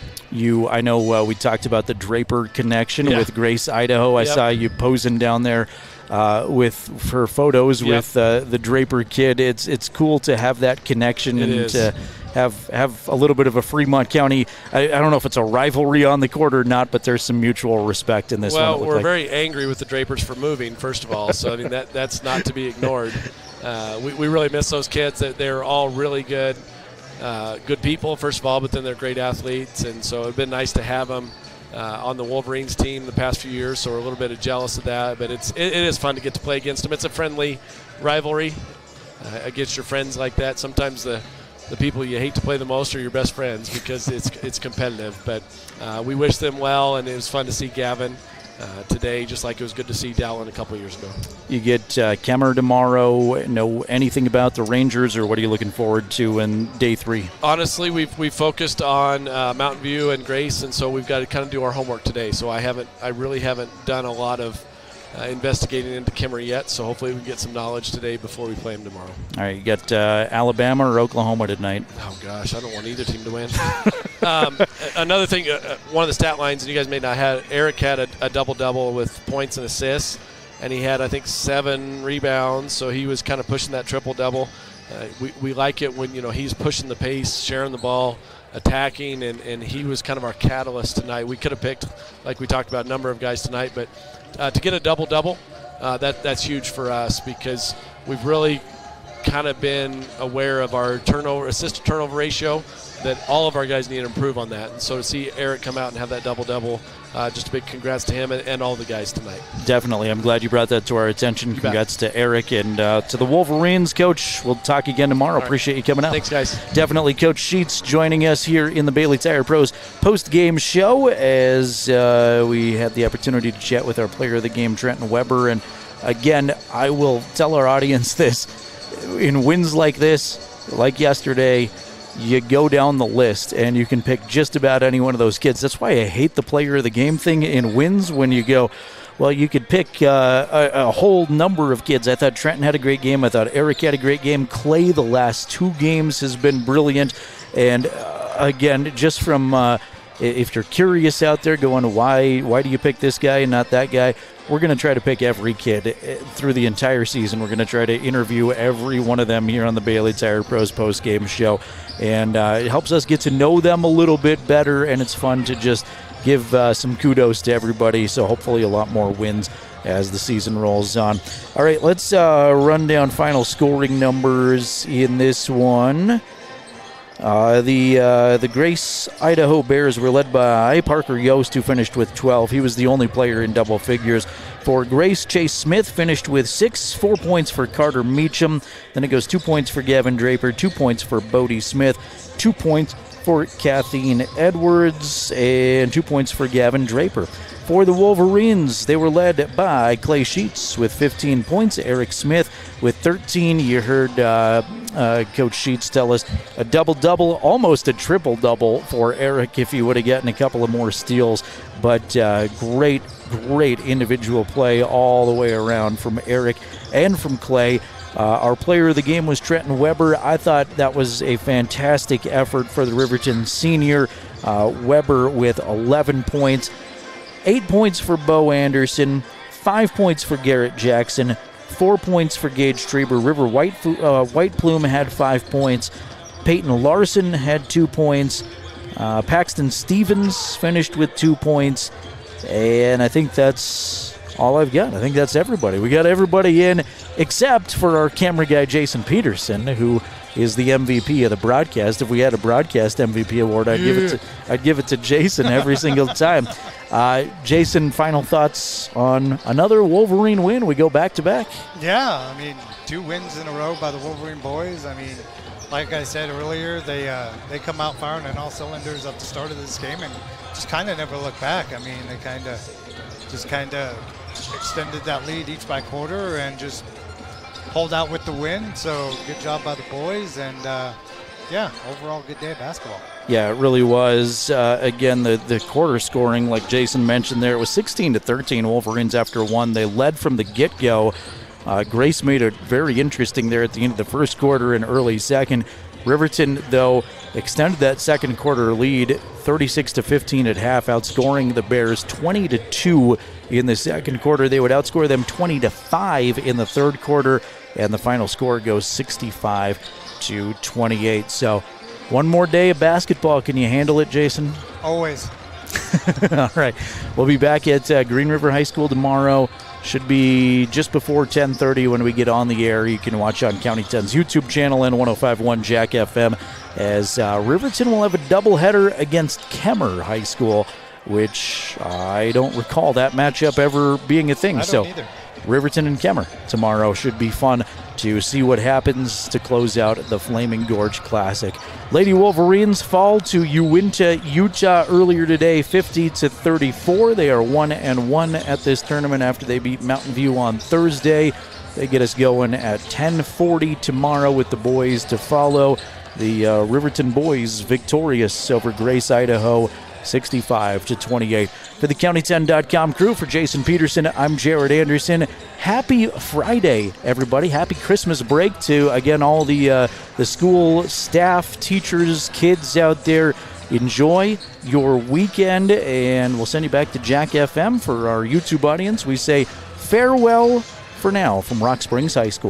I know we talked about the Draper connection with Grace, Idaho. I saw you posing down there for photos with the Draper kid. It's cool to have that connection to have a little bit of a Fremont County. I don't know if it's a rivalry on the court or not, but there's some mutual respect in this one. Well, we're very angry with the Drapers for moving, first of all. So I mean that's not to be ignored. We really miss those kids. They're all really good people, first of all, but then they're great athletes, and so it's been nice to have them on the Wolverines team the past few years, so we're a little bit jealous of that, but it is fun to get to play against them. It's a friendly rivalry against your friends like that. Sometimes the the people you hate to play the most are your best friends because it's competitive. But we wish them well, and it was fun to see Gavin today, just like it was good to see Dallin a couple years ago. You get Kemmer tomorrow. Know anything about the Rangers, or what are you looking forward to in day 3? Honestly, we've focused on Mountain View and Grace, and so we've got to kind of do our homework today. So I really haven't done a lot of investigating into Kimmer yet, so hopefully we can get some knowledge today before we play them tomorrow. All right, you got Alabama or Oklahoma tonight? Oh, gosh, I don't want either team to win. Another thing, one of the stat lines, and you guys may not have, Eric had a double-double with points and assists, and he had, I think, 7 rebounds, so he was kind of pushing that triple-double. We like it when, he's pushing the pace, sharing the ball, attacking, and he was kind of our catalyst tonight. We could have picked, like we talked about, a number of guys tonight, but to get a double-double, that's huge for us because we've really kind of been aware of our assist-to-turnover ratio, that all of our guys need to improve on that. And so to see Eric come out and have that double-double, just a big congrats to him and all the guys tonight. Definitely. I'm glad you brought that to our attention. Congrats to Eric and to the Wolverines. Coach, we'll talk again tomorrow. Appreciate you coming out. Thanks, guys. Definitely. Coach Sheets joining us here in the Bailey Tire Pros post-game show as we had the opportunity to chat with our player of the game, Trenton Weber. And again, I will tell our audience this. In wins like this, like yesterday, you go down the list and you can pick just about any one of those kids. That's why I hate the player of the game thing in wins when you go, well, you could pick a whole number of kids. I thought Trenton had a great game. I thought Eric had a great game. Clay, the last 2 games, has been brilliant. And again, just from if you're curious out there going, why do you pick this guy and not that guy? We're going to try to pick every kid through the entire season. We're going to try to interview every one of them here on the Bailey Tire Pros post-game show. And it helps us get to know them a little bit better, and it's fun to just give some kudos to everybody. So hopefully a lot more wins as the season rolls on. All right, let's run down final scoring numbers in this one. The Grace, Idaho Bears were led by Parker Yost, who finished with 12. He was the only player in double figures. For Grace, Chase Smith finished with 6, 4 points for Carter Meacham. Then it goes 2 points for Gavin Draper, 2 points for Bodie Smith, 2 points for Kathleen Edwards, and 2 points for Gavin Draper. For the Wolverines, they were led by Clay Sheets with 15 points, Eric Smith with 13. You heard Coach Sheets tell us a double-double, almost a triple-double for Eric if he would have gotten a couple of more steals. But great individual play all the way around from Eric and from Clay. Our player of the game was Trenton Weber. I thought that was a fantastic effort for the Riverton senior. Weber with 11 points. 8 points for Bo Anderson, 5 points for Garrett Jackson, 4 points for Gage Treber. River White Plume had 5 points. Peyton Larson had 2 points. Paxton Stevens finished with 2 points. And I think that's all I've got. I think that's everybody. We got everybody in except for our camera guy, Jason Peterson, who is the MVP of the broadcast. If we had a broadcast MVP award, I'd give it to Jason every single time. Jason, final thoughts on another Wolverine win? We go back to back. Yeah, 2 wins in a row by the Wolverine boys. Like I said earlier, they come out firing on all cylinders at the start of this game and just kind of never look back. They kind of extended that lead each by quarter and just pulled out with the win. So good job by the boys, and overall good day of basketball. Yeah, it really was. Again, the quarter scoring, like Jason mentioned there, it was 16-13 Wolverines after 1. They led from the get-go. Grace made it very interesting there at the end of the first quarter and early second. Riverton, though, extended that second quarter lead 36-15 at half, outscoring the Bears 20-2 in the second quarter. They would outscore them 20-5 in the third quarter, and the final score goes 65-28. So one more day of basketball. Can you handle it, Jason? Always. All right. We'll be back at Green River High School tomorrow. Should be just before 10:30 when we get on the air. You can watch on County 10's YouTube channel and 105.1 Jack FM as Riverton will have a doubleheader against Kemmer High School, which I don't recall that matchup ever being a thing. I don't either. Riverton and Kemmer tomorrow. Should be fun to see what happens to close out the Flaming Gorge Classic. Lady Wolverines fall to Uintah, Utah earlier today, 50-34. They are 1-1 at this tournament after they beat Mountain View on Thursday. They get us going at 10:40 tomorrow with the boys to follow. The Riverton boys victorious over Grace, Idaho, 65-28. For the County10.com crew, for Jason Peterson, I'm Jerrad Anderson. Happy Friday, everybody. Happy Christmas break to, again, all the school staff, teachers, kids out there. Enjoy your weekend, and we'll send you back to Jack FM for our YouTube audience. We say farewell for now from Rock Springs High School.